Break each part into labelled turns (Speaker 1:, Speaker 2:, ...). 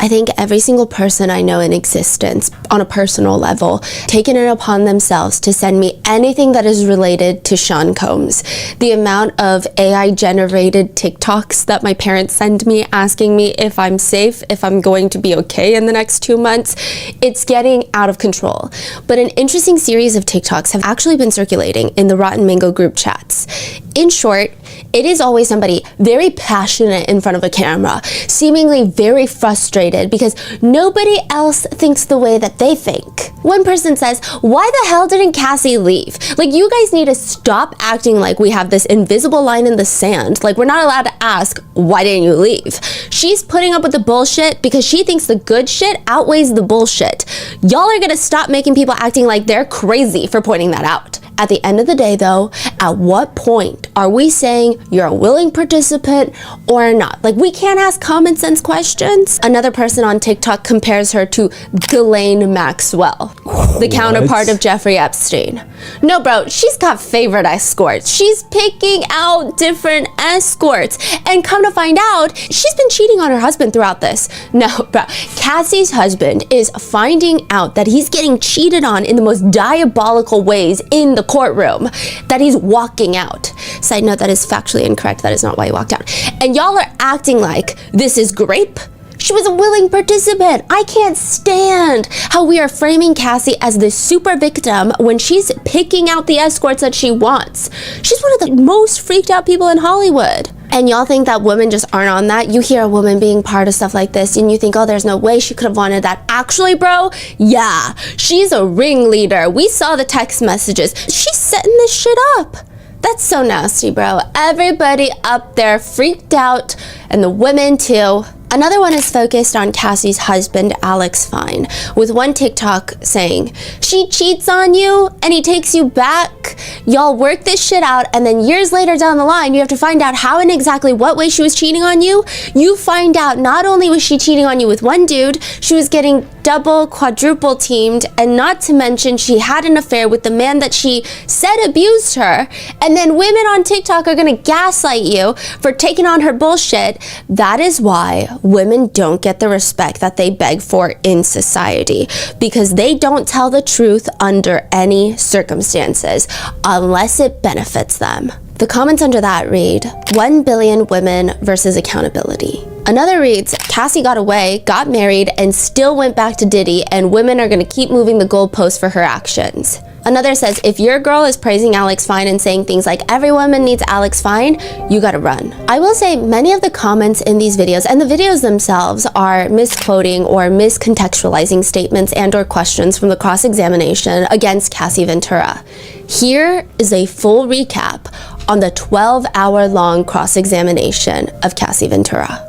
Speaker 1: I think every single person I know in existence, on a personal level, taken it upon themselves to send me anything that is related to Sean Combs. The amount of AI-generated TikToks that my parents send me asking me if I'm safe, if I'm going to be okay in the next 2 months, it's getting out of control. But an interesting series of TikToks have actually been circulating in the Rotten Mango group chats. In short, it is always somebody very passionate in front of a camera, seemingly very frustrated because nobody else thinks the way that they think. One person says, "Why the hell didn't Cassie leave? Like, you guys need to stop acting like we have this invisible line in the sand. Like, we're not allowed to ask, why didn't you leave? She's putting up with the bullshit because she thinks the good shit outweighs the bullshit. Y'all are gonna stop making people acting like they're crazy for pointing that out." At the end of the day, though, at what point are we saying you're a willing participant or not? Like, we can't ask common sense questions. Another person on TikTok compares her to Ghislaine Maxwell, the counterpart of Jeffrey Epstein. No, bro, she's got favorite escorts. She's picking out different escorts. And come to find out, she's been cheating on her husband throughout this. No, bro, Cassie's husband is finding out that he's getting cheated on in the most diabolical ways in the courtroom, that he's walking out. Side note, that is factually incorrect. That is not why he walked out. And y'all are acting like this is grape. She was a willing participant. I can't stand how we are framing Cassie as this super victim when she's picking out the escorts that she wants. She's one of the most freaked out people in Hollywood. And y'all think that women just aren't on that? You hear a woman being part of stuff like this and you think, oh, there's no way she could have wanted that. Actually, bro, yeah, she's a ringleader. We saw the text messages. She's setting this shit up. That's so nasty, bro. Everybody up there freaked out, and the women too. Another one is focused on Cassie's husband, Alex Fine, with one TikTok saying, "She cheats on you and he takes you back. Y'all work this shit out, and then years later down the line, you have to find out how and exactly what way she was cheating on you. You find out not only was she cheating on you with one dude, she was getting double, quadruple teamed, and not to mention she had an affair with the man that she said abused her. And then women on TikTok are gonna gaslight you for taking on her bullshit." That is why women don't get the respect that they beg for in society, because they don't tell the truth under any circumstances unless it benefits them. The comments under that read, 1 billion women versus accountability. Another reads, Cassie got away, got married, and still went back to Diddy, and women are gonna keep moving the goalposts for her actions. Another says, if your girl is praising Alex Fine and saying things like, every woman needs Alex Fine, you gotta run. I will say many of the comments in these videos, and the videos themselves, are misquoting or miscontextualizing statements and or questions from the cross-examination against Cassie Ventura. Here is a full recap on the 12-hour-long cross-examination of Cassie Ventura.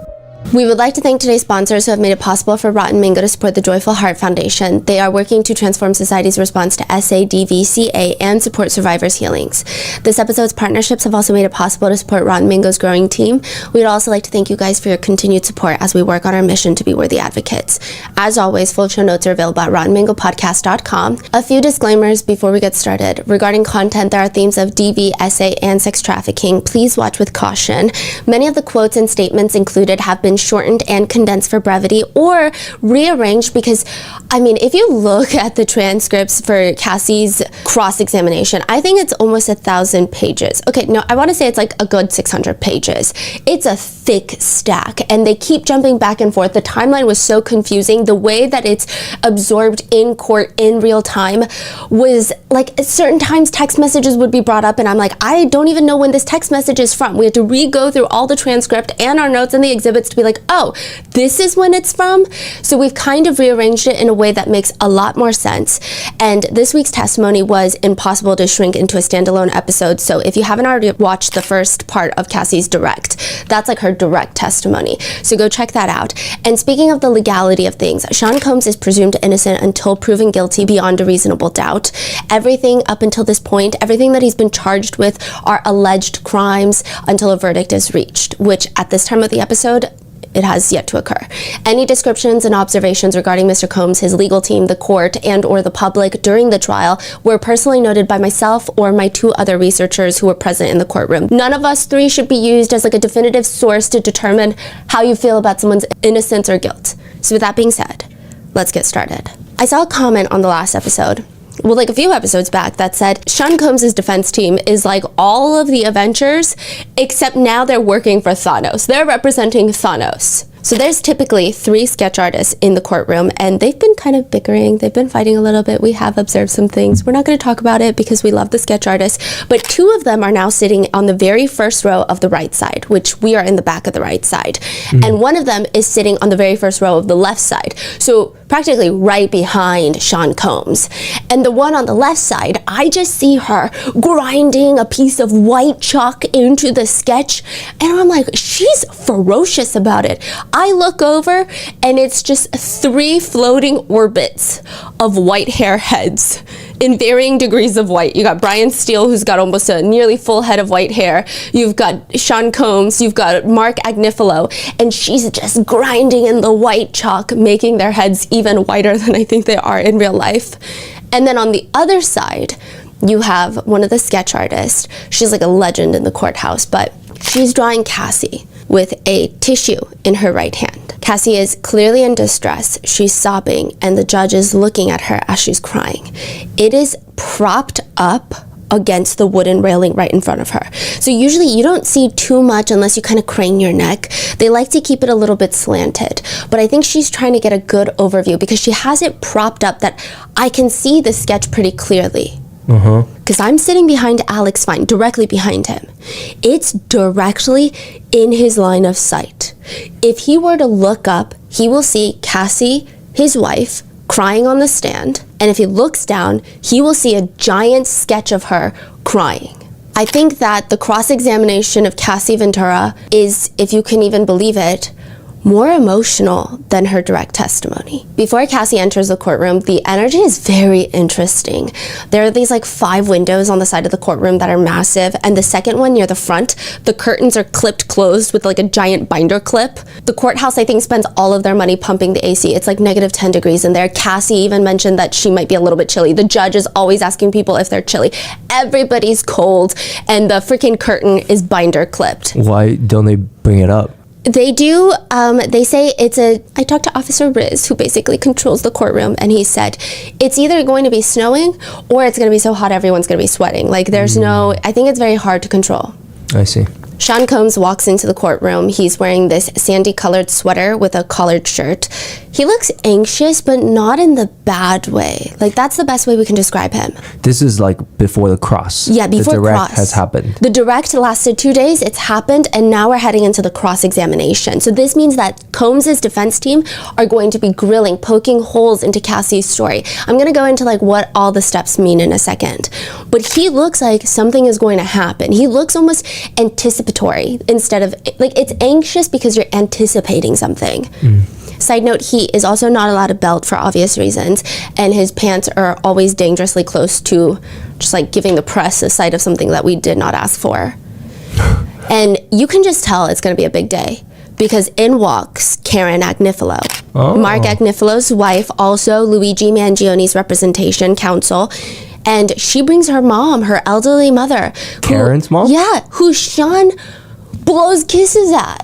Speaker 1: We would like to thank today's sponsors who have made it possible for Rotten Mango to support the Joyful Heart Foundation. They are working to transform society's response to SADVCA and support survivors' healings. This episode's partnerships have also made it possible to support Rotten Mango's growing team. We'd also like to thank you guys for your continued support as we work on our mission to be worthy advocates. As always, full show notes are available at RottenMangoPodcast.com. A few disclaimers before we get started. Regarding content, there are themes of DV, SA, and sex trafficking. Please watch with caution. Many of the quotes and statements included have been shortened and condensed for brevity or rearranged because, I mean, if you look at the transcripts for Cassie's cross-examination, I think it's almost 1,000 pages. Okay, no, I want to say it's like a good 600 pages. It's a thick stack, and they keep jumping back and forth. The timeline was so confusing. The way that it's absorbed in court in real time was like, at certain times text messages would be brought up and I'm like, I don't even know when this text message is from. We had to re-go through all the transcript and our notes and the exhibits to be like, oh, this is when it's from. So we've kind of rearranged it in a way that makes a lot more sense. And this week's testimony was impossible to shrink into a standalone episode. So if you haven't already watched the first part of Cassie's direct, that's like her direct testimony. So go check that out. And speaking of the legality of things, Sean Combs is presumed innocent until proven guilty beyond a reasonable doubt. Everything up until this point, everything that he's been charged with are alleged crimes until a verdict is reached, which at this time of the episode, it has yet to occur. Any descriptions and observations regarding Mr. Combs, his legal team, the court, and or the public during the trial were personally noted by myself or my 2 other researchers who were present in the courtroom. None of us 3 should be used as like a definitive source to determine how you feel about someone's innocence or guilt. So with that being said, let's get started. I saw a comment on the last episode, well, like a few episodes back, that said Sean Combs' defense team is like all of the Avengers, except now they're working for Thanos. They're representing Thanos. So there's typically 3 sketch artists in the courtroom, and they've been kind of bickering. They've been fighting a little bit. We have observed some things. We're not going to talk about it because we love the sketch artists, but 2 of them are now sitting on the very first row of the right side, which we are in the back of the right side. And one of them is sitting on the very first row of the left side. So practically right behind Sean Combs. And the one on the left side, I just see her grinding a piece of white chalk into the sketch, and I'm like, she's ferocious about it. I look over and it's just 3 floating orbits of white hair heads in varying degrees of white. You got Brian Steele, who's got almost a nearly full head of white hair. You've got Sean Combs, you've got Mark Agnifilo, and she's just grinding in the white chalk, making their heads even whiter than I think they are in real life. And then on the other side, you have one of the sketch artists. She's like a legend in the courthouse, but she's drawing Cassie with a tissue in her right hand. Cassie is clearly in distress. She's sobbing, and the judge is looking at her as she's crying. It is propped up against the wooden railing right in front of her. So usually you don't see too much unless you kind of crane your neck. They like to keep it a little bit slanted, but I think she's trying to get a good overview because she has it propped up that I can see the sketch pretty clearly. Because I'm sitting behind Alex Fine, directly behind him. It's directly in his line of sight. If he were to look up, he will see Cassie, his wife, crying on the stand. And if he looks down, he will see a giant sketch of her crying. I think that the cross-examination of Cassie Ventura is, if you can even believe it, more emotional than her direct testimony. Before Cassie enters the courtroom, the energy is very interesting. There are these like 5 windows on the side of the courtroom that are massive, and the second one near the front, the curtains are clipped closed with like a giant binder clip. The courthouse, I think, spends all of their money pumping the AC. It's like -10 degrees in there. Cassie even mentioned that she might be a little bit chilly. The judge is always asking people if they're chilly. Everybody's cold, and the freaking curtain is binder clipped.
Speaker 2: Why don't they bring it up?
Speaker 1: They do, they say I talked to Officer Riz, who basically controls the courtroom, and he said, it's either going to be snowing or it's going to be so hot everyone's going to be sweating. Like there's I think it's very hard to control.
Speaker 2: I see.
Speaker 1: Sean Combs walks into the courtroom. He's wearing this sandy-colored sweater with a collared shirt. He looks anxious, but not in the bad way. Like, that's the best way we can describe him.
Speaker 2: This is like before the cross.
Speaker 1: Yeah, before
Speaker 2: the direct
Speaker 1: cross
Speaker 2: has happened.
Speaker 1: The direct lasted 2 days. It's happened, and now we're heading into the cross-examination. So this means that Combs' defense team are going to be grilling, poking holes into Cassie's story. I'm going to go into like what all the steps mean in a second. But he looks like something is going to happen. He looks almost anticipatory instead of like it's anxious because you're anticipating something. Side note, he is also not allowed a belt for obvious reasons, and his pants are always dangerously close to just like giving the press a sight of something that we did not ask for. And you can just tell it's going to be a big day because in walks Karen Agnifilo. Mark Agnifilo's wife, also Luigi Mangioni's representation counsel. And she brings her mom, her elderly mother.
Speaker 2: Karen's mom?
Speaker 1: Yeah, who Sean blows kisses at.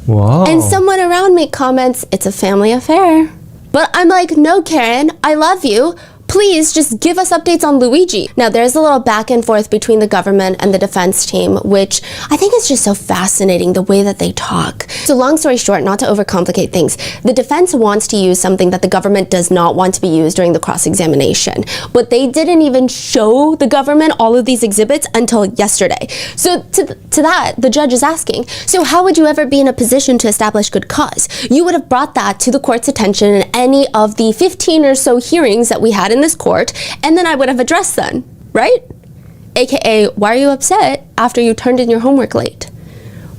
Speaker 2: Wow.
Speaker 1: And someone around me comments, it's a family affair. But I'm like, no, Karen, I love you. Please just give us updates on Luigi. Now, there's a little back and forth between the government and the defense team, which I think is just so fascinating, the way that they talk. So long story short, not to overcomplicate things, the defense wants to use something that the government does not want to be used during the cross-examination. But they didn't even show the government all of these exhibits until yesterday. So to that, the judge is asking, so how would you ever be in a position to establish good cause? You would have brought that to the court's attention in any of the 15 or so hearings that we had in this court, and then I would have addressed them, right? AKA, why are you upset after you turned in your homework late?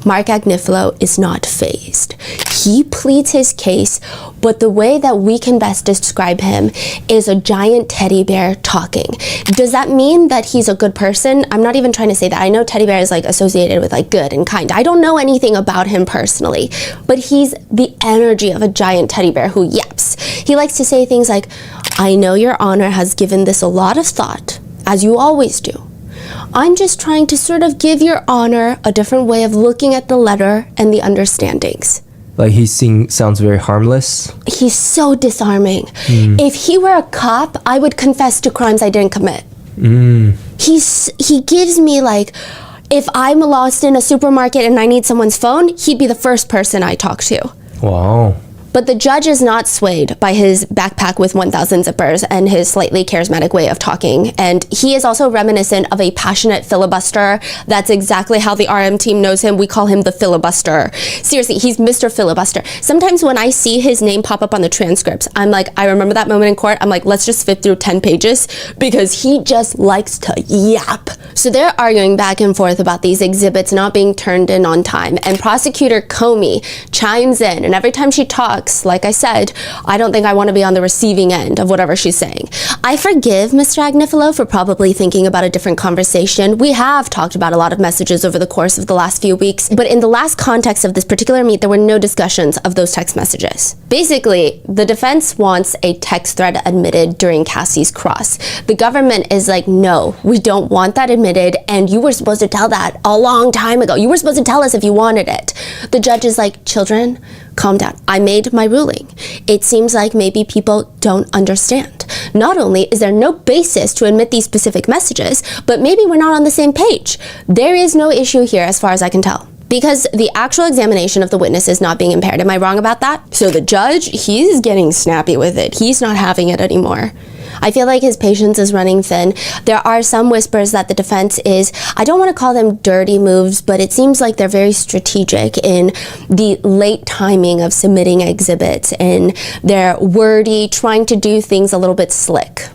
Speaker 1: Mark Agnifilo is not fazed. He pleads his case, but the way that we can best describe him is a giant teddy bear talking. Does that mean that he's a good person? I'm not even trying to say that. I know teddy bear is like associated with like good and kind. I don't know anything about him personally, but he's the energy of a giant teddy bear who yaps. He likes to say things like, I know your honor has given this a lot of thought, as you always do. I'm just trying to sort of give your honor a different way of looking at the letter and the understandings.
Speaker 2: Like sounds very harmless.
Speaker 1: He's so disarming. If he were a cop, I would confess to crimes I didn't commit. He gives me like, if I'm lost in a supermarket and I need someone's phone, he'd be the first person I talk to.
Speaker 2: Wow.
Speaker 1: But the judge is not swayed by his backpack with 1,000 zippers and his slightly charismatic way of talking. And he is also reminiscent of a passionate filibuster. That's exactly how the RM team knows him. We call him the filibuster. Seriously, he's Mr. Filibuster. Sometimes when I see his name pop up on the transcripts, I'm like, I remember that moment in court. I'm like, let's just flip through 10 pages because he just likes to yap. So they're arguing back and forth about these exhibits not being turned in on time. And prosecutor Comey chimes in, and every time she talks, like I said, I don't think I want to be on the receiving end of whatever she's saying. I forgive Mr. Agnifilo for probably thinking about a different conversation. We have talked about a lot of messages over the course of the last few weeks, but in the last context of this particular meet, there were no discussions of those text messages. Basically, the defense wants a text thread admitted during Cassie's cross. The government is like, no, we don't want that admitted, and you were supposed to tell that a long time ago. You were supposed to tell us if you wanted it. The judge is like, children, calm down. I made my ruling. It seems like maybe people don't understand. Not only is there no basis to admit these specific messages, but maybe we're not on the same page. There is no issue here as far as I can tell, because the actual examination of the witness is not being impaired. Am I wrong about that? So the judge, he's getting snappy with it. He's not having it anymore. I feel like his patience is running thin. There are some whispers that the defense is, I don't want to call them dirty moves, but it seems like they're very strategic in the late timing of submitting exhibits, and they're wordy, trying to do things a little bit slick.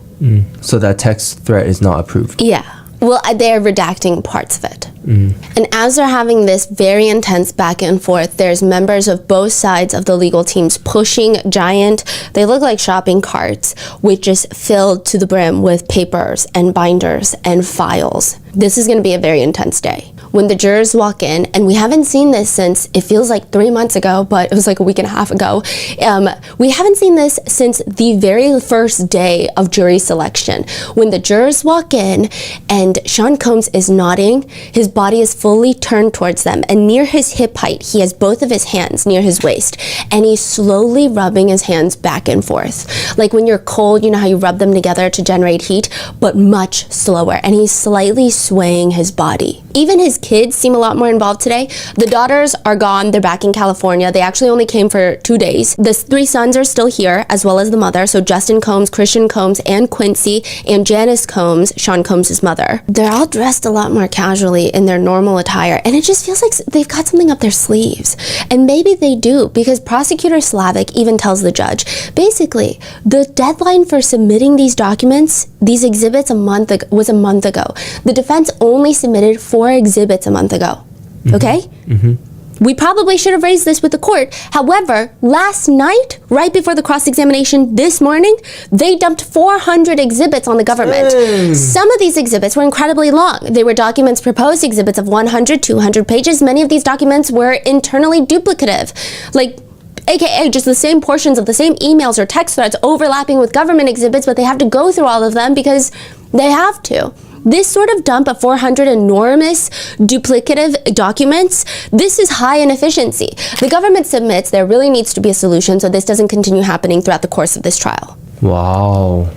Speaker 2: So that text threat is not approved?
Speaker 1: Yeah. Well, they're redacting parts of it. And as they're having this very intense back and forth, there's members of both sides of the legal teams pushing giant, they look like shopping carts, which is filled to the brim with papers and binders and files. This is going to be a very intense day. When the jurors walk in, and we haven't seen this since, it feels like 3 months ago, but it was like a week and a half ago. We haven't seen this since the very first day of jury selection. When the jurors walk in and Sean Combs is nodding, his body is fully turned towards them, and near his hip height, he has both of his hands near his waist, and he's slowly rubbing his hands back and forth. Like when you're cold, you know how you rub them together to generate heat, but much slower, and he's slightly swaying his body. Even his kids seem a lot more involved today. The daughters are gone. They're back in California. They actually only came for 2 days. The 3 sons are still here, as well as the mother. So Justin Combs, Christian Combs, and Quincy, and Janice Combs, Sean Combs' mother. They're all dressed a lot more casually in their normal attire, and it just feels like they've got something up their sleeves. And maybe they do, because Prosecutor Slavic even tells the judge, basically, the deadline for submitting these documents, these exhibits was a month ago. The defense only submitted 4 exhibits a month ago. Okay? We probably should have raised this with the court. However, last night, right before the cross-examination this morning, they dumped 400 exhibits on the government. Some of these exhibits were incredibly long. They were documents, proposed exhibits of 100, 200 pages. Many of these documents were internally duplicative. Like, AKA just the same portions of the same emails or text threads overlapping with government exhibits, but they have to go through all of them because they have to. This sort of dump of 400 enormous duplicative documents, this is high inefficiency. The government submits there really needs to be a solution so this doesn't continue happening throughout the course of this trial.
Speaker 2: Wow.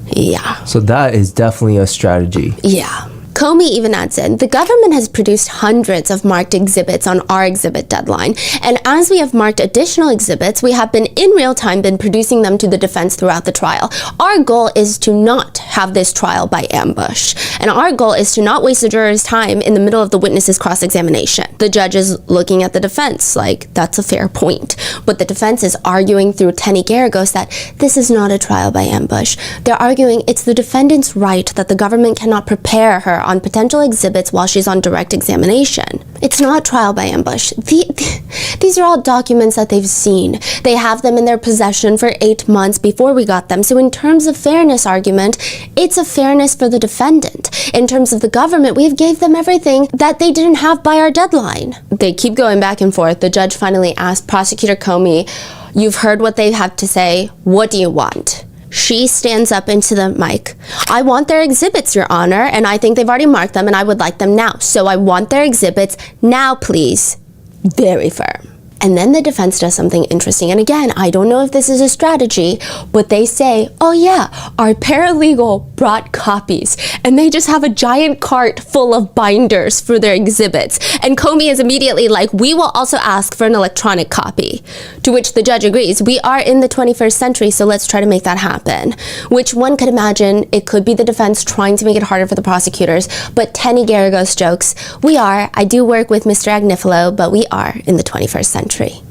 Speaker 1: Yeah.
Speaker 2: So that is definitely a strategy.
Speaker 1: Yeah. Comey even adds in, the government has produced hundreds of marked exhibits on our exhibit deadline, and as we have marked additional exhibits, we have been in real time producing them to the defense throughout the trial. Our goal is to not have this trial by ambush, and our goal is to not waste the jurors' time in the middle of the witness's cross-examination. The judge is looking at the defense like, that's a fair point, but the defense is arguing through Tenny Garagos that this is not a trial by ambush. They're arguing it's the defendant's right that the government cannot prepare her on potential exhibits while she's on direct examination. It's not trial by ambush. These are all documents that they've seen. They have them in their possession for 8 months before we got them. So in terms of fairness argument, it's a fairness for the defendant. In terms of the government, we have gave them everything that they didn't have by our deadline. They keep going back and forth. The judge finally asked Prosecutor Comey, you've heard what they have to say. What do you want? She stands up into the mic. I want their exhibits, Your Honor, and I think they've already marked them and I would like them now. So I want their exhibits now, please. Very firm. And then the defense does something interesting. And again, I don't know if this is a strategy, but they say, oh yeah, our paralegal brought copies. And they just have a giant cart full of binders for their exhibits. And Comey is immediately like, we will also ask for an electronic copy. To which the judge agrees, we are in the 21st century, so let's try to make that happen. Which one could imagine it could be the defense trying to make it harder for the prosecutors. But Tenny Garagos jokes, I do work with Mr. Agnifilo, but we are in the 21st century.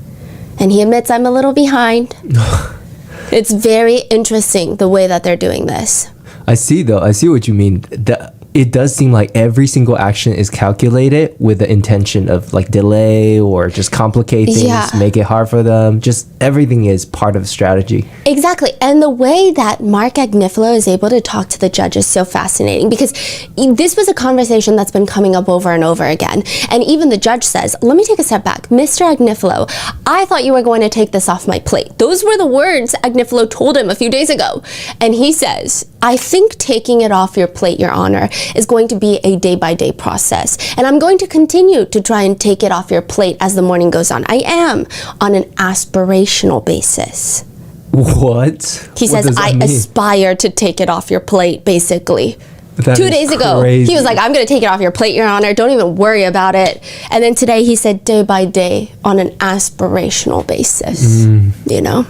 Speaker 1: And he admits I'm a little behind. It's very interesting the way that they're doing this.
Speaker 2: I see what you mean. It does seem like every single action is calculated with the intention of like delay or just complicate things, make it hard for them. Just everything is part of strategy.
Speaker 1: Exactly. And the way that Mark Agnifilo is able to talk to the judge is so fascinating, because this was a conversation that's been coming up over and over again. And even the judge says, let me take a step back. Mr. Agnifilo, I thought you were going to take this off my plate. Those were the words Agnifilo told him a few days ago. And he says, I think taking it off your plate, Your Honor, is going to be a day-by-day process. And I'm going to continue to try and take it off your plate as the morning goes on. I am on an aspirational basis.
Speaker 2: What?
Speaker 1: He says, I aspire to take it off your plate, basically.
Speaker 2: That
Speaker 1: 2 days ago, he was like, I'm going to take it off your plate, Your Honor. Don't even worry about it. And then today he said, day by day, on an aspirational basis, you know?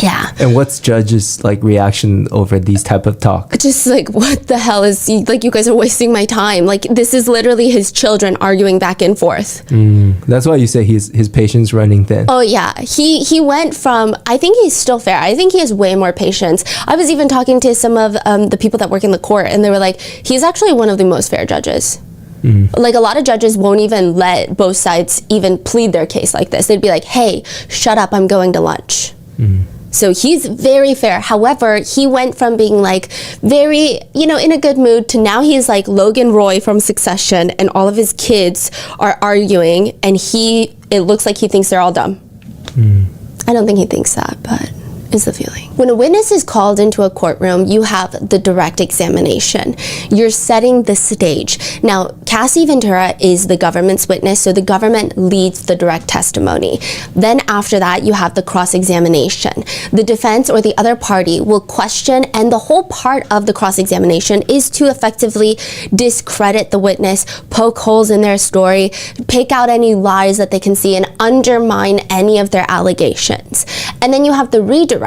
Speaker 1: Yeah.
Speaker 2: And what's judge's like reaction over these type of talk?
Speaker 1: Just like, what the hell is like, you guys are wasting my time. Like, this is literally his children arguing back and forth.
Speaker 2: That's why you say his patience running thin.
Speaker 1: Oh yeah, he went from, I think he's still fair. I think he has way more patience. I was even talking to some of the people that work in the court, and they were like, he's actually one of the most fair judges. Like, a lot of judges won't even let both sides even plead their case like this. They'd be like, hey, shut up, I'm going to lunch. So he's very fair. However, he went from being like very, in a good mood to now he's like Logan Roy from Succession, and all of his kids are arguing, and it looks like he thinks they're all dumb. I don't think he thinks that, but is the feeling. When a witness is called into a courtroom, you have the direct examination. You're setting the stage. Now, Cassie Ventura is the government's witness, so the government leads the direct testimony. Then after that, you have the cross-examination. The defense or the other party will question, and the whole part of the cross-examination is to effectively discredit the witness, poke holes in their story, pick out any lies that they can see, and undermine any of their allegations. And then you have the redirect,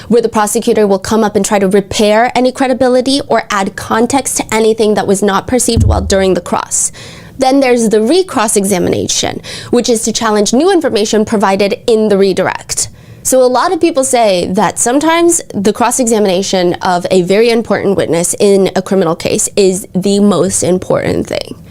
Speaker 1: where the prosecutor will come up and try to repair any credibility or add context to anything that was not perceived well during the cross. Then there's the recross examination, which is to challenge new information provided in the redirect. So a lot of people say that sometimes the cross-examination of a very important witness in a criminal case is the most important thing.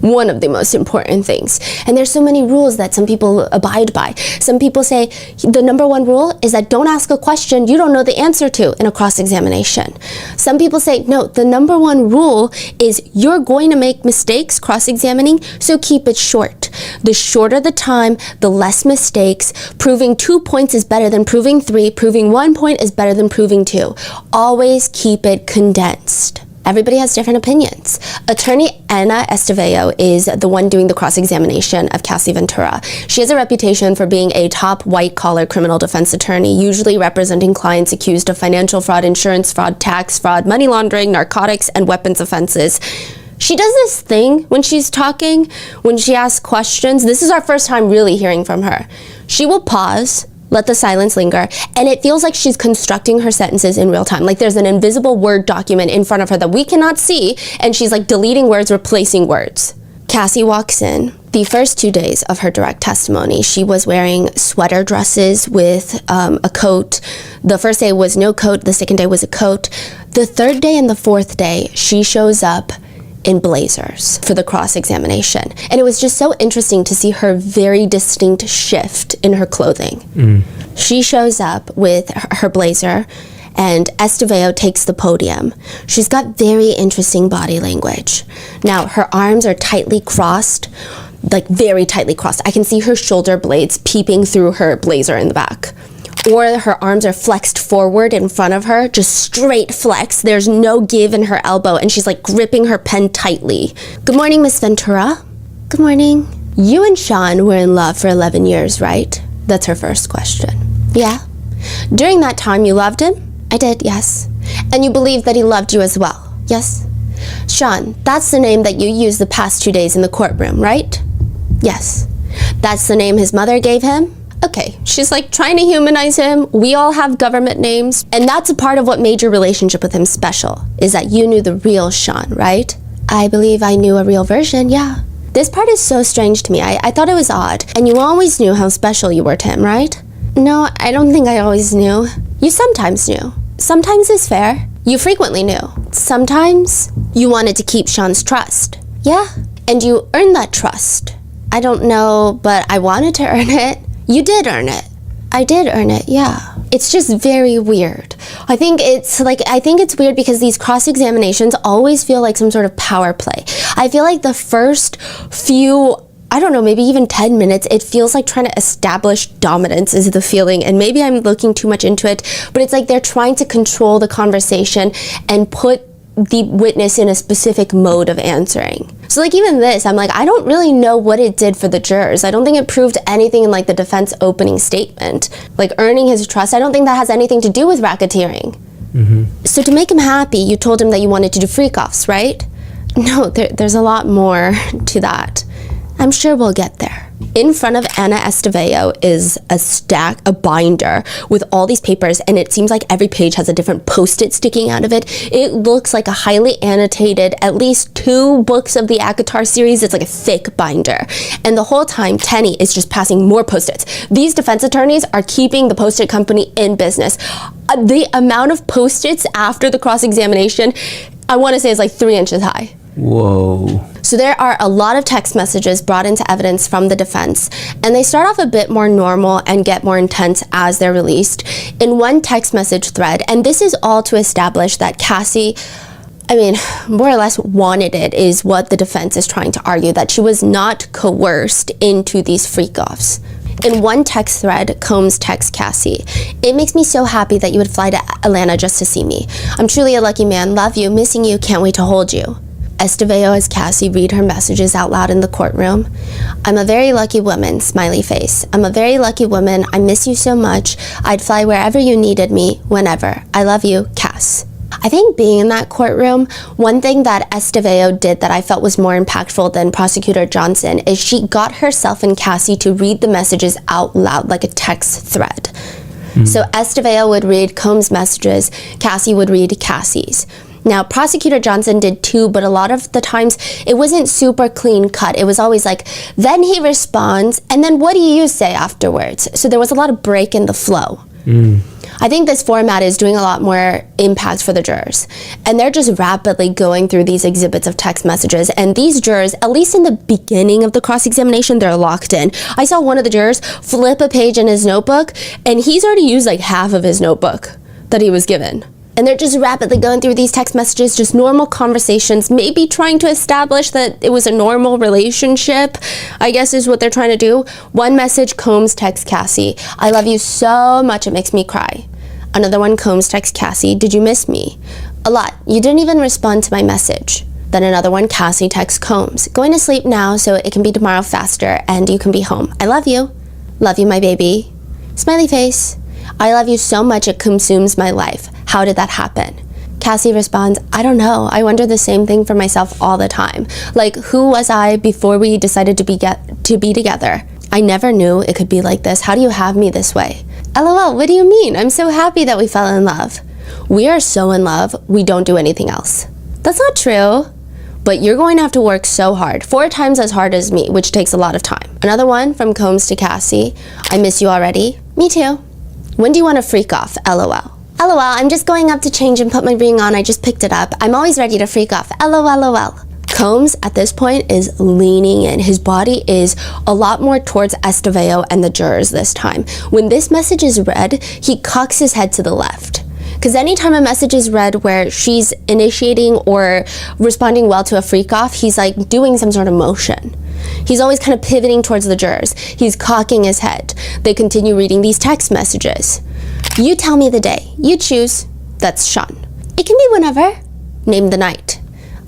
Speaker 1: One of the most important things. And there's so many rules that some people abide by. Some people say the number one rule is that don't ask a question you don't know the answer to in a cross-examination. Some people say, no, the number one rule is you're going to make mistakes cross-examining, so keep it short. The shorter the time, the less mistakes. Proving 2 points is better than proving 3. Proving 1 point is better than proving 2. Always keep it condensed. Everybody has different opinions. Attorney Ana Esteveo is the one doing the cross-examination of Cassie Ventura. She has a reputation for being a top white-collar criminal defense attorney, usually representing clients accused of financial fraud, insurance fraud, tax fraud, money laundering, narcotics, and weapons offenses. She does this thing when she's talking, when she asks questions. This is our first time really hearing from her. She will pause, let the silence linger, and it feels like she's constructing her sentences in real time. Like there's an invisible Word document in front of her that we cannot see, and she's like deleting words, replacing words. Cassie walks in. The first 2 days of her direct testimony, she was wearing sweater dresses with a coat. The first day was no coat. The second day was a coat. The third day and the fourth day, she shows up in blazers for the cross-examination. And it was just so interesting to see her very distinct shift in her clothing. She shows up with her blazer, and Esteveo takes the podium. She's got very interesting body language. Now, her arms are tightly crossed, like very tightly crossed. I can see her shoulder blades peeping through her blazer in the back. Or her arms are flexed forward in front of her, just straight flex. There's no give in her elbow, and she's like gripping her pen tightly. Good morning, Miss Ventura. Good morning. You and Sean were in love for 11 years, right? That's her first question. Yeah. During that time, you loved him? I did, yes. And you believed that he loved you as well? Yes. Sean, that's the name that you used the past 2 days in the courtroom, right? Yes. That's the name his mother gave him? Okay, she's like trying to humanize him. We all have government names. And that's a part of what made your relationship with him special, is that you knew the real Sean, right? I believe I knew a real version, yeah. This part is so strange to me. I thought it was odd. And you always knew how special you were to him, right? No, I don't think I always knew. You sometimes knew. Sometimes is fair. You frequently knew. Sometimes you wanted to keep Sean's trust. Yeah, and you earned that trust. I don't know, but I wanted to earn it. You did earn it. I did earn it, yeah. It's just very weird. I think it's weird because these cross-examinations always feel like some sort of power play. I feel like the first few, I don't know, maybe even 10 minutes, it feels like trying to establish dominance is the feeling. And maybe I'm looking too much into it, but it's like they're trying to control the conversation and put the witness in a specific mode of answering. So like even this, I'm like, I don't really know what it did for the jurors. I don't think it proved anything in like the defense opening statement. Like earning his trust, I don't think that has anything to do with racketeering. Mm-hmm. So to make him happy, you told him that you wanted to do freak-offs, right? No, there's a lot more to that. I'm sure we'll get there. In front of Ana Estevao is a binder with all these papers, and it seems like every page has a different post-it sticking out of it. It looks like a highly annotated, at least 2 books of the ACOTAR series. It's like a thick binder. And the whole time, Tenny is just passing more post-its. These defense attorneys are keeping the post-it company in business. The amount of post-its after the cross-examination, I want to say is like 3 inches high.
Speaker 2: Whoa.
Speaker 1: So there are a lot of text messages brought into evidence from the defense, and they start off a bit more normal and get more intense as they're released. In one text message thread, and this is all to establish that Cassie, more or less wanted it, is what the defense is trying to argue, that she was not coerced into these freak-offs. In one text thread, Combs texts Cassie, "It makes me so happy that you would fly to Atlanta just to see me. I'm truly a lucky man. Love you, missing you, can't wait to hold you." Estevao has Cassie read her messages out loud in the courtroom. "I'm a very lucky woman," smiley face. "I'm a very lucky woman. I miss you so much. I'd fly wherever you needed me, whenever. I love you, Cass." I think being in that courtroom, one thing that Estevao did that I felt was more impactful than Prosecutor Johnson is she got herself and Cassie to read the messages out loud like a text thread. So Estevao would read Combs' messages, Cassie would read Cassie's. Now, Prosecutor Johnson did too, but a lot of the times it wasn't super clean cut. It was always like, then he responds, and then what do you say afterwards? So there was a lot of break in the flow. I think this format is doing a lot more impact for the jurors. And they're just rapidly going through these exhibits of text messages. And these jurors, at least in the beginning of the cross-examination, they're locked in. I saw one of the jurors flip a page in his notebook, and he's already used like half of his notebook that he was given. And they're just rapidly going through these text messages, just normal conversations, maybe trying to establish that it was a normal relationship, I guess is what they're trying to do. One message, Combs texts Cassie, "I love you so much, it makes me cry." Another one, Combs texts Cassie, "Did you miss me?" "A lot. You didn't even respond to my message." Then another one, Cassie texts Combs, "Going to sleep now so it can be tomorrow faster and you can be home. I love you. Love you, my baby." Smiley face. "I love you so much it consumes my life. How did that happen?" Cassie responds, "I don't know. I wonder the same thing for myself all the time. Like, who was I before we decided to be together? I never knew it could be like this. How do you have me this way?" LOL, what do you mean? I'm so happy that we fell in love. We are so in love, we don't do anything else. That's not true. But you're going to have to work so hard, 4 times as hard as me, which takes a lot of time. Another one from Combs to Cassie, "I miss you already." Me too. "When do you want to freak off? LOL. LOL, I'm just going up to change and put my ring on. I just picked it up. I'm always ready to freak off. LOL. Combs, at this point, is leaning in. His body is a lot more towards Estevao and the jurors this time. When this message is read, he cocks his head to the left. Because anytime a message is read where she's initiating or responding well to a freak off, he's like doing some sort of motion. He's always kind of pivoting towards the jurors. He's cocking his head. They continue reading these text messages. "You tell me the day. You choose." That's Sean. "It can be whenever." "Name the night."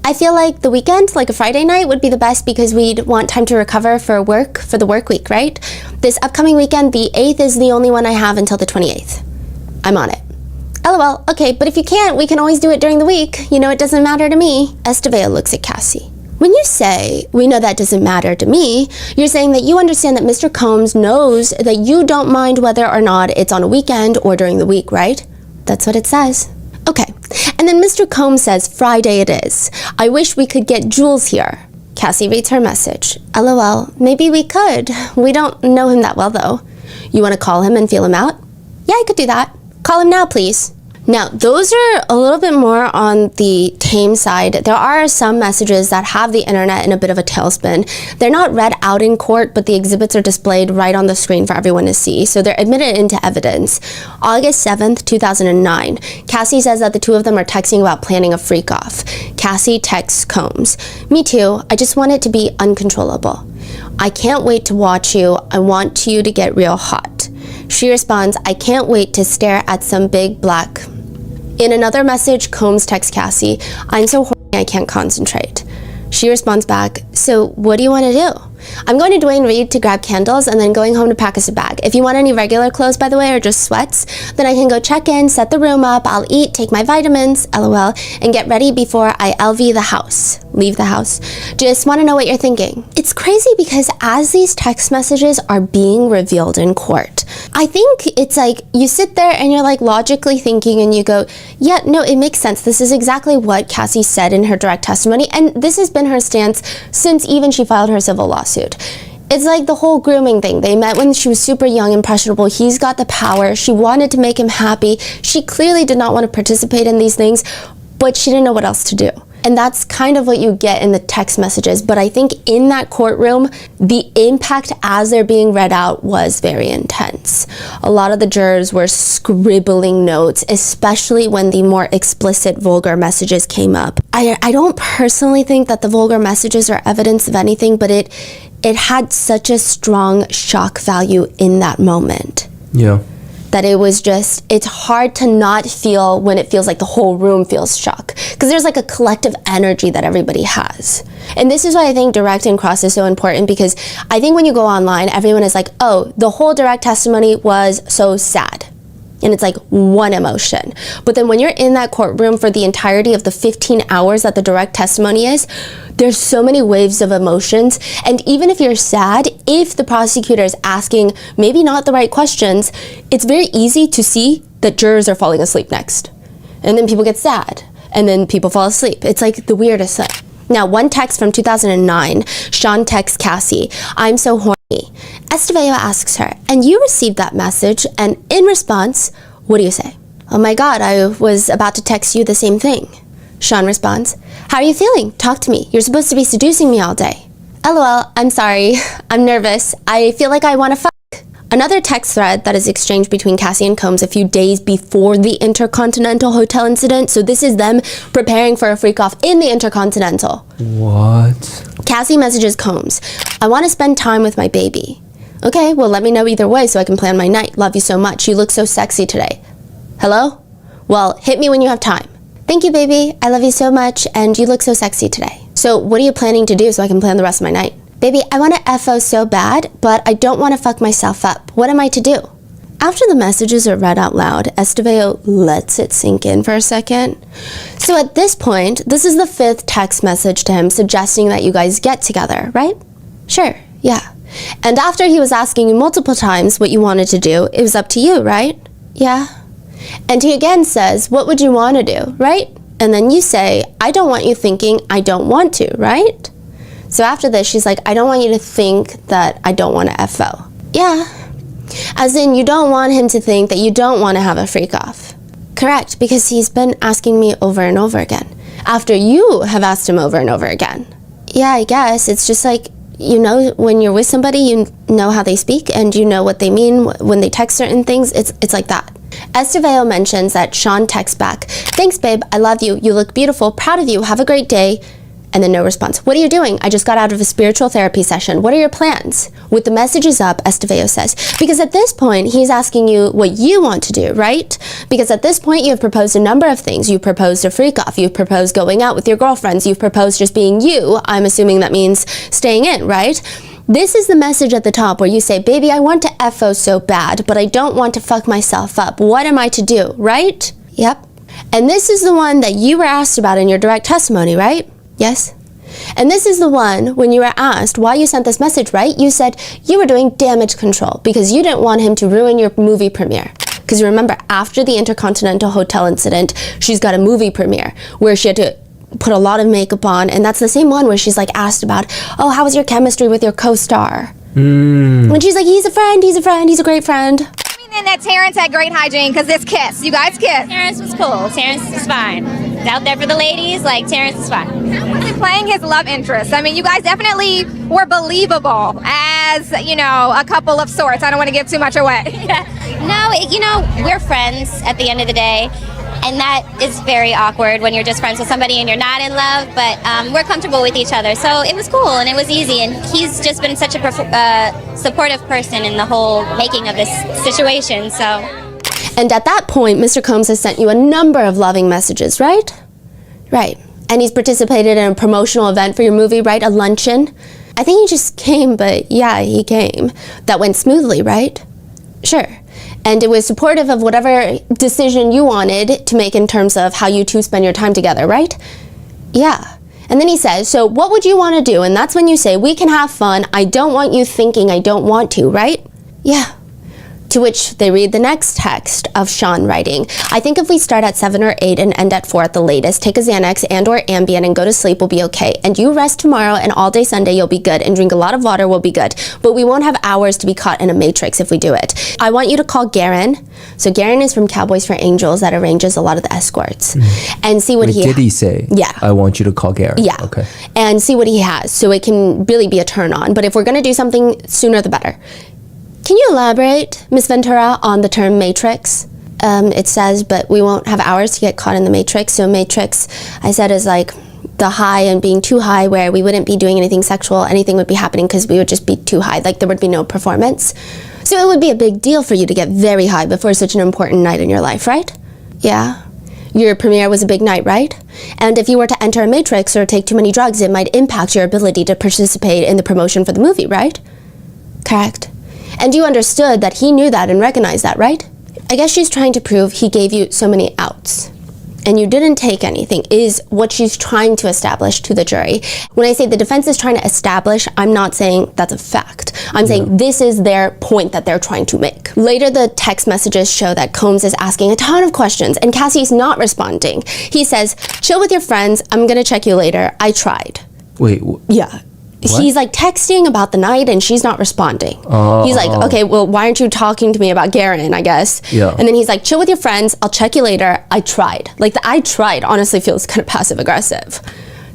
Speaker 1: I feel like the weekend, like a Friday night, would be the best because we'd want time to recover for the work week, right? This upcoming weekend, the 8th is the only one I have until the 28th. I'm on it. LOL, okay, but if you can't, we can always do it during the week. You know, it doesn't matter to me. Estevao looks at Cassie. When you say, we know that doesn't matter to me, you're saying that you understand that Mr. Combs knows that you don't mind whether or not it's on a weekend or during the week, right? That's what it says. Okay, and then Mr. Combs says, Friday it is. I wish we could get Jules here. Cassie reads her message. LOL, maybe we could. We don't know him that well, though. You want to call him and feel him out? Yeah, I could do that. Call him now, please. Now, those are a little bit more on the tame side. There are some messages that have the internet in a bit of a tailspin. They're not read out in court, but the exhibits are displayed right on the screen for everyone to see, so they're admitted into evidence. August 7th, 2009, Cassie says that the two of them are texting about planning a freak-off. Cassie texts Combs, "Me too, I just want it to be uncontrollable. I can't wait to watch you, I want you to get real hot." She responds, "I can't wait to stare at some big black." In another message, Combs texts Cassie, "I'm so horny I can't concentrate." She responds back, "So what do you want to do?" "I'm going to Dwayne Reed to grab candles and then going home to pack us a bag. If you want any regular clothes, by the way, or just sweats, then I can go check in, set the room up, I'll eat, take my vitamins, LOL, and get ready before I LV the house. Leave the house. Just want to know what you're thinking." It's crazy because as these text messages are being revealed in court, I think it's like you sit there and you're like logically thinking and you go, yeah, no, it makes sense. This is exactly what Cassie said in her direct testimony, and this has been her stance since even she filed her civil lawsuit. It's like the whole grooming thing. They met when she was super young, impressionable. He's got the power. She wanted to make him happy. She clearly did not want to participate in these things, but she didn't know what else to do. And that's kind of what you get in the text messages. But I think in that courtroom, the impact as they're being read out was very intense. A lot of the jurors were scribbling notes, especially when the more explicit vulgar messages came up. I don't personally think that the vulgar messages are evidence of anything, but it had such a strong shock value in that moment.
Speaker 2: Yeah.
Speaker 1: That it was just, it's hard to not feel when it feels like the whole room feels shock. Because there's like a collective energy that everybody has. And this is why I think direct and cross is so important, because I think when you go online, everyone is like, oh, the whole direct testimony was so sad. And it's like one emotion. But then when you're in that courtroom for the entirety of the 15 hours that the direct testimony is, there's so many waves of emotions. And even if you're sad, if the prosecutor is asking maybe not the right questions, it's very easy to see that jurors are falling asleep next. And then people get sad. And then people fall asleep. It's like the weirdest thing. Now, one text from 2009, Sean texts Cassie, "I'm so horny." Estevao asks her, "And you received that message, and in response, what do you say?" "Oh my God, I was about to text you the same thing." Sean responds, "How are you feeling? Talk to me. You're supposed to be seducing me all day." "LOL, I'm sorry. I'm nervous. I feel like I want to fuck." Another text thread that is exchanged between Cassie and Combs a few days before the Intercontinental Hotel incident. So this is them preparing for a freak-off in the Intercontinental.
Speaker 2: What?
Speaker 1: Cassie messages Combs, "I want to spend time with my baby." "Okay, well, let me know either way so I can plan my night. Love you so much. You look so sexy today." "Hello? Well, hit me when you have time." "Thank you, baby. I love you so much, and you look so sexy today. So what are you planning to do so I can plan the rest of my night?" "Baby, I want to FO so bad, but I don't want to fuck myself up. What am I to do?" After the messages are read out loud, Estevao lets it sink in for a second. So at this point, this is the 5th text message to him suggesting that you guys get together, right? "Sure, yeah." And after he was asking you multiple times what you wanted to do, it was up to you, right? "Yeah." And he again says, "What would you want to do, right?" And then you say, "I don't want you thinking I don't want to, right?" So after this, she's like, "I don't want you to think that I don't want to FO." "Yeah." As in, you don't want him to think that you don't want to have a freak off. "Correct, because he's been asking me over and over again." After you have asked him over and over again. "Yeah, I guess. It's just like, you know, when you're with somebody, you know how they speak and you know what they mean when they text certain things. It's like that." Estevao mentions that Sean texts back, "Thanks, babe. I love you. You look beautiful. Proud of you. Have a great day." And then no response. What are you doing? I just got out of a spiritual therapy session. What are your plans? With the messages up, Estevao says, because at this point, he's asking you what you want to do, right? Because at this point, you have proposed a number of things. You've proposed a freak off. You've proposed going out with your girlfriends. You've proposed just being you. I'm assuming that means staying in, right? This is the message at the top where you say, baby, I want to FO so bad, but I don't want to fuck myself up. What am I to do, right? Yep. And this is the one that you were asked about in your direct testimony, right? Yes? And this is the one when you were asked why you sent this message, right? You said you were doing damage control because you didn't want him to ruin your movie premiere. Because you remember, after the Intercontinental Hotel incident, she's got a movie premiere where she had to put a lot of makeup on, and that's the same one where she's like asked about, oh, how was your chemistry with your co-star? And she's like, he's a friend, he's a great friend.
Speaker 3: And that Terrence had great hygiene because this kiss. You guys kissed.
Speaker 4: Terrence was cool. Terrence was fine. Out there for the ladies, like, Terrence is fine.
Speaker 3: Playing his love interest. I mean, you guys definitely were believable as, you know, a couple of sorts. I don't want to give too much away.
Speaker 4: No, you know, we're friends at the end of the day. And that is very awkward when you're just friends with somebody and you're not in love, but we're comfortable with each other. So it was cool and it was easy. And he's just been such a supportive person in the whole making of this situation, so.
Speaker 1: And at that point, Mr. Combs has sent you a number of loving messages, right? Right. And he's participated in a promotional event for your movie, right? A luncheon. I think he just came, but yeah, he came. That went smoothly, right? Sure. And it was supportive of whatever decision you wanted to make in terms of how you two spend your time together, right? Yeah. And then he says, so what would you want to do? And that's when you say, we can have fun. I don't want you thinking I don't want to, right? Yeah. To which they read the next text of Sean writing, I think if we start at 7 or 8 and end at 4 at the latest, take a Xanax and or Ambien and go to sleep, we'll be okay. And you rest tomorrow and all day Sunday, you'll be good. And drink a lot of water, we'll be good. But we won't have hours to be caught in a matrix if we do it. I want you to call Garen. So Garen is from Cowboys for Angels that arranges a lot of the escorts. And see what
Speaker 2: Did he say?
Speaker 1: Yeah.
Speaker 2: I want you to call Garen.
Speaker 1: Yeah.
Speaker 2: Okay.
Speaker 1: And see what he has. So it can really be a turn on. But if we're going to do something, sooner the better. Can you elaborate, Ms. Ventura, on the term matrix? It says, but we won't have hours to get caught in the matrix. So matrix, I said, is like the high and being too high where we wouldn't be doing anything sexual. Anything would be happening because we would just be too high. Like there would be no performance. So it would be a big deal for you to get very high before such an important night in your life, right? Yeah. Your premiere was a big night, right? And if you were to enter a matrix or take too many drugs, it might impact your ability to participate in the promotion for the movie, right? Correct. And you understood that he knew that and recognized that, right? I guess she's trying to prove he gave you so many outs. And you didn't take anything, is what she's trying to establish to the jury. When I say the defense is trying to establish, I'm not saying that's a fact. I'm saying this is their point that they're trying to make. Later, the text messages show that Combs is asking a ton of questions and Cassie's not responding. He says, chill with your friends, I'm gonna check you later, I tried.
Speaker 2: Wait.
Speaker 1: Yeah.
Speaker 2: What?
Speaker 1: He's like texting about the night and she's not responding. He's like, okay, well, why aren't you talking to me about Garen, I guess?
Speaker 2: Yeah.
Speaker 1: And then he's like, chill with your friends. I'll check you later. I tried. Like the I tried honestly feels kind of passive aggressive.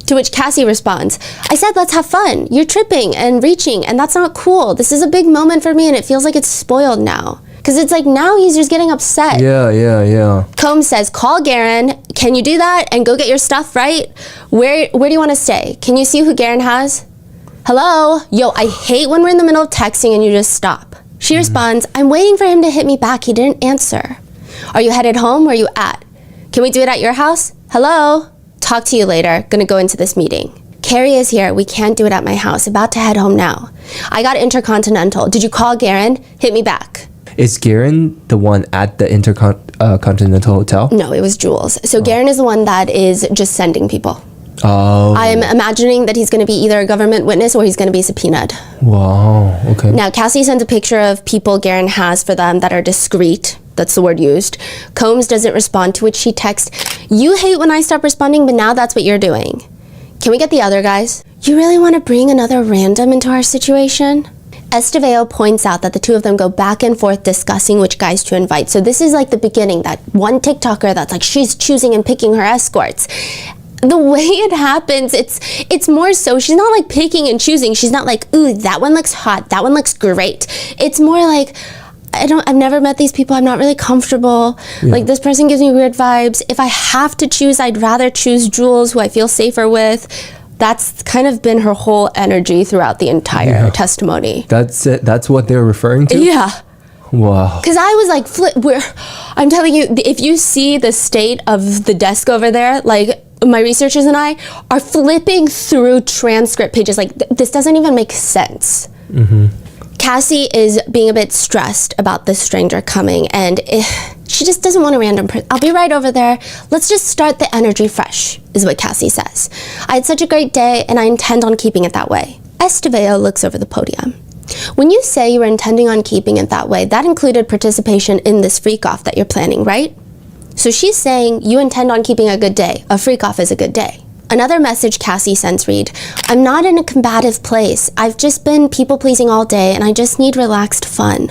Speaker 1: To which Cassie responds, I said, let's have fun. You're tripping and reaching and that's not cool. This is a big moment for me and it feels like it's spoiled now. Because it's like now he's just getting upset.
Speaker 2: Yeah.
Speaker 1: Combs says, call Garen. Can you do that? And go get your stuff, right? Where do you want to stay? Can you see who Garen has? Hello? Yo, I hate when we're in the middle of texting and you just stop. She responds, I'm waiting for him to hit me back. He didn't answer. Are you headed home? Where are you at? Can we do it at your house? Hello? Talk to you later. Gonna go into this meeting. Carrie is here. We can't do it at my house. About to head home now. I got Intercontinental. Did you call Garen? Hit me back.
Speaker 2: Is Garen the one at the Intercontinental Hotel?
Speaker 1: No, it was Jules. So Garen is the one that is just sending people.
Speaker 2: Oh.
Speaker 1: I'm imagining that he's going to be either a government witness or he's going to be subpoenaed.
Speaker 2: Wow, okay.
Speaker 1: Now, Cassie sends a picture of people Garen has for them that are discreet. That's the word used. Combs doesn't respond, to which she texts, you hate when I stop responding, but now that's what you're doing. Can we get the other guys? You really want to bring another random into our situation? Estevao points out that the two of them go back and forth discussing which guys to invite. So this is like the beginning, that one TikToker that's like, she's choosing and picking her escorts. The way it happens, it's more so, she's not like picking and choosing. She's not like, ooh, that one looks hot, that one looks great. It's more like, I've never met these people, I'm not really comfortable. Yeah. Like this person gives me weird vibes. If I have to choose, I'd rather choose Jules, who I feel safer with. That's kind of been her whole energy throughout the entire testimony.
Speaker 2: That's it. That's what they're referring to?
Speaker 1: Yeah.
Speaker 2: Wow.
Speaker 1: Because I was like, I'm telling you, if you see the state of the desk over there, like my researchers and I are flipping through transcript pages. Like this doesn't even make sense. Cassie is being a bit stressed about this stranger coming, and she just doesn't want a random person. I'll be right over there. Let's just start the energy fresh, is what Cassie says. I had such a great day, and I intend on keeping it that way. Estevao looks over the podium. When you say you were intending on keeping it that way, that included participation in this freak-off that you're planning, right? So she's saying you intend on keeping a good day. A freak-off is a good day. Another message Cassie sends read, I'm not in a combative place. I've just been people-pleasing all day, and I just need relaxed fun.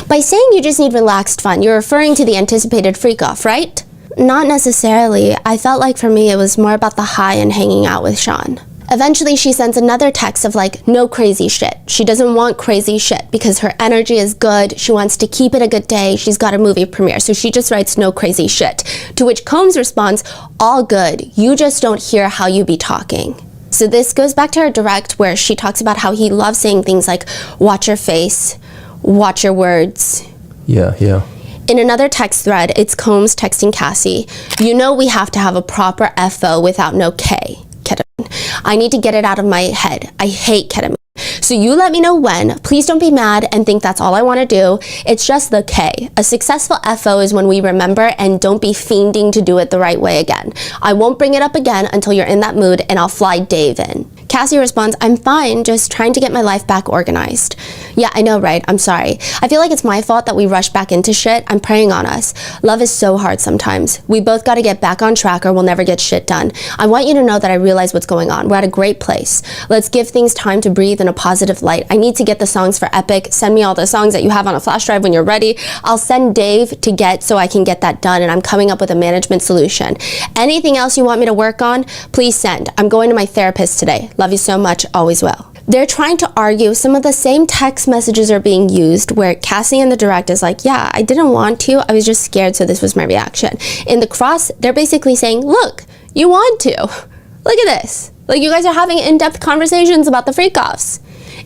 Speaker 1: By saying you just need relaxed fun, you're referring to the anticipated freak-off, right? Not necessarily. I felt like for me it was more about the high and hanging out with Sean. Eventually she sends another text of like, no crazy shit. She doesn't want crazy shit because her energy is good. She wants to keep it a good day. She's got a movie premiere. So she just writes no crazy shit. To which Combs responds, all good. You just don't hear how you be talking. So this goes back to her direct where she talks about how he loves saying things like, watch your face, watch your words.
Speaker 2: Yeah.
Speaker 1: In another text thread, it's Combs texting Cassie, you know we have to have a proper FO without no K. Ketamine. I need to get it out of my head. I hate ketamine. So you let me know when. Please don't be mad and think that's all I want to do. It's just the K. A successful FO is when we remember and don't be fiending to do it the right way again. I won't bring it up again until you're in that mood and I'll fly Dave in. Cassie responds, I'm fine, just trying to get my life back organized. Yeah, I know, right? I'm sorry. I feel like it's my fault that we rush back into shit. I'm praying on us. Love is so hard sometimes. We both got to get back on track or we'll never get shit done. I want you to know that I realize what's going on. We're at a great place. Let's give things time to breathe in a positive light. I need to get the songs for Epic. Send me all the songs that you have on a flash drive when you're ready. I'll send Dave to get so I can get that done, and I'm coming up with a management solution. Anything else you want me to work on, please send. I'm going to my therapist today. Love you so much. Always will. They're trying to argue some of the same text messages are being used where Cassie in the direct is like, yeah, I didn't want to. I was just scared, so this was my reaction. In the cross, they're basically saying, look, you want to. Look at this. Like, you guys are having in-depth conversations about the freak-offs.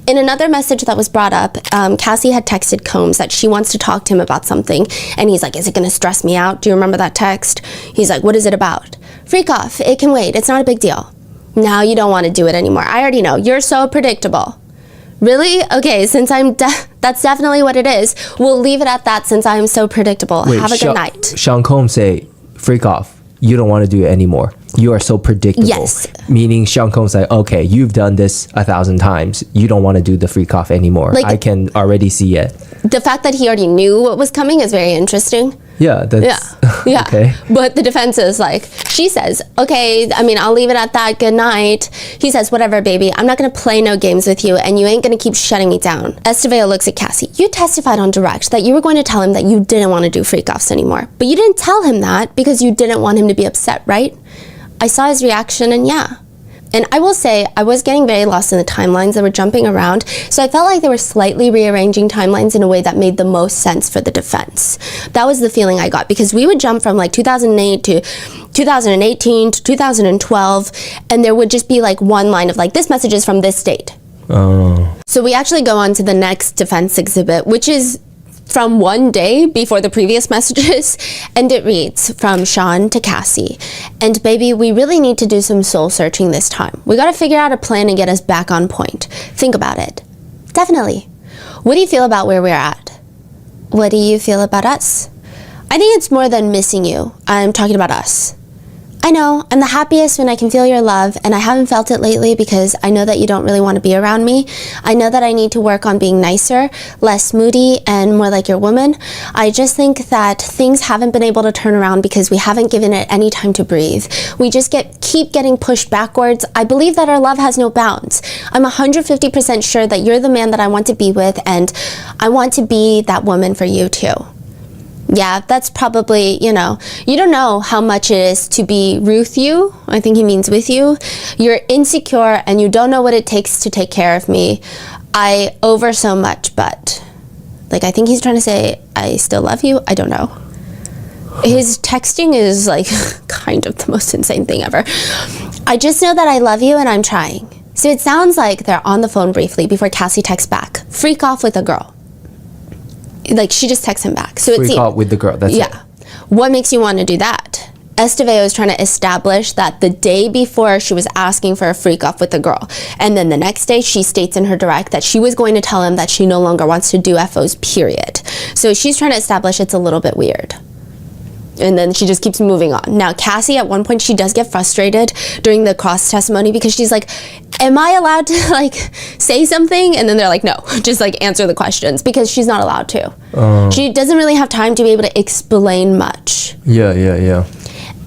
Speaker 1: In another message that was brought up, Cassie had texted Combs that she wants to talk to him about something. And he's like, is it going to stress me out? Do you remember that text? He's like, what is it about? Freak-off. It can wait. It's not a big deal. Now you don't want to do it anymore. I already know. You're so predictable. Really? Okay, since that's definitely what it is. We'll leave it at that since I'm so predictable.
Speaker 2: Wait,
Speaker 1: have a good night.
Speaker 2: Sean Combs say, freak off. You don't want to do it anymore. You are so predictable.
Speaker 1: Yes.
Speaker 2: Meaning Sean Combs like, okay, you've done this 1,000 times. You don't want to do the freak off anymore. Like, I can already see it.
Speaker 1: The fact that he already knew what was coming is very interesting.
Speaker 2: Yeah, that's
Speaker 1: yeah.
Speaker 2: okay.
Speaker 1: But the defense is like, she says, okay, I mean, I'll leave it at that. Good night. He says, whatever, baby. I'm not going to play no games with you, and you ain't going to keep shutting me down. Estevao looks at Cassie. You testified on direct that you were going to tell him that you didn't want to do freak-offs anymore. But you didn't tell him that because you didn't want him to be upset, right? I saw his reaction, and yeah. And I will say, I was getting very lost in the timelines that were jumping around, so I felt like they were slightly rearranging timelines in a way that made the most sense for the defense. That was the feeling I got, because we would jump from like 2008 to 2018 to 2012, and there would just be like one line of like, this message is from this date.
Speaker 2: Oh.
Speaker 1: So we actually go on to the next defense exhibit, which is from one day before the previous messages, and it reads, from Sean to Cassie. And baby, we really need to do some soul searching this time. We gotta figure out a plan and get us back on point. Think about it. Definitely. What do you feel about where we're at? What do you feel about us? I think it's more than missing you. I'm talking about us. I know, I'm the happiest when I can feel your love, and I haven't felt it lately because I know that you don't really want to be around me. I know that I need to work on being nicer, less moody, and more like your woman. I just think that things haven't been able to turn around because we haven't given it any time to breathe. We just keep getting pushed backwards. I believe that our love has no bounds. I'm 150% sure that you're the man that I want to be with, and I want to be that woman for you too. Yeah, that's probably, you don't know how much it is to be Ruth you. I think he means with you. You're insecure and you don't know what it takes to take care of me. I over so much, but like, I think he's trying to say, I still love you. I don't know. His texting is like kind of the most insane thing ever. I just know that I love you and I'm trying. So it sounds like they're on the phone briefly before Cassie texts back. Freak off with a girl. Like, she just texts him back. So
Speaker 2: Freak off with the girl, that's it.
Speaker 1: What makes you want to do that? Estevao is trying to establish that the day before she was asking for a freak off with the girl. And then the next day she states in her direct that she was going to tell him that she no longer wants to do FOs, period. So she's trying to establish it's a little bit weird. And then she just keeps moving on. Now, Cassie, at one point, she does get frustrated during the cross testimony because she's like, am I allowed to, like, say something? And then they're like, no, just, like, answer the questions, because she's not allowed to. She doesn't really have time to be able to explain much.
Speaker 2: Yeah.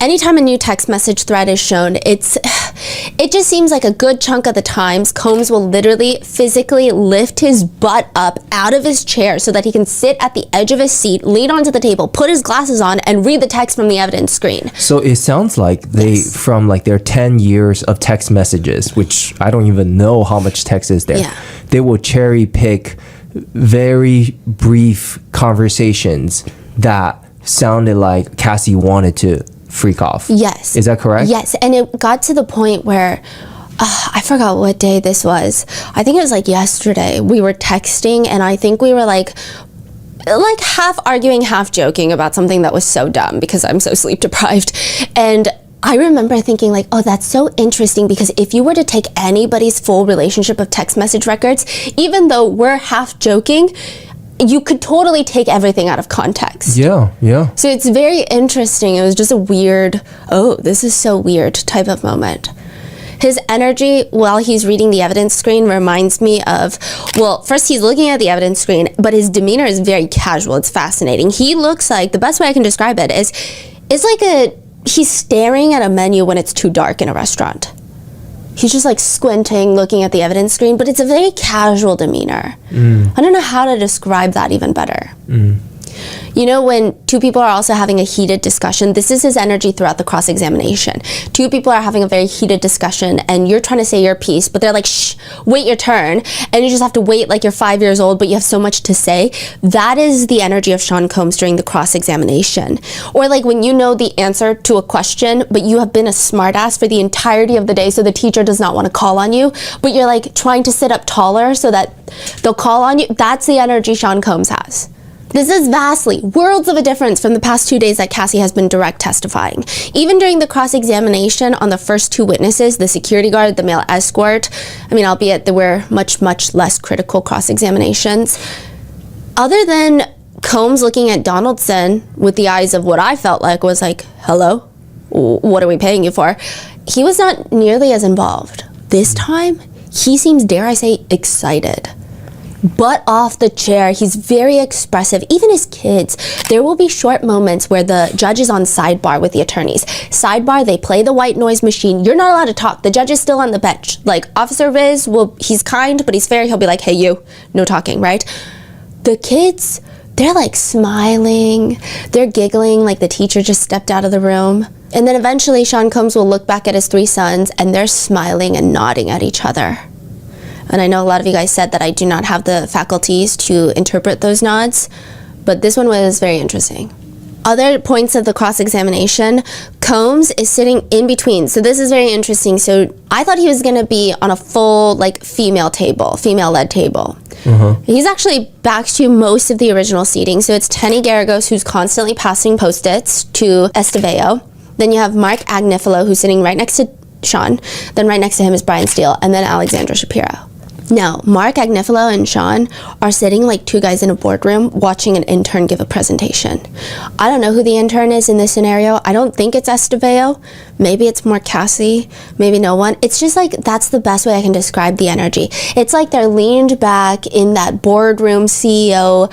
Speaker 1: Anytime a new text message thread is shown, it just seems like a good chunk of the times Combs will literally physically lift his butt up out of his chair so that he can sit at the edge of his seat, lean onto the table, put his glasses on, and read the text from the evidence screen.
Speaker 2: So it sounds like from like their 10 years of text messages, which I don't even know how much text is there, they will cherry pick very brief conversations that sounded like Cassie wanted to freak off.
Speaker 1: Yes.
Speaker 2: Is that correct?
Speaker 1: Yes. And it got to the point where I forgot what day this was. I think it was like yesterday. We were texting and I think we were like half arguing, half joking about something that was so dumb because I'm so sleep deprived. And I remember thinking like, oh, that's so interesting, because if you were to take anybody's full relationship of text message records, even though we're half joking, you could totally take everything out of context.
Speaker 2: Yeah.
Speaker 1: So it's very interesting. It was just a weird, oh, this is so weird type of moment. His energy while he's reading the evidence screen reminds me of, well, first he's looking at the evidence screen, but his demeanor is very casual. It's fascinating. He looks like, the best way I can describe it is, it's like he's staring at a menu when it's too dark in a restaurant. He's just like squinting, looking at the evidence screen, but it's a very casual demeanor. I don't know how to describe that even better. You know, when two people are also having a heated discussion, this is his energy throughout the cross-examination. Two people are having a very heated discussion and you're trying to say your piece, but they're like, shh, wait your turn. And you just have to wait like you're 5 years old, but you have so much to say. That is the energy of Sean Combs during the cross-examination. Or like when you know the answer to a question, but you have been a smartass for the entirety of the day, so the teacher does not want to call on you, but you're like trying to sit up taller so that they'll call on you. That's the energy Sean Combs has. This is vastly, worlds of a difference from the past 2 days that Cassie has been direct testifying. Even during the cross-examination on the first two witnesses, the security guard, the male escort, I mean, albeit there were much, much less critical cross-examinations. Other than Combs looking at Donaldson with the eyes of what I felt like was like, hello, what are we paying you for? He was not nearly as involved. This time, he seems, dare I say, excited. Butt off the chair. He's very expressive. Even his kids. There will be short moments where the judge is on sidebar with the attorneys. Sidebar, they play the white noise machine. You're not allowed to talk. The judge is still on the bench. Like, Officer Riz, he's kind, but he's fair. He'll be like, hey, you, no talking, right? The kids, they're like smiling. They're giggling like the teacher just stepped out of the room. And then eventually Sean Combs will look back at his three sons and they're smiling and nodding at each other. And I know a lot of you guys said that I do not have the faculties to interpret those nods, but this one was very interesting. Other points of the cross-examination, Combs is sitting in between. So this is very interesting. So I thought he was going to be on a full, like, female-led table. He's actually back to most of the original seating. So it's Tenny Garagos, who's constantly passing Post-its to Estevao. Then you have Mark Agnifilo, who's sitting right next to Sean. Then right next to him is Brian Steele, and then Alexandra Shapiro. Now, Mark Agnifilo and Sean are sitting like two guys in a boardroom watching an intern give a presentation. I don't know who the intern is in this scenario. I don't think it's Estevao. Maybe it's more Cassie. Maybe no one. It's just like, that's the best way I can describe the energy. It's like they're leaned back in that boardroom CEO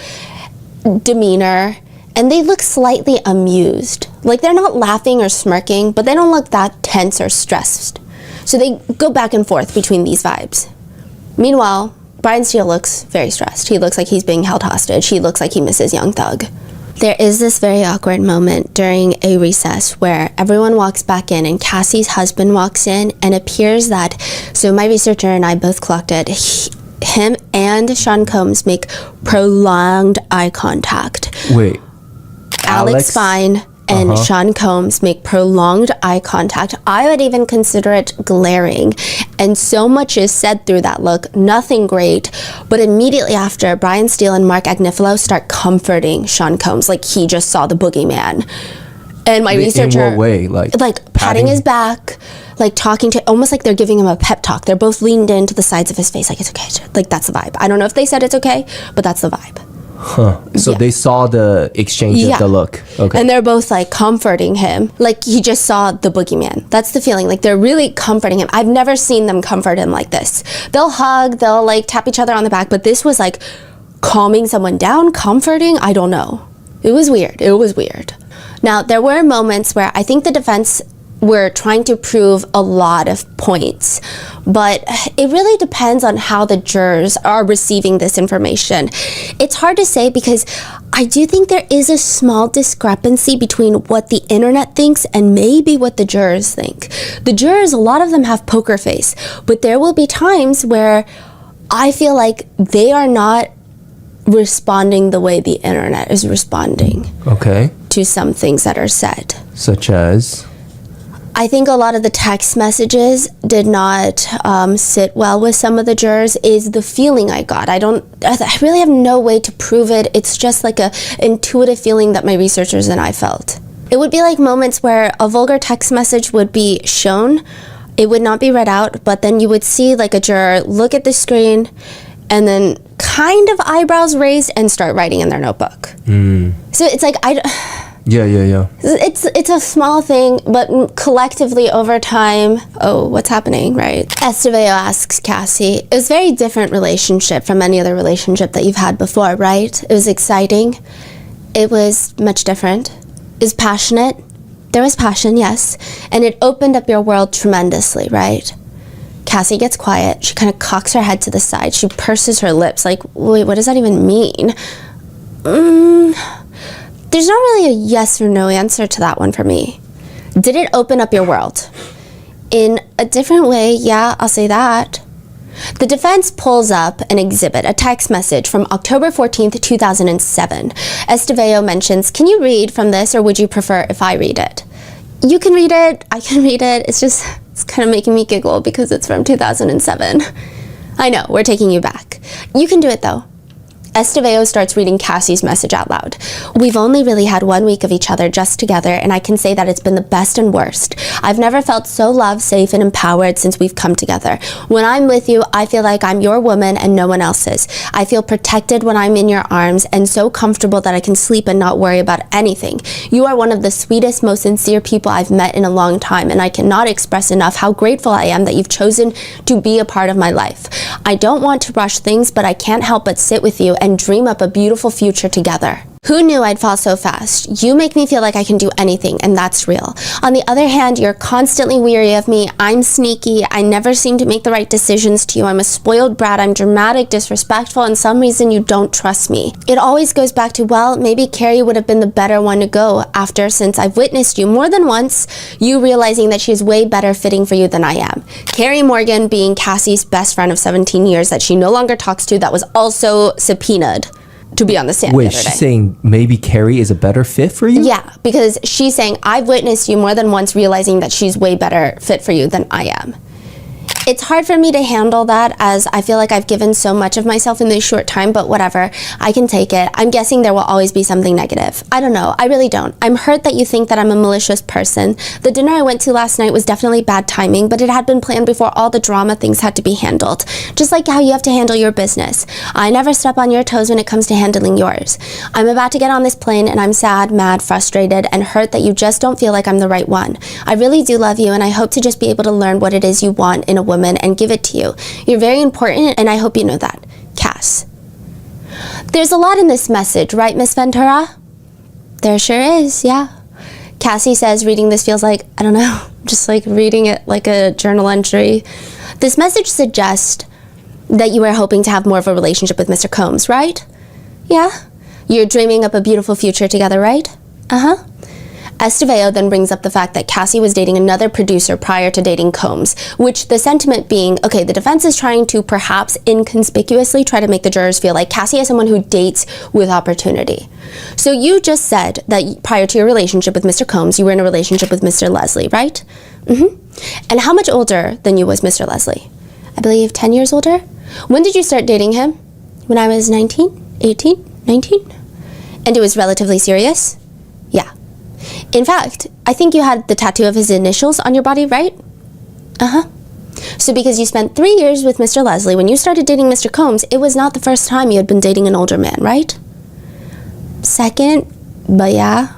Speaker 1: demeanor, and they look slightly amused. Like they're not laughing or smirking, but they don't look that tense or stressed. So they go back and forth between these vibes. Meanwhile, Brian Steele looks very stressed. He looks like he's being held hostage. He looks like he misses Young Thug. There is this very awkward moment during a recess where everyone walks back in and Cassie's husband walks in, and it appears that, so my researcher and I both clocked it, him and Sean Combs make prolonged eye contact.
Speaker 2: Wait.
Speaker 1: Alex Fine and Sean Combs make prolonged eye contact. I would even consider it glaring. And so much is said through that look, nothing great. But immediately after, Brian Steele and Mark Agnifilo start comforting Sean Combs like he just saw the boogeyman. And my researcher...
Speaker 2: In what way?
Speaker 1: Like patting his back, like talking to... Almost like they're giving him a pep talk. They're both leaned into the sides of his face like, it's okay. Like, that's the vibe. I don't know if they said it's okay, but that's the vibe.
Speaker 2: So they saw the exchange of the look. Okay.
Speaker 1: And they're both like comforting him. Like he just saw the boogeyman. That's the feeling. Like they're really comforting him. I've never seen them comfort him like this. They'll hug, they'll like tap each other on the back, but this was like calming someone down, comforting. I don't know. It was weird. It was weird. Now, there were moments where I think the defense were trying to prove a lot of points, but it really depends on how the jurors are receiving this information. It's hard to say because I do think there is a small discrepancy between what the internet thinks and maybe what the jurors think. The jurors, a lot of them have poker face, but there will be times where I feel like they are not responding the way the internet is responding.
Speaker 2: Okay.
Speaker 1: To some things that are said.
Speaker 2: Such as?
Speaker 1: I think a lot of the text messages did not sit well with some of the jurors is the feeling I got. I really have no way to prove it. It's just like a intuitive feeling that my researchers and I felt. It would be like moments where a vulgar text message would be shown. It would not be read out, but then you would see like a juror look at the screen and then kind of eyebrows raised and start writing in their notebook. So it's like,
Speaker 2: Yeah.
Speaker 1: It's a small thing, but collectively over time, what's happening, right? Estevao asks Cassie, it was a very different relationship from any other relationship that you've had before, right? It was exciting. It was much different. It was passionate. There was passion, yes. And it opened up your world tremendously, right? Cassie gets quiet. She kind of cocks her head to the side. She purses her lips like, wait, what does that even mean? There's not really a yes or no answer to that one for me. Did it open up your world? In a different way, yeah, I'll say that. The defense pulls up an exhibit, a text message from October 14th, 2007. Estevao mentions, can you read from this or would you prefer if I read it? You can read it, I can read it. It's kind of making me giggle because it's from 2007. I know, we're taking you back. You can do it though. Estevao starts reading Cassie's message out loud. We've only really had 1 week of each other just together, and I can say that it's been the best and worst. I've never felt so loved, safe, and empowered since we've come together. When I'm with you, I feel like I'm your woman and no one else's. I feel protected when I'm in your arms and so comfortable that I can sleep and not worry about anything. You are one of the sweetest, most sincere people I've met in a long time, and I cannot express enough how grateful I am that you've chosen to be a part of my life. I don't want to rush things, but I can't help but sit with you and dream up a beautiful future together. Who knew I'd fall so fast? You make me feel like I can do anything, and that's real. On the other hand, you're constantly weary of me. I'm sneaky. I never seem to make the right decisions to you. I'm a spoiled brat. I'm dramatic, disrespectful, and some reason you don't trust me. It always goes back to, well, maybe Carrie would have been the better one to go after, since I've witnessed you more than once, you realizing that she's way better fitting for you than I am. Carrie Morgan being Cassie's best friend of 17 years that she no longer talks to, that was also subpoenaed to be on the stand.
Speaker 2: Wait, she's saying maybe Carrie is a better fit for you?
Speaker 1: Yeah, because she's saying, I've witnessed you more than once realizing that she's way better fit for you than I am. It's hard for me to handle that as I feel like I've given so much of myself in this short time, but whatever, I can take it. I'm guessing there will always be something negative. I don't know, I really don't. I'm hurt that you think that I'm a malicious person. The dinner I went to last night was definitely bad timing, but it had been planned before all the drama things had to be handled. Just like how you have to handle your business. I never step on your toes when it comes to handling yours. I'm about to get on this plane and I'm sad, mad, frustrated, and hurt that you just don't feel like I'm the right one. I really do love you and I hope to just be able to learn what it is you want in a woman and give it to you. You're very important and I hope you know that. Cass. There's a lot in this message, right, Miss Ventura? There sure is, yeah. Cassie says reading this feels like, I don't know, just like reading it like a journal entry. This message suggests that you were hoping to have more of a relationship with Mr. Combs, right? Yeah. You're dreaming up a beautiful future together, right? Uh-huh. Estevao then brings up the fact that Cassie was dating another producer prior to dating Combs, which the sentiment being, okay, the defense is trying to perhaps inconspicuously try to make the jurors feel like Cassie is someone who dates with opportunity. So you just said that prior to your relationship with Mr. Combs, you were in a relationship with Mr. Leslie, right? And how much older than you was Mr. Leslie? I believe 10 years older. When did you start dating him? When I was 19, 18, 19? And it was relatively serious? Yeah. In fact, I think you had the tattoo of his initials on your body, right? So because you spent 3 years with Mr. Leslie, when you started dating Mr. Combs, it was not the first time you had been dating an older man, right? Second, but yeah.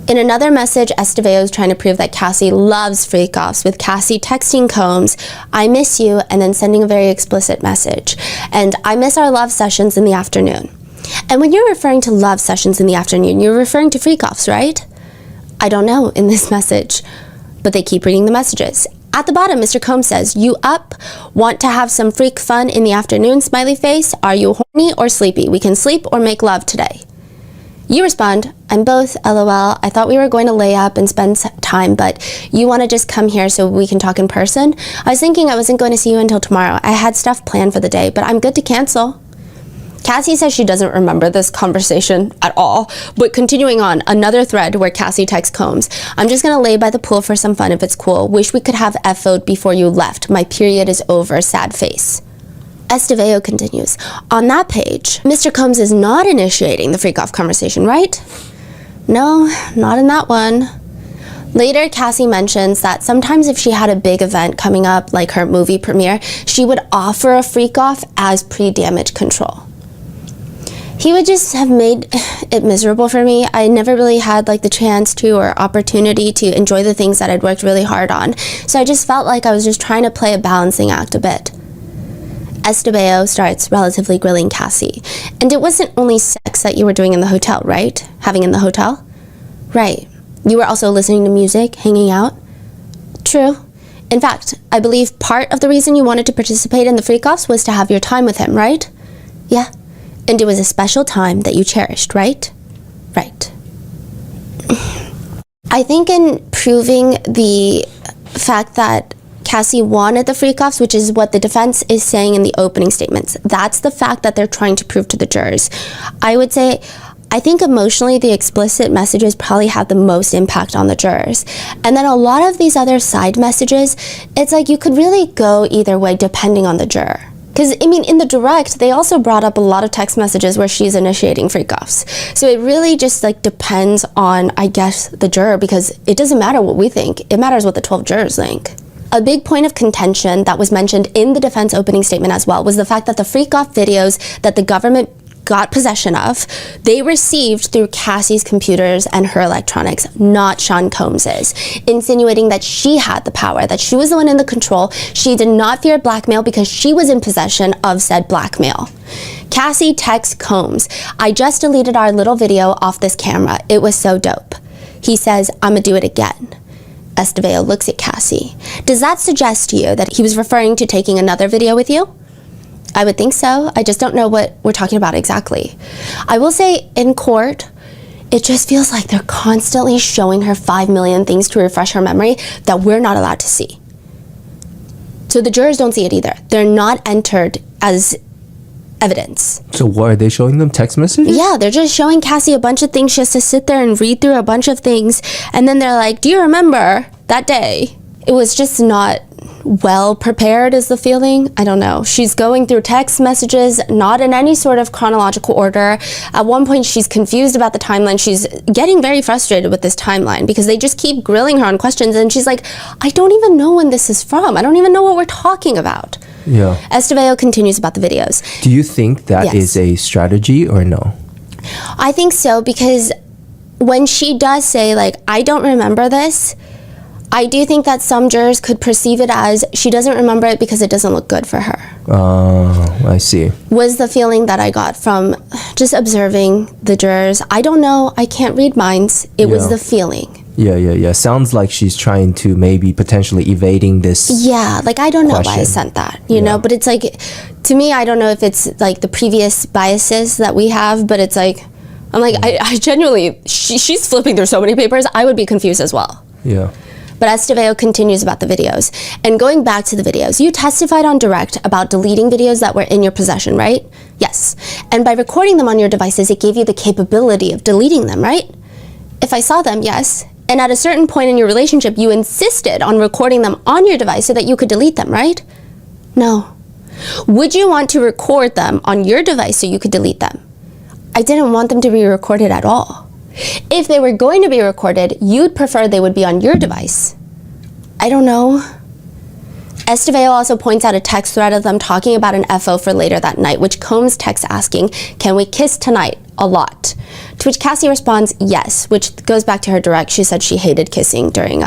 Speaker 1: In another message, Estevao is trying to prove that Cassie loves freak-offs, with Cassie texting Combs, "I miss you," and then sending a very explicit message. And "I miss our love sessions in the afternoon." And when you're referring to love sessions in the afternoon, you're referring to freak-offs, right? I don't know in this message, but they keep reading the messages. At the bottom, Mr. Combs says, "You up? Want to have some freak fun in the afternoon, smiley face? Are you horny or sleepy? We can sleep or make love today." You respond, "I'm both, LOL. I thought we were going to lay up and spend time, but you want to just come here so we can talk in person? I was thinking I wasn't going to see you until tomorrow. I had stuff planned for the day, but I'm good to cancel." Cassie says she doesn't remember this conversation at all, but continuing on, another thread where Cassie texts Combs, "I'm just going to lay by the pool for some fun if it's cool. Wish we could have FO'd before you left. My period is over. Sad face." Estevao continues, "On that page, Mr. Combs is not initiating the freak-off conversation, right?" "No, not in that one." Later, Cassie mentions that sometimes if she had a big event coming up, like her movie premiere, she would offer a freak-off as pre-damage control. He would just have made it miserable for me. I never really had like the chance to or opportunity to enjoy the things that I'd worked really hard on. So I just felt like I was just trying to play a balancing act a bit. Estevao starts relatively grilling Cassie. "And it wasn't only sex that you were doing in the hotel, right? Having in the hotel?" "Right. You were also listening to music, hanging out?" "True. In fact, I believe part of the reason you wanted to participate in the freak-offs was to have your time with him, right?" "Yeah. And it was a special time that you cherished, right?" "Right." I think in proving the fact that Cassie wanted the freak-offs, which is what the defense is saying in the opening statements, that's the fact that they're trying to prove to the jurors. I would say, I think emotionally the explicit messages probably have the most impact on the jurors. And then a lot of these other side messages, it's like you could really go either way depending on the juror. Because, I mean, in the direct, they also brought up a lot of text messages where she's initiating freak-offs. So it really just, like, depends on, I guess, the juror, because it doesn't matter what we think. It matters what the 12 jurors think. A big point of contention that was mentioned in the defense opening statement as well was the fact that the freak-off videos that the government got possession of, they received through Cassie's computers and her electronics, not Sean Combs's, insinuating that she had the power, that she was the one in the control. She did not fear blackmail because she was in possession of said blackmail. Cassie texts Combs, "I just deleted our little video off this camera. It was so dope." He says, "I'ma do it again." Estevao looks at Cassie. "Does that suggest to you that he was referring to taking another video with you?" "I would think so. I just don't know what we're talking about exactly." I will say, in court, it just feels like they're constantly showing her 5 million things to refresh her memory that we're not allowed to see. So the jurors don't see it either. They're not entered as evidence.
Speaker 2: So what are they showing them? Text messages?
Speaker 1: Yeah, they're just showing Cassie a bunch of things. She has to sit there and read through a bunch of things. And then they're like, "Do you remember that day?" It was just not well prepared is the feeling. I don't know. She's going through text messages, not in any sort of chronological order. At one point, she's confused about the timeline. She's getting very frustrated with this timeline because they just keep grilling her on questions. And she's like, "I don't even know when this is from. I don't even know what we're talking about."
Speaker 2: Yeah.
Speaker 1: Estevao continues about the videos.
Speaker 2: Do you think that is a strategy or no?
Speaker 1: I think so, because when she does say, like, "I don't remember this," I do think that some jurors could perceive it as she doesn't remember it because it doesn't look good for her.
Speaker 2: Oh, I see.
Speaker 1: Was the feeling that I got from just observing the jurors. I don't know. I can't read minds. It was the feeling.
Speaker 2: Yeah. Sounds like she's trying to maybe potentially evading this.
Speaker 1: Yeah, like I don't know
Speaker 2: question.
Speaker 1: why I sent that, you know, but it's like, to me, I don't know if it's like the previous biases that we have, but it's like, I'm like, I genuinely, she's flipping through so many papers, I would be confused as well.
Speaker 2: Yeah.
Speaker 1: But Estevao continues about the videos. And going back to the videos, you testified on direct about deleting videos that were in your possession, right? Yes. And by recording them on your devices, it gave you the capability of deleting them, right? If I saw them, yes. And at a certain point in your relationship, you insisted on recording them on your device so that you could delete them, right? No. Would you want to record them on your device so you could delete them? I didn't want them to be recorded at all. If they were going to be recorded, you'd prefer they would be on your device. I don't know. Estevao also points out a text thread of them talking about an FO for later that night, which Combs texts asking, "Can we kiss tonight?" a lot. To which Cassie responds, yes, which goes back to her direct. She said she hated kissing during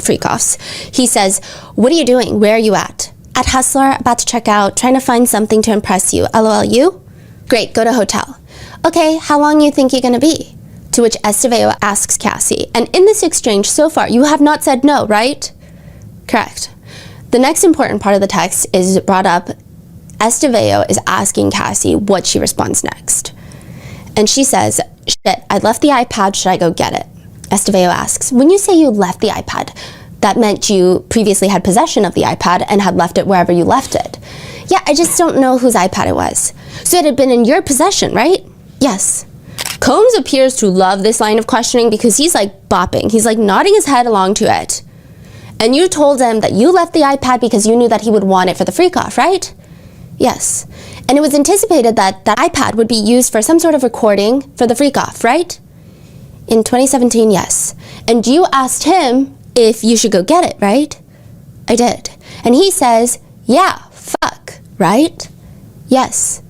Speaker 1: freak-offs. He says, "What are you doing? Where are you at?" "At Hustler, about to check out, trying to find something to impress you. LOL, you?" "Great, go to hotel." "Okay, how long you think you're gonna be?" To which Estevao asks Cassie, and in this exchange so far, you have not said no, right? Correct. The next important part of the text is brought up. Estevao is asking Cassie what she responds next. And she says, "Shit, I left the iPad, should I go get it?" Estevao asks, "When you say you left the iPad, that meant you previously had possession of the iPad and had left it wherever you left it." "Yeah, I just don't know whose iPad it was." "So it had been in your possession, right?" "Yes." Combs appears to love this line of questioning because he's like bopping. He's like nodding his head along to it. "And you told him that you left the iPad because you knew that he would want it for the freak-off, right?" "Yes. And it was anticipated that that iPad would be used for some sort of recording for the freak-off, right?" "In 2017, yes. And you asked him if you should go get it, right?" "I did. And he says, yeah, fuck, right?" "Yes."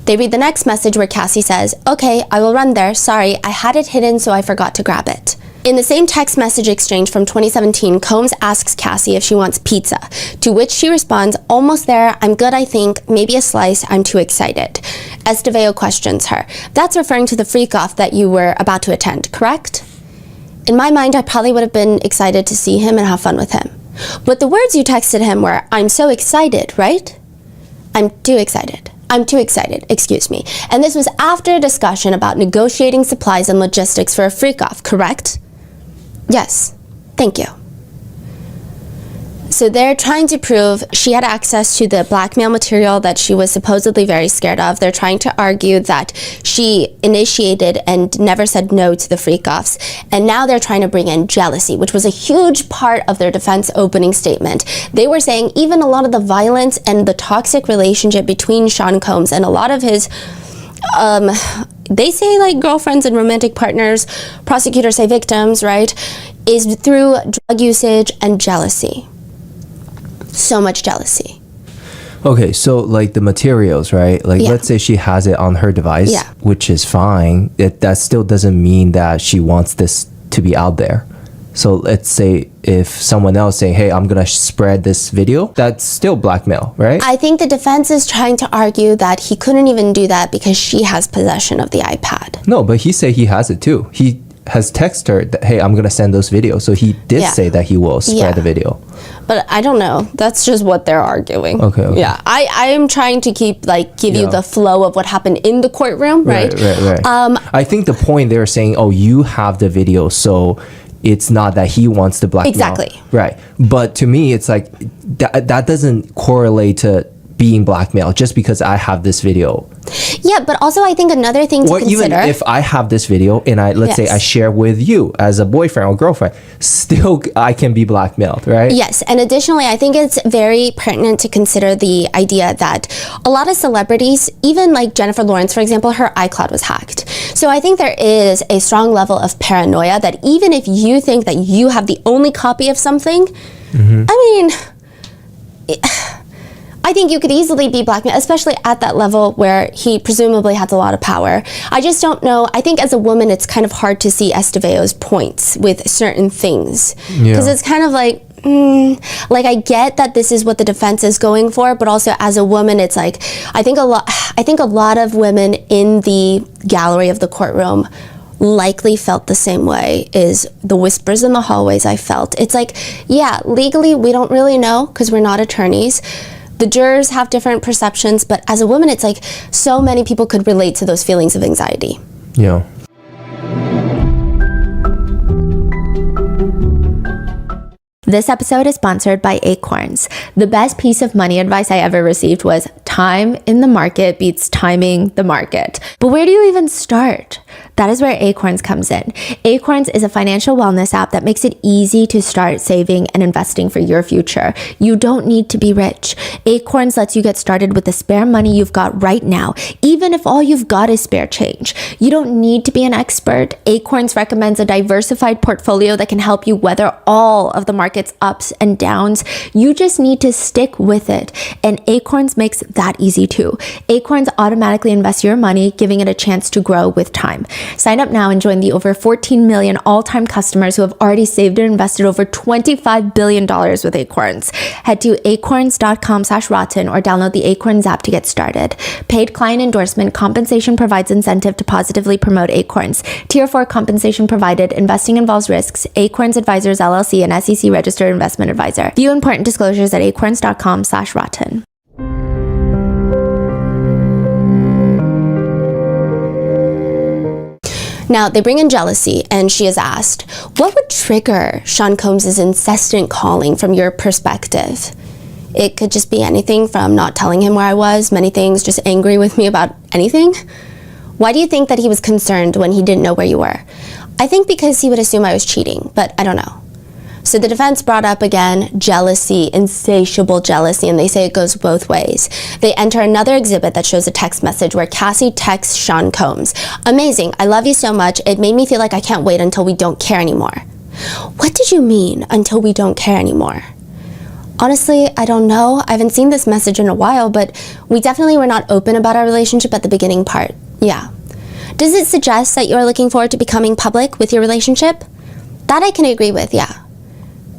Speaker 1: They read the next message where Cassie says, "Okay, I will run there. Sorry, I had it hidden so I forgot to grab it." In the same text message exchange from 2017, Combs asks Cassie if she wants pizza, to which she responds, "Almost there, I'm good I think, maybe a slice, I'm too excited." Estevao questions her. "That's referring to the freak-off that you were about to attend, correct?" "In my mind, I probably would have been excited to see him and have fun with him." "But the words you texted him were, 'I'm so excited,' right?" I'm too excited, excuse me. And this was after a discussion about negotiating supplies and logistics for a freak-off, correct?" "Yes, thank you." So they're trying to prove she had access to the blackmail material that she was supposedly very scared of. They're trying to argue that she initiated and never said no to the freak-offs. And now they're trying to bring in jealousy, which was a huge part of their defense opening statement. They were saying even a lot of the violence and the toxic relationship between Sean Combs and a lot of his they say like girlfriends and romantic partners, prosecutors say victims, right, is through drug usage and jealousy. So much jealousy.
Speaker 2: Okay, so like the materials, right? Like let's say she has it on her device, which is fine. That still doesn't mean that she wants this to be out there. So let's say if someone else say, "Hey, I'm gonna spread this video," that's still blackmail, right?
Speaker 1: I think the defense is trying to argue that he couldn't even do that because she has possession of the iPad.
Speaker 2: No, but he said he has it too. He has texted her that, "Hey, I'm gonna send those videos." So he did say that he will spread the video.
Speaker 1: But I don't know. That's just what they're arguing.
Speaker 2: Okay.
Speaker 1: Yeah, I am trying to keep give you the flow of what happened in the courtroom, right?
Speaker 2: Right. I think the point they're saying, "Oh, you have the video, so it's not that he wants to blackmail."
Speaker 1: Exactly.
Speaker 2: Right. But to me, it's like that doesn't correlate to being blackmailed just because I have this video.
Speaker 1: Yeah, but also I think another thing to consider.
Speaker 2: Or even if I have this video and let's say I share with you as a boyfriend or girlfriend, still I can be blackmailed, right?
Speaker 1: Yes, and additionally, I think it's very pertinent to consider the idea that a lot of celebrities, even like Jennifer Lawrence, for example, her iCloud was hacked. So I think there is a strong level of paranoia that even if you think that you have the only copy of something, I mean, I think you could easily be blackmailed, especially at that level where he presumably has a lot of power. I just don't know. I think as a woman, it's kind of hard to see Estevao's points with certain things. Because it's kind of like, I get that this is what the defense is going for, but also as a woman, it's like, I think a lot of women in the gallery of the courtroom likely felt the same way is the whispers in the hallways I felt. It's like, yeah, legally, we don't really know because we're not attorneys. The jurors have different perceptions, but as a woman, it's like so many people could relate to those feelings of anxiety.
Speaker 2: Yeah.
Speaker 5: This episode is sponsored by Acorns. The best piece of money advice I ever received was time in the market beats timing the market. But where do you even start? That is where Acorns comes in. Acorns is a financial wellness app that makes it easy to start saving and investing for your future. You don't need to be rich. Acorns lets you get started with the spare money you've got right now, even if all you've got is spare change. You don't need to be an expert. Acorns recommends a diversified portfolio that can help you weather all of the market's ups and downs. You just need to stick with it. And Acorns makes that easy too. Acorns automatically invests your money, giving it a chance to grow with time. Sign up now and join the over 14 million all-time customers who have already saved and invested over $25 billion with Acorns. Head to acorns.com/rotten or download the Acorns app to get started. Paid client endorsement. Compensation provides incentive to positively promote Acorns. Tier 4 compensation provided. Investing involves risks. Acorns Advisors LLC, an SEC registered investment advisor. View important disclosures at acorns.com/rotten.
Speaker 1: Now, they bring in Jealousy, and she is asked, what would trigger Sean Combs' incessant calling from your perspective? It could just be anything from not telling him where I was, many things, just angry with me about anything. Why do you think that he was concerned when he didn't know where you were? I think because he would assume I was cheating, but I don't know. So the defense brought up again jealousy, insatiable jealousy, and they say it goes both ways. They enter another exhibit that shows a text message where Cassie texts Sean Combs. Amazing, I love you so much. It made me feel like I can't wait until we don't care anymore. What did you mean, until we don't care anymore? Honestly, I don't know. I haven't seen this message in a while, but we definitely were not open about our relationship at the beginning part. Yeah. Does it suggest that you're looking forward to becoming public with your relationship? That I can agree with, yeah.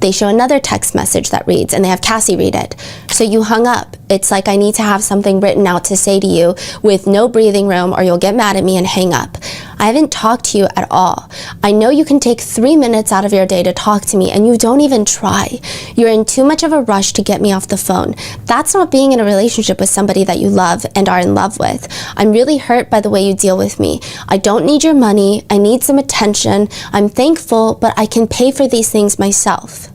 Speaker 1: They show another text message that reads, and they have Cassie read it. So you hung up. It's like I need to have something written out to say to you with no breathing room or you'll get mad at me and hang up. I haven't talked to you at all. I know you can take 3 minutes out of your day to talk to me and you don't even try. You're in too much of a rush to get me off the phone. That's not being in a relationship with somebody that you love and are in love with. I'm really hurt by the way you deal with me. I don't need your money. I need some attention. I'm thankful, but I can pay for these things myself.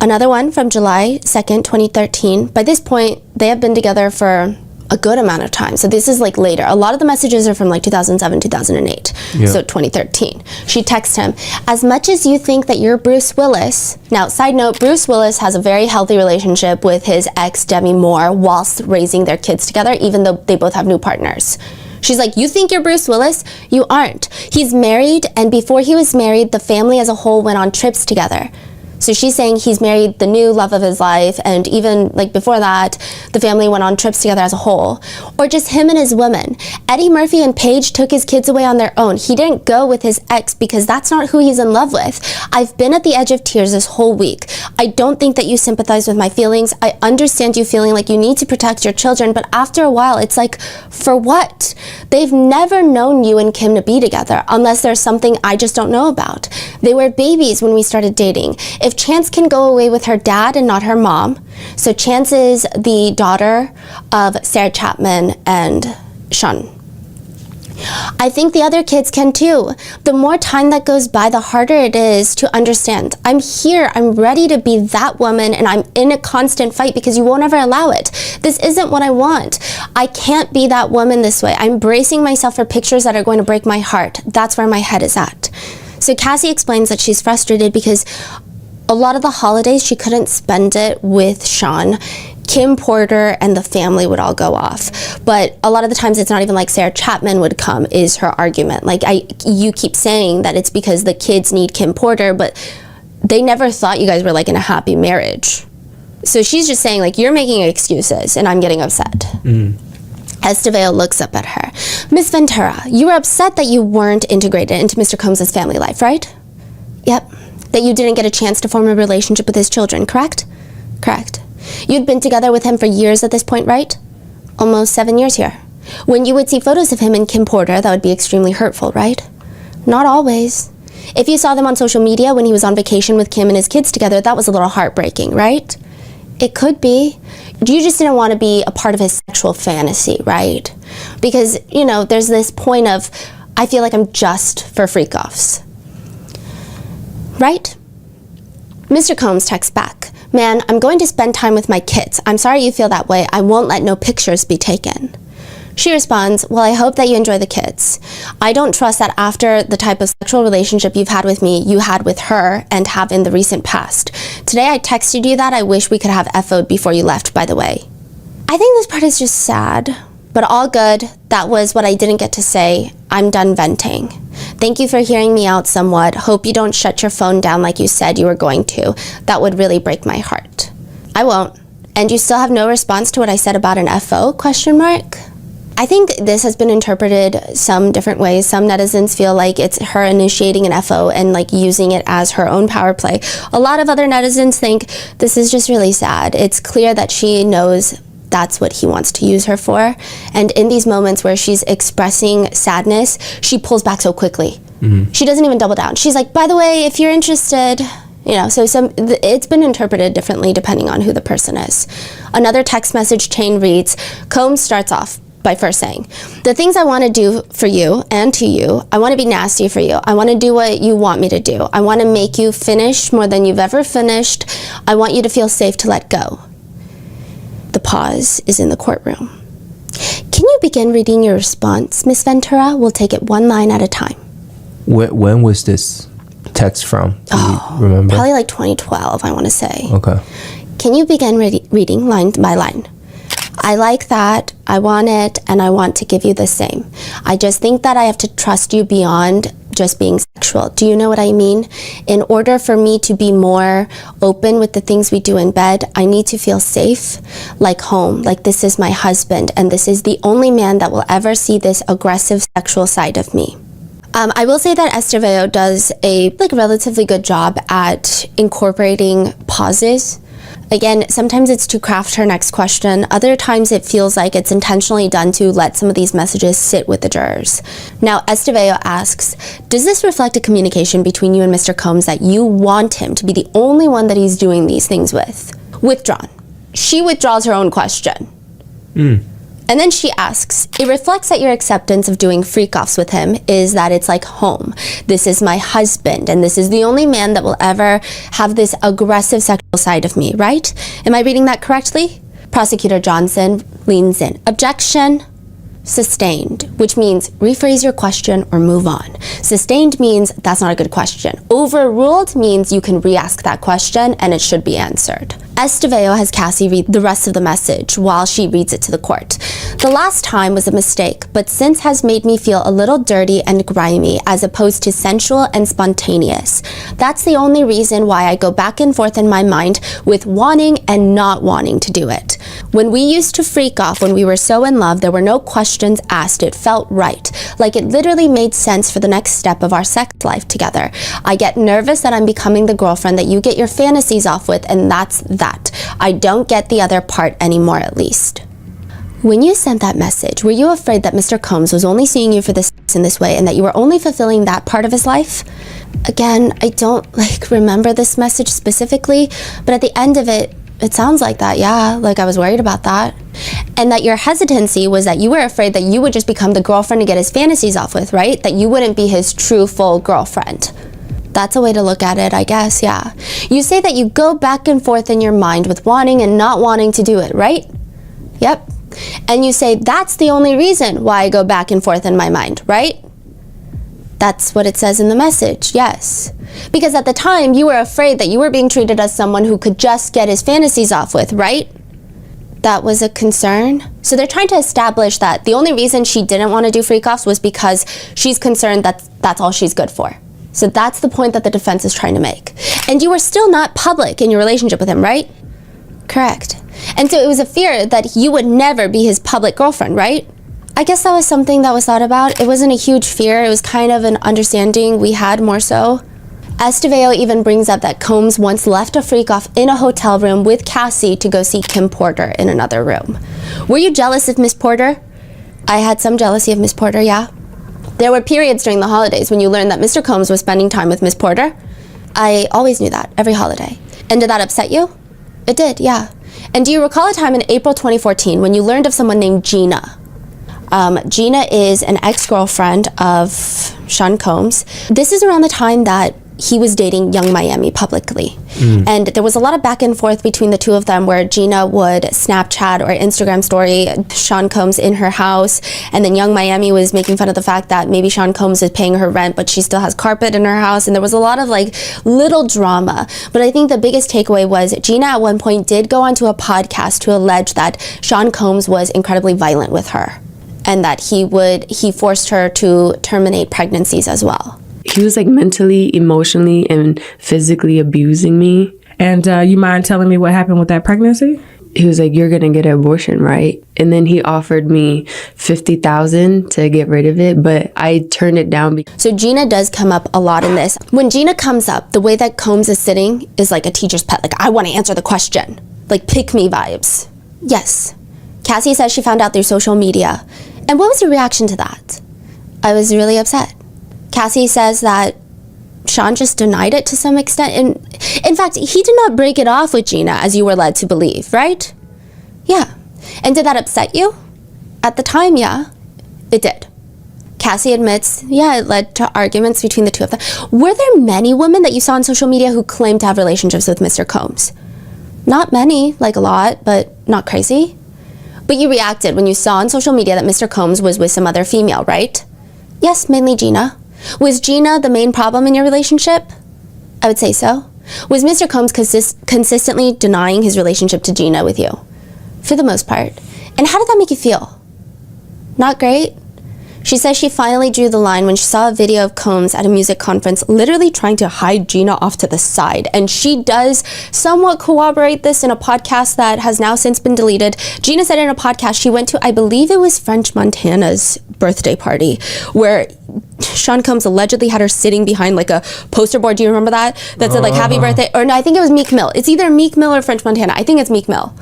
Speaker 1: Another one from July 2nd, 2013. By this point, they have been together for a good amount of time. So this is like later. A lot of the messages are from like 2007, 2008. Yeah. So 2013. She texts him, as much as you think that you're Bruce Willis. Now, side note, Bruce Willis has a very healthy relationship with his ex, Demi Moore, whilst raising their kids together, even though they both have new partners. She's like, you think you're Bruce Willis? You aren't. He's married, and before he was married, the family as a whole went on trips together. So she's saying he's married the new love of his life, and even like before that, the family went on trips together as a whole. Or just him and his women. Eddie Murphy and Paige took his kids away on their own. He didn't go with his ex because that's not who he's in love with. I've been at the edge of tears this whole week. I don't think that you sympathize with my feelings. I understand you feeling like you need to protect your children, but after a while, it's like, for what? They've never known you and Kim to be together, unless there's something I just don't know about. They were babies when we started dating. If Chance can go away with her dad and not her mom, so Chance is the daughter of Sarah Chapman and Sean, I think the other kids can too. The more time that goes by, the harder it is to understand. I'm here, I'm ready to be that woman, and I'm in a constant fight because you won't ever allow it. This isn't what I want. I can't be that woman this way. I'm bracing myself for pictures that are going to break my heart. That's where my head is at. So Cassie explains that she's frustrated because a lot of the holidays she couldn't spend it with Sean. Kim Porter and the family would all go off. But a lot of the times it's not even like Sarah Chapman would come, is her argument. Like, you keep saying that it's because the kids need Kim Porter, but they never thought you guys were like in a happy marriage. So she's just saying like, you're making excuses and I'm getting upset. Esteveo looks up at her. Miss Ventura, you were upset that you weren't integrated into Mr. Combs' family life, right? Yep. That you didn't get a chance to form a relationship with his children, correct? Correct. You'd been together with him for years at this point, right? Almost 7 years here. When you would see photos of him and Kim Porter, that would be extremely hurtful, right? Not always. If you saw them on social media when he was on vacation with Kim and his kids together, that was a little heartbreaking, right? It could be. You just didn't want to be a part of his sexual fantasy, right? Because, there's this point of, I feel like I'm just for freak-offs. Right? Mr. Combs texts back, "Man, I'm going to spend time with my kids. I'm sorry you feel that way. I won't let no pictures be taken." She responds, "Well, I hope that you enjoy the kids. I don't trust that after the type of sexual relationship you've had with me, you had with her and have in the recent past. Today I texted you that I wish we could have FO'd before you left, by the way." I think this part is just sad, but all good. That was what I didn't get to say. I'm done venting. Thank you for hearing me out somewhat. Hope you don't shut your phone down like you said you were going to. That would really break my heart. I won't. And you still have no response to what I said about an FO? I think this has been interpreted some different ways. Some netizens feel like it's her initiating an FO and like using it as her own power play. A lot of other netizens think this is just really sad. It's clear that she knows that's what he wants to use her for. And in these moments where she's expressing sadness, she pulls back so quickly. Mm-hmm. She doesn't even double down. She's like, "By the way, if you're interested," so it's been interpreted differently depending on who the person is. Another text message chain reads, Combs starts off by first saying, "The things I want to do for you and to you, I want to be nasty for you. I want to do what you want me to do. I want to make you finish more than you've ever finished. I want you to feel safe to let go." The pause is in the courtroom. "Can you begin reading your response, Miss Ventura? We'll take it one line at a time."
Speaker 2: When was this text from? Do you remember?
Speaker 1: Probably like 2012, I want to say.
Speaker 2: Okay.
Speaker 1: "Can you begin reading line by line? I like that, I want it, and I want to give you the same. I just think that I have to trust you beyond just being sexual. Do you know what I mean? In order for me to be more open with the things we do in bed, I need to feel safe, like home, like this is my husband, and this is the only man that will ever see this aggressive sexual side of me." I will say that Esteveo does a relatively good job at incorporating pauses. Again, sometimes it's to craft her next question. Other times it feels like it's intentionally done to let some of these messages sit with the jurors. Now, Esteveo asks, "Does this reflect a communication between you and Mr. Combs that you want him to be the only one that he's doing these things with?" Withdrawn. She withdraws her own question. And then she asks, "It reflects that your acceptance of doing freak-offs with him is that it's like home. This is my husband, and this is the only man that will ever have this aggressive sexual side of me, right? Am I reading that correctly?" Prosecutor Johnson leans in. Objection. Sustained, which means rephrase your question or move on. Sustained means that's not a good question. Overruled means you can re-ask that question and it should be answered. Esteveo has Cassie read the rest of the message while she reads it to the court. "The last time was a mistake, but since has made me feel a little dirty and grimy as opposed to sensual and spontaneous. That's the only reason why I go back and forth in my mind with wanting and not wanting to do it. When we used to freak off when we were so in love, there were no questions asked. It felt right. Like it literally made sense for the next step of our sex life together. I get nervous that I'm becoming the girlfriend that you get your fantasies off with, and that's that. I don't get the other part anymore, at least." When you sent that message, were you afraid that Mr. Combs was only seeing you for this in this way and that you were only fulfilling that part of his life? Again, I don't remember this message specifically, but at the end of it, it sounds like that, yeah, like I was worried about that. And that your hesitancy was that you were afraid that you would just become the girlfriend to get his fantasies off with, right? That you wouldn't be his true, full girlfriend. That's a way to look at it, I guess, yeah. You say that you go back and forth in your mind with wanting and not wanting to do it, right? Yep. And you say, that's the only reason why I go back and forth in my mind, right? That's what it says in the message, yes. Because at the time, you were afraid that you were being treated as someone who could just get his fantasies off with, right? That was a concern. So they're trying to establish that the only reason she didn't want to do freak-offs was because she's concerned that that's all she's good for. So that's the point that the defense is trying to make. And you were still not public in your relationship with him, right? Correct. And so it was a fear that you would never be his public girlfriend, right? I guess that was something that was thought about. It wasn't a huge fear. It was kind of an understanding we had more so. Esteveo even brings up that Combs once left a freak-off in a hotel room with Cassie to go see Kim Porter in another room. Were you jealous of Miss Porter? I had some jealousy of Miss Porter, yeah. There were periods during the holidays when you learned that Mr. Combs was spending time with Miss Porter. I always knew that, every holiday. And did that upset you? It did, yeah. And do you recall a time in April 2014 when you learned of someone named Gina? Gina is an ex-girlfriend of Sean Combs. This is around the time that he was dating Young Miami publicly. And there was a lot of back and forth between the two of them where Gina would Snapchat or Instagram story Sean Combs in her house, and then Young Miami was making fun of the fact that maybe Sean Combs is paying her rent but she still has carpet in her house, and there was a lot of like little drama. But I think the biggest takeaway was Gina at one point did go onto a podcast to allege that Sean Combs was incredibly violent with her and that he forced her to terminate pregnancies as well.
Speaker 6: He was like mentally, emotionally, and physically abusing me.
Speaker 7: And you mind telling me what happened with that pregnancy?
Speaker 6: He was like, "You're gonna get an abortion, right?" And then he offered me $50,000 to get rid of it, but I turned it down.
Speaker 1: So Gina does come up a lot in this. When Gina comes up, the way that Combs is sitting is like a teacher's pet. Like, I want to answer the question. Like, pick me vibes. Yes. Cassie says she found out through social media. And what was your reaction to that? I was really upset. Cassie says that Sean just denied it to some extent. And in fact, he did not break it off with Gina as you were led to believe, right? Yeah. And did that upset you? At the time, yeah, it did. Cassie admits, yeah, it led to arguments between the two of them. Were there many women that you saw on social media who claimed to have relationships with Mr. Combs? Not many, like a lot, but not crazy. But you reacted when you saw on social media that Mr. Combs was with some other female, right? Yes, mainly Gina. Was Gina the main problem in your relationship? I would say so. Was Mr. Combs consistently denying his relationship to Gina with you? For the most part. And how did that make you feel? Not great? She says she finally drew the line when she saw a video of Combs at a music conference literally trying to hide Gina off to the side. And she does somewhat corroborate this in a podcast that has now since been deleted. Gina said in a podcast she went to, I believe it was French Montana's birthday party, where Sean Combs allegedly had her sitting behind like a poster board. Do you remember that? That said like happy birthday, or no, I think it was Meek Mill. It's either Meek Mill or French Montana. I think it's Meek Mill.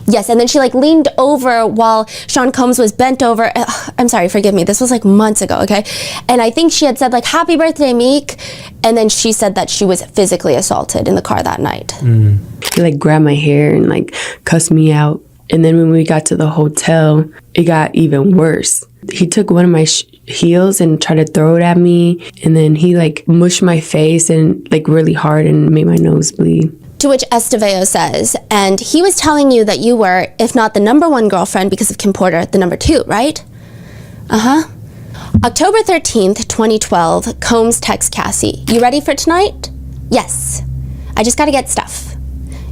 Speaker 1: Yes, and then she like leaned over while Sean Combs was bent over. I'm sorry, forgive me. This was like months ago, okay? And I think she had said like, happy birthday, Meek. And then she said that she was physically assaulted in the car that night.
Speaker 6: He like grabbed my hair and like cussed me out. And then when we got to the hotel, it got even worse. He took one of my heels and tried to throw it at me. And then he like mushed my face and like really hard and made my nose bleed.
Speaker 1: To which Esteveo says, and he was telling you that you were, if not the number one girlfriend because of Kim Porter, the number two, right? October 13th, 2012, Combs texts Cassie, you ready for tonight? Yes. I just gotta get stuff.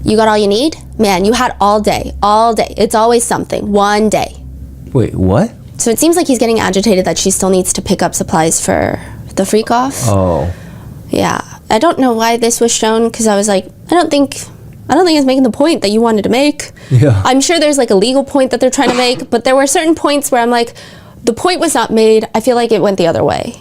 Speaker 1: You got all you need? Man, you had all day, all day. It's always something, one day.
Speaker 2: Wait, what?
Speaker 1: So it seems like he's getting agitated that she still needs to pick up supplies for the freak off.
Speaker 2: Oh.
Speaker 1: Yeah. I don't know why this was shown, because I was like, I don't think it's making the point that you wanted to make.
Speaker 2: Yeah.
Speaker 1: I'm sure there's like a legal point that they're trying to make, but there were certain points where I'm like, the point was not made. I feel like it went the other way.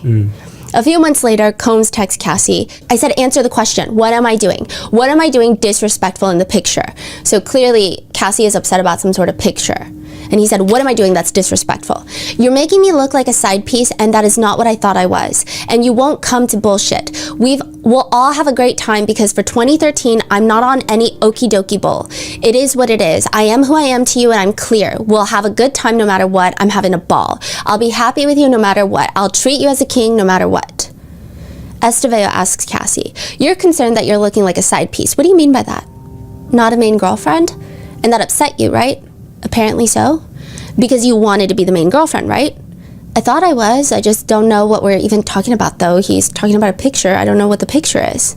Speaker 1: A few months later, Combs texts Cassie. I said, answer the question. What am I doing? What am I doing disrespectful in the picture? So clearly, Cassie is upset about some sort of picture. And he said, what am I doing that's disrespectful? You're making me look like a side piece, and that is not what I thought I was. And you won't come to bullshit. We'll all have a great time because for 2013, I'm not on any okie dokie bull. It is what it is. I am who I am to you, and I'm clear. We'll have a good time no matter what. I'm having a ball. I'll be happy with you no matter what. I'll treat you as a king no matter what. Esteveo asks Cassie, you're concerned that you're looking like a side piece. What do you mean by that? Not a main girlfriend? And that upset you, right? Apparently so. Because you wanted to be the main girlfriend, right? I thought I was. I just don't know what we're even talking about, though. He's talking about a picture. I don't know what the picture is.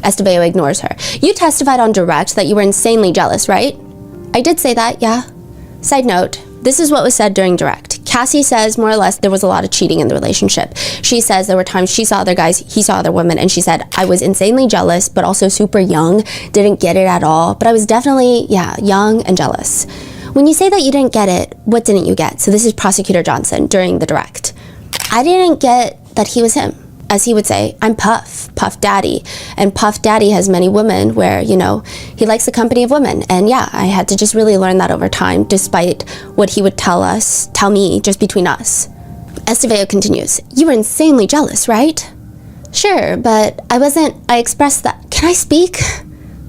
Speaker 1: Esteveo ignores her. You testified on direct that you were insanely jealous, right? I did say that, yeah. Side note, this is what was said during direct. Cassie says, more or less, there was a lot of cheating in the relationship. She says there were times she saw other guys, he saw other women, and she said, I was insanely jealous, but also super young, didn't get it at all, but I was definitely, young and jealous. When you say that you didn't get it, what didn't you get? So this is Prosecutor Johnson during the direct. I didn't get that he was him. As he would say, I'm Puff Daddy. And Puff Daddy has many women where, he likes the company of women. And yeah, I had to just really learn that over time, despite what he would tell me, just between us. Esteveo continues, you were insanely jealous, right? Sure, but I expressed that. Can I speak?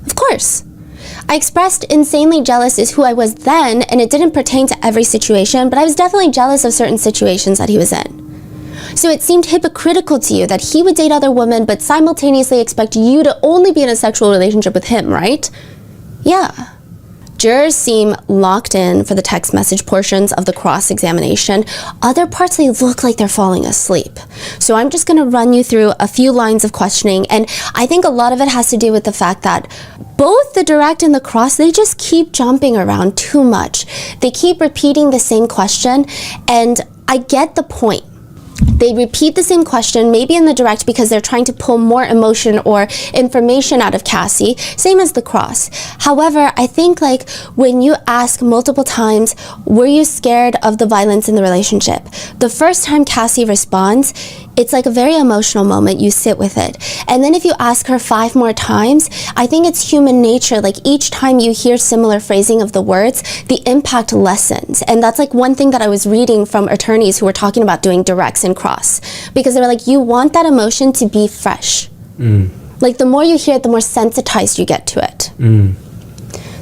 Speaker 1: Of course. I expressed insanely jealous is who I was then, and it didn't pertain to every situation, but I was definitely jealous of certain situations that he was in. So it seemed hypocritical to you that he would date other women but simultaneously expect you to only be in a sexual relationship with him, right? Yeah. Jurors seem locked in for the text message portions of the cross-examination. Other parts, they look like they're falling asleep. So I'm just going to run you through a few lines of questioning, and I think a lot of it has to do with the fact that both the direct and the cross, they just keep jumping around too much. They keep repeating the same question, and I get the point. They repeat the same question, maybe in the direct because they're trying to pull more emotion or information out of Cassie, same as the cross. However, I think like when you ask multiple times, were you scared of the violence in the relationship? The first time Cassie responds, it's like a very emotional moment. You sit with it. And then if you ask her 5 more times, I think it's human nature. Like each time you hear similar phrasing of the words, the impact lessens. And that's like one thing that I was reading from attorneys who were talking about doing directs and cross. Because they were like, you want that emotion to be fresh. Like the more you hear it, the more sensitized you get to it.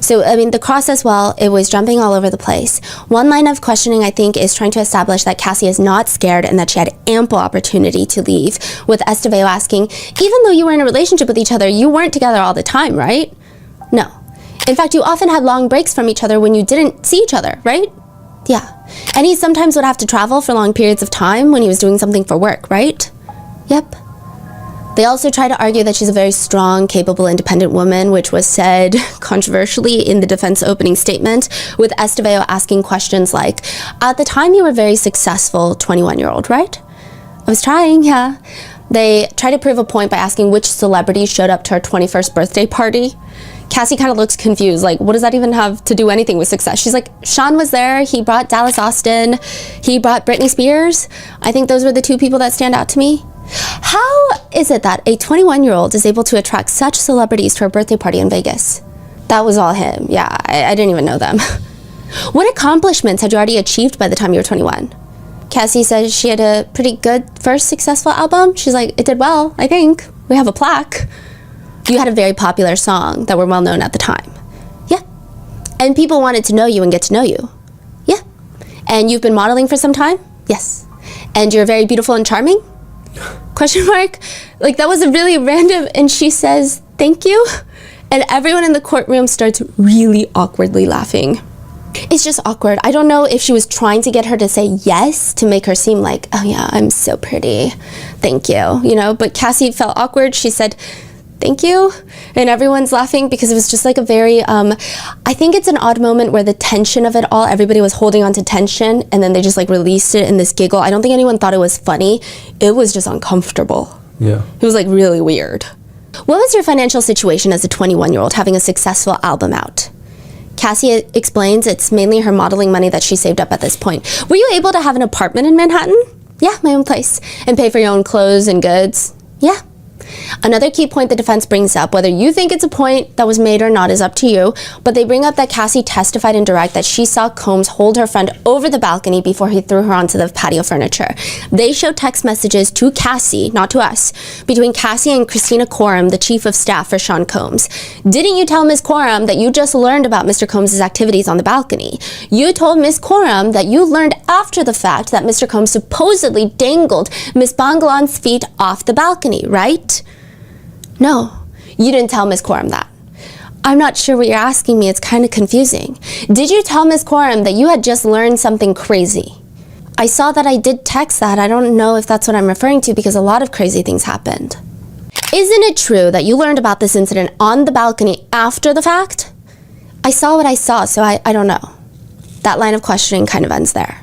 Speaker 1: So, I mean, the cross as well, it was jumping all over the place. One line of questioning, I think, is trying to establish that Cassie is not scared and that she had ample opportunity to leave, with Estevao asking, even though you were in a relationship with each other, you weren't together all the time, right? No. In fact, you often had long breaks from each other when you didn't see each other, right? Yeah. And he sometimes would have to travel for long periods of time when he was doing something for work, right? Yep. They also try to argue that she's a very strong, capable, independent woman, which was said controversially in the defense opening statement, with Estevao asking questions like, at the time you were a very successful 21-year-old, right? I was trying, yeah. They try to prove a point by asking which celebrity showed up to her 21st birthday party. Cassie kind of looks confused, like, what does that even have to do anything with success? She's like, Sean was there, he brought Dallas Austin, he brought Britney Spears. I think those were the 2 people that stand out to me. How is it that a 21-year-old is able to attract such celebrities to her birthday party in Vegas? That was all him. Yeah, I didn't even know them. What accomplishments had you already achieved by the time you were 21? Cassie says she had a pretty good first successful album. She's like, it did well, I think. We have a plaque. You had a very popular song that were well known at the time. Yeah. And people wanted to know you and get to know you. Yeah. And you've been modeling for some time? Yes. And you're very beautiful and charming? Question mark? Like, that was a really random, and she says, thank you. And everyone in the courtroom starts really awkwardly laughing. It's just awkward. I don't know if she was trying to get her to say yes to make her seem like, oh yeah, I'm so pretty. Thank you. You know, but Cassie felt awkward. She said, thank you. And everyone's laughing because it was just like a very, I think it's an odd moment where the tension of it all, everybody was holding on to tension and then they just like released it in this giggle. I don't think anyone thought it was funny. It was just uncomfortable.
Speaker 2: Yeah.
Speaker 1: It was like really weird. What was your financial situation as a 21-year-old having a successful album out? Cassie explains it's mainly her modeling money that she saved up at this point. Were you able to have an apartment in Manhattan? Yeah, my own place. And pay for your own clothes and goods? Yeah. Another key point the defense brings up, whether you think it's a point that was made or not is up to you, but they bring up that Cassie testified in direct that she saw Combs hold her friend over the balcony before he threw her onto the patio furniture. They show text messages to Cassie, not to us, between Cassie and Christina Coram, the chief of staff for Sean Combs. Didn't you tell Ms. Coram that you just learned about Mr. Combs' activities on the balcony? You told Ms. Coram that you learned after the fact that Mr. Combs supposedly dangled Ms. Banglan's feet off the balcony, right? No, you didn't tell Ms. Coram that. I'm not sure what you're asking me. It's kind of confusing. Did you tell Ms. Coram that you had just learned something crazy? I saw that I did text that. I don't know if that's what I'm referring to because a lot of crazy things happened. Isn't it true that you learned about this incident on the balcony after the fact? I saw what I saw, so I don't know. That line of questioning kind of ends there.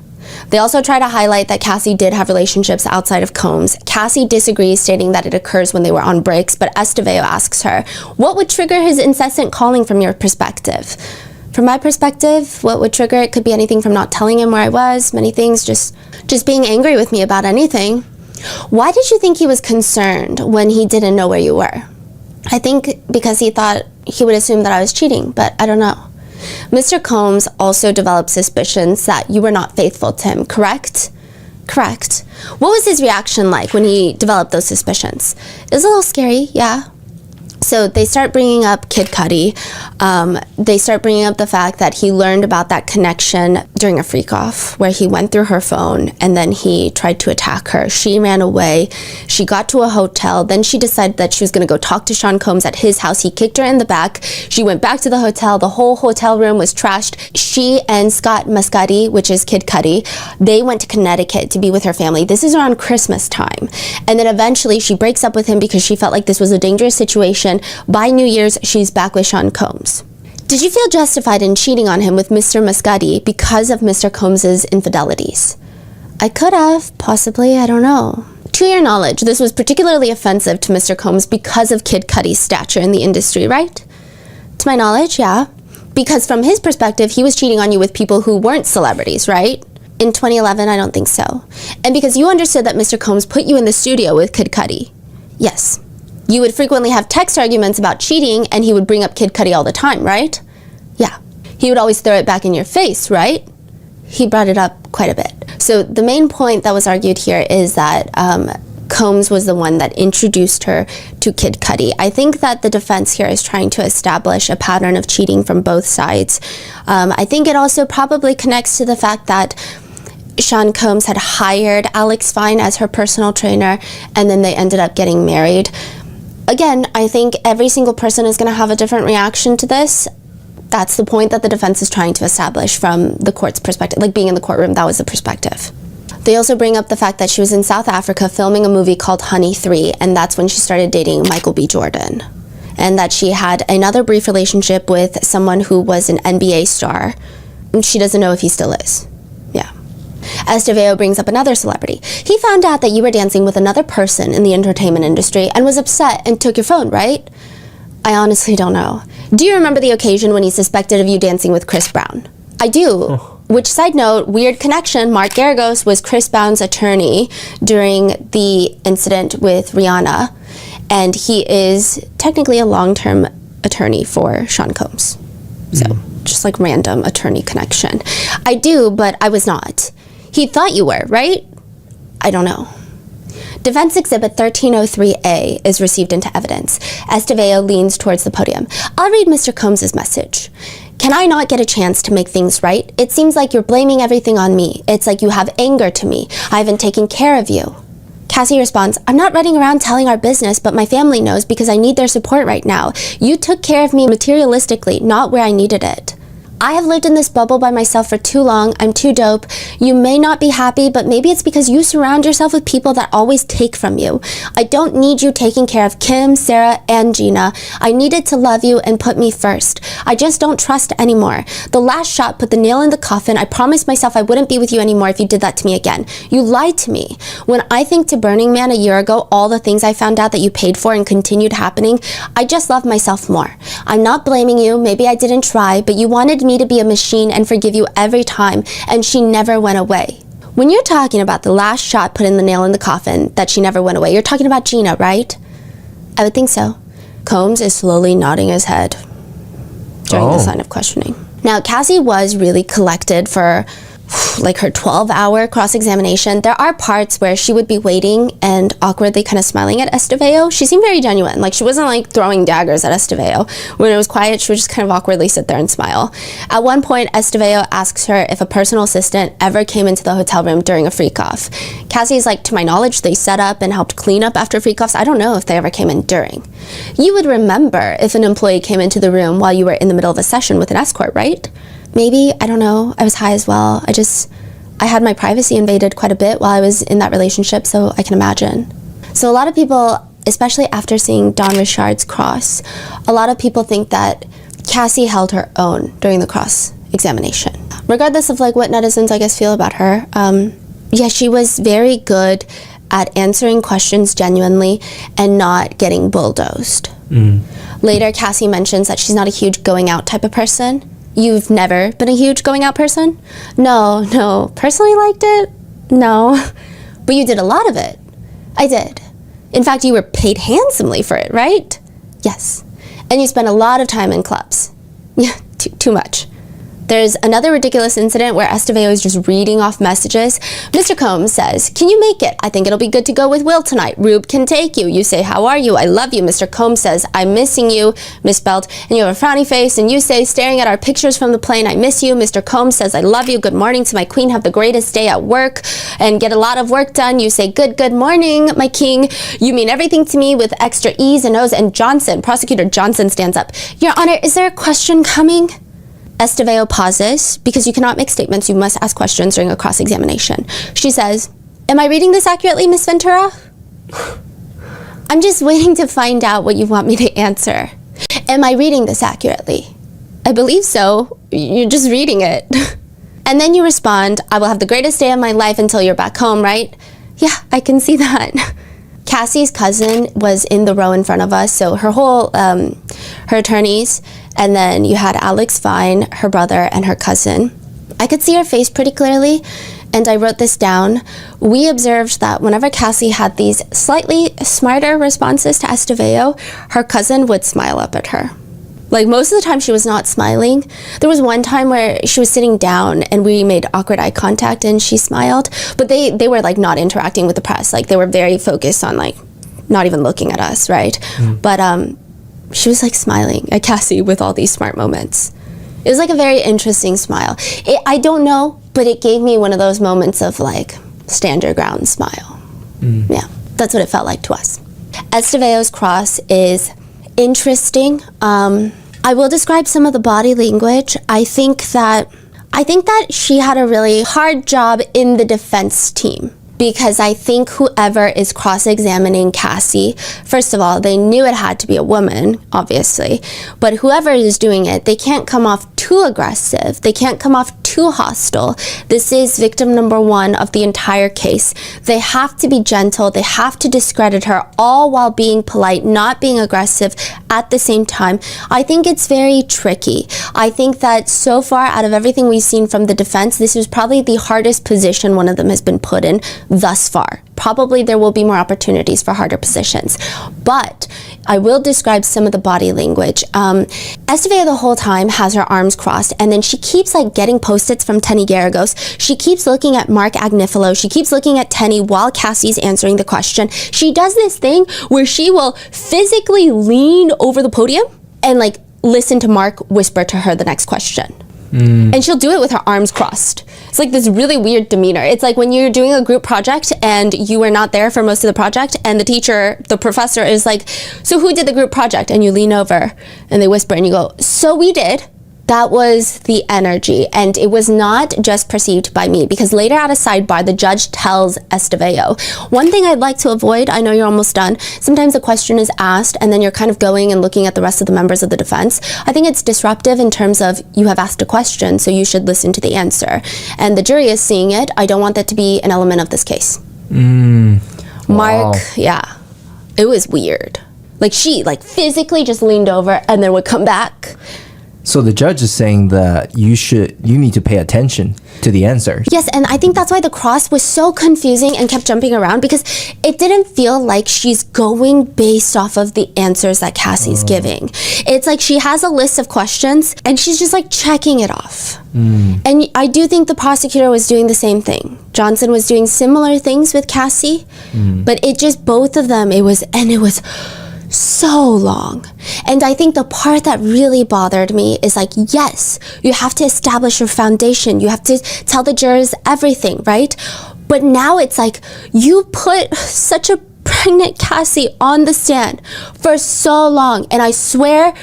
Speaker 1: They also try to highlight that Cassie did have relationships outside of Combs. Cassie disagrees, stating that it occurs when they were on breaks, but Estevao asks her, what would trigger his incessant calling from your perspective? From my perspective, what would trigger it could be anything from not telling him where I was, many things, just being angry with me about anything. Why did you think he was concerned when he didn't know where you were? I think because he thought he would assume that I was cheating, but I don't know. Mr. Combs also developed suspicions that you were not faithful to him, correct? Correct. What was his reaction like when he developed those suspicions? It was a little scary, yeah. So they start bringing up Kid Cudi. They start bringing up the fact that he learned about that connection during a freak-off where he went through her phone and then he tried to attack her. She ran away. She got to a hotel. Then she decided that she was going to go talk to Sean Combs at his house. He kicked her in the back. She went back to the hotel. The whole hotel room was trashed. She and Scott Muscati, which is Kid Cudi, they went to Connecticut to be with her family. This is around Christmas time. And then eventually she breaks up with him because she felt like this was a dangerous situation. By New Year's, she's back with Sean Combs. Did you feel justified in cheating on him with Mr. Muscati because of Mr. Combs' infidelities? I could have, possibly, I don't know. To your knowledge, this was particularly offensive to Mr. Combs because of Kid Cudi's stature in the industry, right? To my knowledge, yeah. Because from his perspective, he was cheating on you with people who weren't celebrities, right? In 2011, I don't think so. And because you understood that Mr. Combs put you in the studio with Kid Cudi. Yes. You would frequently have text arguments about cheating and he would bring up Kid Cudi all the time, right? Yeah. He would always throw it back in your face, right? He brought it up quite a bit. So the main point that was argued here is that Combs was the one that introduced her to Kid Cudi. I think that the defense here is trying to establish a pattern of cheating from both sides. I think it also probably connects to the fact that Sean Combs had hired Alex Fine as her personal trainer and then they ended up getting married. Again, I think every single person is going to have a different reaction to this. That's the point that the defense is trying to establish from the court's perspective. Like being in the courtroom, that was the perspective. They also bring up the fact that she was in South Africa filming a movie called Honey 3, and that's when she started dating Michael B. Jordan. And that she had another brief relationship with someone who was an NBA star. She doesn't know if he still is. Yeah. Estevao brings up another celebrity. He found out that you were dancing with another person in the entertainment industry and was upset and took your phone, right? I honestly don't know. Do you remember the occasion when he suspected of you dancing with Chris Brown? I do. Oh. Which, side note, weird connection, Mark Garagos was Chris Brown's attorney during the incident with Rihanna, and he is technically a long-term attorney for Sean Combs. So, just like random attorney connection. I do, but I was not. He thought you were, right? I don't know. Defense Exhibit 1303A is received into evidence. Estevao leans towards the podium. I'll read Mr. Combs' message. Can I not get a chance to make things right? It seems like you're blaming everything on me. It's like you have anger to me. I haven't taken care of you. Cassie responds, I'm not running around telling our business, but my family knows because I need their support right now. You took care of me materialistically, not where I needed it. I have lived in this bubble by myself for too long. I'm too dope. You may not be happy, but maybe it's because you surround yourself with people that always take from you. I don't need you taking care of Kim, Sarah, and Gina. I needed to love you and put me first. I just don't trust anymore. The last shot put the nail in the coffin. I promised myself I wouldn't be with you anymore if you did that to me again. You lied to me. When I think to Burning Man a year ago, all the things I found out that you paid for and continued happening, I just love myself more. I'm not blaming you. Maybe I didn't try, but you wanted me to be a machine and forgive you every time, and she never went away. When you're talking about the last shot putting the nail in the coffin, that she never went away, you're talking about Gina, right? I would think so. Combs is slowly nodding his head during this line of questioning. Now, Cassie was really collected for like her 12-hour cross-examination. There are parts where she would be waiting and awkwardly kind of smiling at Estevao. She seemed very genuine. Like, she wasn't like throwing daggers at Estevao. When it was quiet, she would just kind of awkwardly sit there and smile. At one point, Estevao asks her if a personal assistant ever came into the hotel room during a freak-off. Cassie's like, to my knowledge, they set up and helped clean up after freak-offs. I don't know if they ever came in during. You would remember if an employee came into the room while you were in the middle of a session with an escort, right? Maybe, I don't know. I was high as well. I had my privacy invaded quite a bit while I was in that relationship, so I can imagine. So a lot of people, especially after seeing Dawn Richard's cross, a lot of people think that Cassie held her own during the cross-examination. Regardless of like what netizens, I guess, feel about her, yeah, she was very good at answering questions genuinely and not getting bulldozed. Later, Cassie mentions that she's not a huge going out type of person. You've never been a huge going out person? No. Personally liked it? No. But you did a lot of it. I did. In fact, you were paid handsomely for it, right? Yes. And you spent a lot of time in clubs. Yeah, too much. There's another ridiculous incident where Estevao is just reading off messages. Mr. Combs says, can you make it? I think it'll be good to go with Will tonight. Rube can take you. You say, how are you? I love you. Mr. Combs says, I'm missing you, Miss Belt. And you have a frowny face. And you say, staring at our pictures from the plane, I miss you. Mr. Combs says, I love you. Good morning to my queen. Have the greatest day at work and get a lot of work done. You say, good morning, my king. You mean everything to me with extra E's and O's. And Prosecutor Johnson stands up. Your Honor, is there a question coming? Estevao pauses. Because you cannot make statements, you must ask questions during a cross-examination. She says, am I reading this accurately, Miss Ventura? I'm just waiting to find out what you want me to answer. Am I reading this accurately? I believe so. You're just reading it. And then you respond, I will have the greatest day of my life until you're back home, right? Yeah, I can see that. Cassie's cousin was in the row in front of us, so her attorneys, and then you had Alex Fine, her brother, and her cousin. I could see her face pretty clearly, and I wrote this down. We observed that whenever Cassie had these slightly smarter responses to Estevao, her cousin would smile up at her. Like, most of the time she was not smiling. There was one time where she was sitting down and we made awkward eye contact and she smiled, but they were like not interacting with the press. Like, they were very focused on like not even looking at us, right? But she was like smiling at Cassie with all these smart moments. It was like a very interesting smile. I don't know, but it gave me one of those moments of like stand your ground smile. Yeah, that's what it felt like to us. Estevao's cross is interesting. I will describe some of the body language. I think that she had a really hard job in the defense team, because I think whoever is cross-examining Cassie, first of all, they knew it had to be a woman, obviously, but whoever is doing it, they can't come off too aggressive. They can't come off too hostile. This is victim number one of the entire case. They have to be gentle. They have to discredit her, all while being polite, not being aggressive at the same time. I think it's very tricky. I think that so far, out of everything we've seen from the defense, this is probably the hardest position one of them has been put in thus far. Probably there will be more opportunities for harder positions, but I will describe some of the body language. Estevao the whole time has her arms crossed, and then she keeps like getting post-its from Tenny Garagos. She keeps looking at Mark Agnifilo. She keeps looking at Tenny while Cassie's answering the question. She does this thing where she will physically lean over the podium and like listen to Mark whisper to her the next question. And she'll do it with her arms crossed. It's like this really weird demeanor. It's like when you're doing a group project and you were not there for most of the project, and the professor is like, so who did the group project? And you lean over and they whisper and you go, so we did. That was the energy, and it was not just perceived by me, because later at a sidebar, the judge tells Estevao, one thing I'd like to avoid, I know you're almost done, sometimes a question is asked and then you're kind of going and looking at the rest of the members of the defense. I think it's disruptive in terms of you have asked a question, so you should listen to the answer. And the jury is seeing it. I don't want that to be an element of this case. Mark, yeah, it was weird. Like, she like physically just leaned over and then would come back.
Speaker 2: So the judge is saying that you need to pay attention to the answers.
Speaker 1: Yes, and I think that's why the cross was so confusing and kept jumping around, because it didn't feel like she's going based off of the answers that Cassie's giving. It's like she has a list of questions and she's just like checking it off. And I do think the prosecutor was doing the same thing. Johnson was doing similar things with Cassie, but it just, both of them, it was so long. And I think the part that really bothered me is like, yes, you have to establish your foundation. You have to tell the jurors everything, right? But now it's like you put such a pregnant Cassie on the stand for so long. And I swear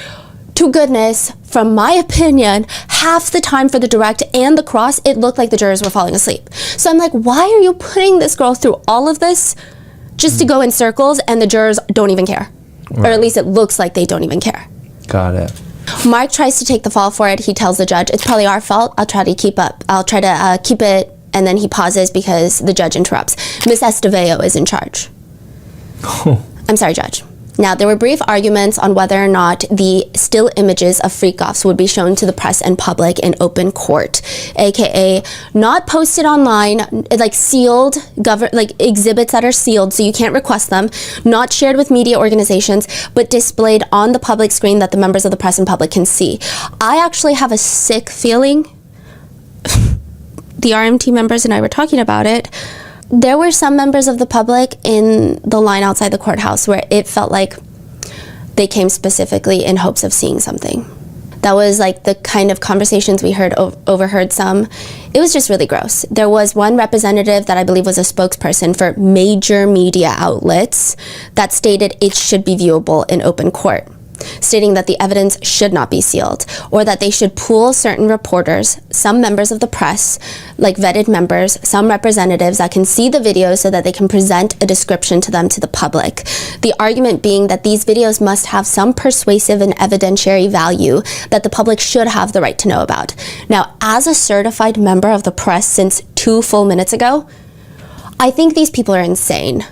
Speaker 1: to goodness, from my opinion, half the time for the direct and the cross, it looked like the jurors were falling asleep. So I'm like, why are you putting this girl through all of this just to go in circles and the jurors don't even care? Right. Or at least it looks like they don't even care.
Speaker 2: Got it.
Speaker 1: Mark tries to take the fall for it. He tells the judge, it's probably our fault. I'll try to keep it. And then he pauses because the judge interrupts. Miss Estevao is in charge. I'm sorry, Judge. Now, there were brief arguments on whether or not the still images of freak-offs would be shown to the press and public in open court, aka not posted online, like sealed, like exhibits that are sealed so you can't request them, not shared with media organizations, but displayed on the public screen that the members of the press and public can see. I actually have a sick feeling. The RMT members and I were talking about it. There were some members of the public in the line outside the courthouse where it felt like they came specifically in hopes of seeing something. That was like the kind of conversations we overheard some. It was just really gross. There was one representative that I believe was a spokesperson for major media outlets that stated it should be viewable in open court, stating that the evidence should not be sealed, or that they should pool certain reporters, some members of the press, like vetted members, some representatives that can see the videos so that they can present a description to them to the public. The argument being that these videos must have some persuasive and evidentiary value that the public should have the right to know about. Now, as a certified member of the press since 2 full minutes ago, I think these people are insane.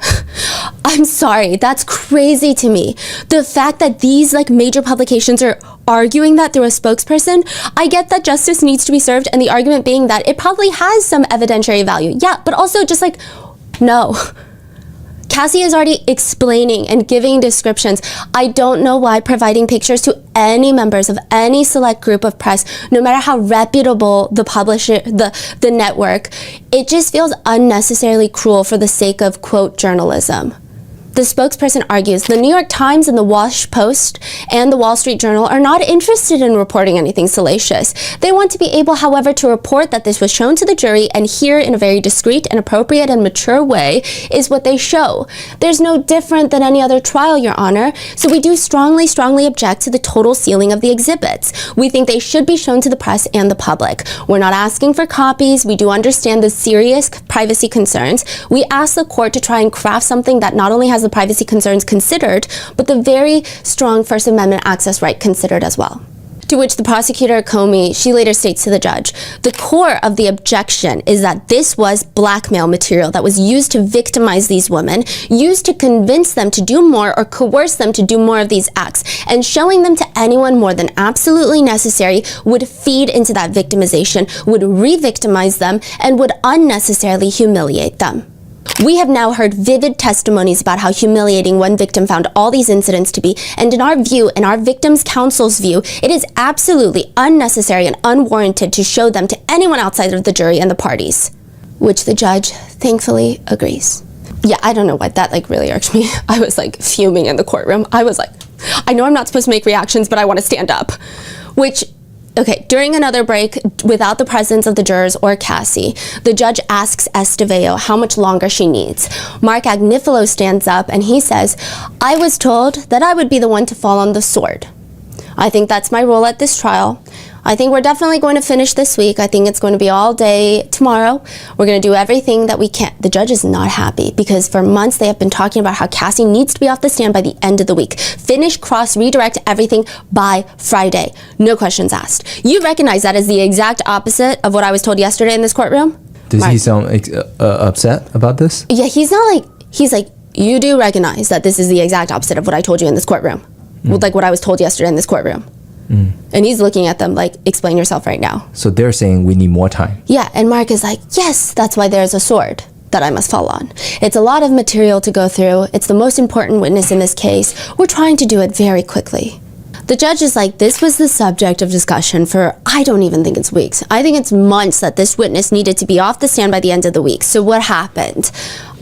Speaker 1: I'm sorry, that's crazy to me. The fact that these like major publications are arguing that through a spokesperson, I get that justice needs to be served, and the argument being that it probably has some evidentiary value. Yeah, but also just like, no. Cassie is already explaining and giving descriptions. I don't know why providing pictures to any members of any select group of press, no matter how reputable the publisher, the network, it just feels unnecessarily cruel for the sake of, quote, journalism. The spokesperson argues the New York Times and the Wash Post and the Wall Street Journal are not interested in reporting anything salacious. They want to be able, however, to report that this was shown to the jury, and here in a very discreet and appropriate and mature way is what they show. There's no different than any other trial, Your Honor, so we do strongly object to the total sealing of the exhibits. We think they should be shown to the press and the public. We're not asking for copies. We do understand the serious privacy concerns. We ask the court to try and craft something that not only has the privacy concerns considered, but the very strong First Amendment access right considered as well. To which the prosecutor, Comey, she later states to the judge, the core of the objection is that this was blackmail material that was used to victimize these women, used to convince them to do more or coerce them to do more of these acts, and showing them to anyone more than absolutely necessary would feed into that victimization, would re-victimize them, and would unnecessarily humiliate them. We have now heard vivid testimonies about how humiliating one victim found all these incidents to be, and in our view, in our victims' counsel's view, it is absolutely unnecessary and unwarranted to show them to anyone outside of the jury and the parties, which the judge thankfully agrees. Yeah, I don't know why that like really irked me. I was like fuming in the courtroom. I was like, I know I'm not supposed to make reactions, but I want to stand up, which okay, during another break, without the presence of the jurors or Cassie, the judge asks Estevao how much longer she needs. Mark Agnifilo stands up and he says, I was told that I would be the one to fall on the sword. I think that's my role at this trial. I think we're definitely going to finish this week. I think it's going to be all day tomorrow. We're going to do everything that we can. The judge is not happy because for months they have been talking about how Cassie needs to be off the stand by the end of the week. Finish, cross, redirect everything by Friday. No questions asked. You recognize that as the exact opposite of what I was told yesterday in this courtroom?
Speaker 2: Does he sound upset about this?
Speaker 1: Yeah, he's like, you do recognize that this is the exact opposite of what I told you in this courtroom. Like what I was told yesterday in this courtroom. And he's looking at them like, explain yourself right now.
Speaker 2: So they're saying we need more time.
Speaker 1: Yeah, and Mark is like, yes, that's why there's a sword that I must fall on. It's a lot of material to go through. It's the most important witness in this case. We're trying to do it very quickly. The judge is like, this was the subject of discussion for, I don't even think it's weeks. I think it's months that this witness needed to be off the stand by the end of the week. So what happened?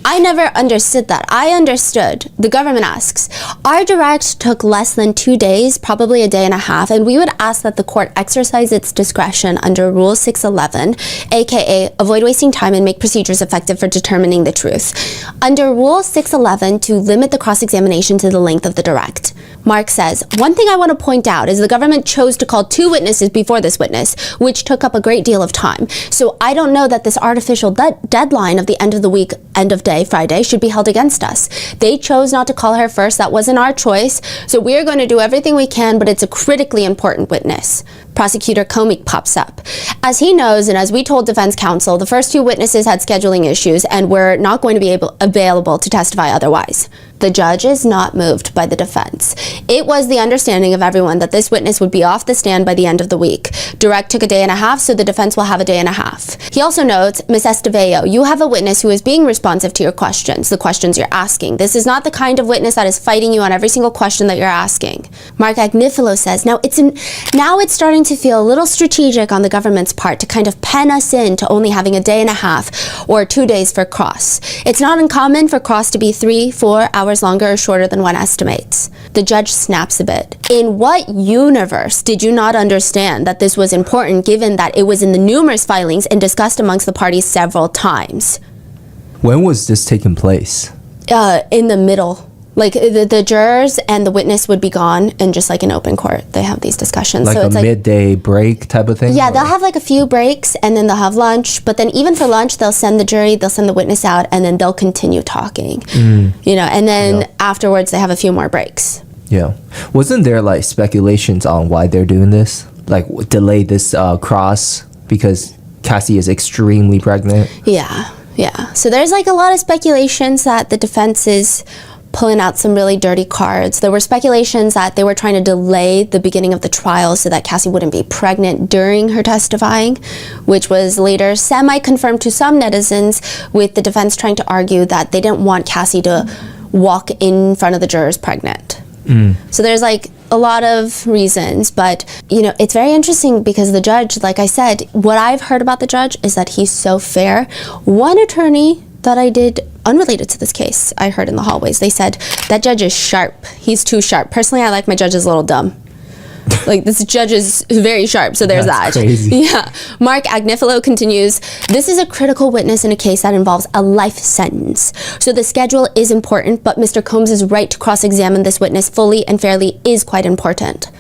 Speaker 1: I never understood that. I understood. The government asks, our direct took less than 2 days, probably a day and a half, and we would ask that the court exercise its discretion under Rule 611, aka avoid wasting time and make procedures effective for determining the truth. Under Rule 611, to limit the cross-examination to the length of the direct. Mark says, one thing I want to point out is the government chose to call 2 witnesses before this witness, which took up a great deal of time. So I don't know that this artificial deadline of the end of the week, end of day, Friday, should be held against us. They chose not to call her first. That wasn't our choice. So we're going to do everything we can, but it's a critically important witness. Prosecutor Comey pops up. As he knows, and as we told defense counsel, the first 2 witnesses had scheduling issues and were not going to be available to testify otherwise. The judge is not moved by the defense. It was the understanding of everyone that this witness would be off the stand by the end of the week. Direct took a day and a half, so the defense will have a day and a half. He also notes, Ms. Esteveo, you have a witness who is being responsive to your questions, the questions you're asking. This is not the kind of witness that is fighting you on every single question that you're asking. Mark Agnifilo says, now it's starting to feel a little strategic on the government's part to kind of pen us in to only having a day and a half or 2 days for cross. It's not uncommon for cross to be 3-4 hours longer or shorter than one estimates. The judge snaps a bit. In what universe did you not understand that this was important, given that it was in the numerous filings and discussed amongst the parties several times?
Speaker 2: When was this taking place?
Speaker 1: In the middle. Like the jurors and the witness would be gone, and just like in open court, they have these discussions.
Speaker 2: Like
Speaker 1: so
Speaker 2: a
Speaker 1: it's
Speaker 2: midday break type of thing?
Speaker 1: Yeah, they'll have like a few breaks, and then they'll have lunch. But then even for lunch, they'll send the jury, they'll send the witness out, and then they'll continue talking. You know, and then afterwards they have a few more breaks.
Speaker 2: Yeah. Wasn't there like speculations on why they're doing this? Like delay this cross because Cassie is extremely pregnant?
Speaker 1: Yeah. So there's like a lot of speculations that the defense is pulling out some really dirty cards. There were speculations that they were trying to delay the beginning of the trial so that Cassie wouldn't be pregnant during her testifying, which was later semi-confirmed to some netizens, with the defense trying to argue that they didn't want Cassie to walk in front of the jurors pregnant. So there's like a lot of reasons, but you know, it's very interesting because the judge, like I said, what I've heard about the judge is that he's so fair. One attorney that I did unrelated to this case, I heard in the hallways, they said that judge is sharp. He's too sharp. Personally, I like my judges a little dumb. Like, this judge is very sharp, so there's
Speaker 2: That's
Speaker 1: that.
Speaker 2: Crazy.
Speaker 1: Yeah. Mark Agnifilo continues, this is a critical witness in a case that involves a life sentence. So the schedule is important, but Mr. Combs' right to cross-examine this witness fully and fairly is quite important.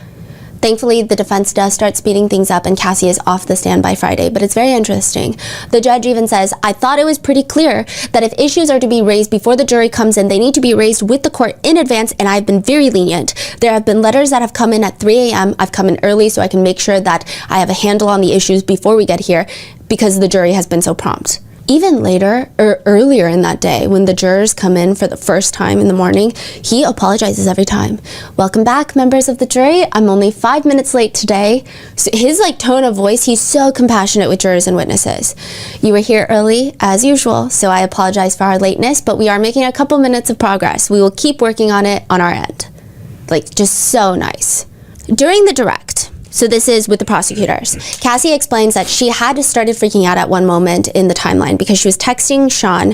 Speaker 1: Thankfully, the defense does start speeding things up and Cassie is off the stand by Friday, but it's very interesting. The judge even says, I thought it was pretty clear that if issues are to be raised before the jury comes in, they need to be raised with the court in advance, and I've been very lenient. There have been letters that have come in at 3 a.m. I've come in early so I can make sure that I have a handle on the issues before we get here because the jury has been so prompt. Even later, or earlier in that day, when the jurors come in for the first time in the morning, he apologizes every time. Welcome back, members of the jury. I'm only 5 minutes late today. So his tone of voice, he's so compassionate with jurors and witnesses. You were here early, as usual, so I apologize for our lateness, but we are making a couple minutes of progress. We will keep working on it on our end. Just so nice. During the direct, so this is with the prosecutors, Cassie explains that she had started freaking out at one moment in the timeline because she was texting Sean,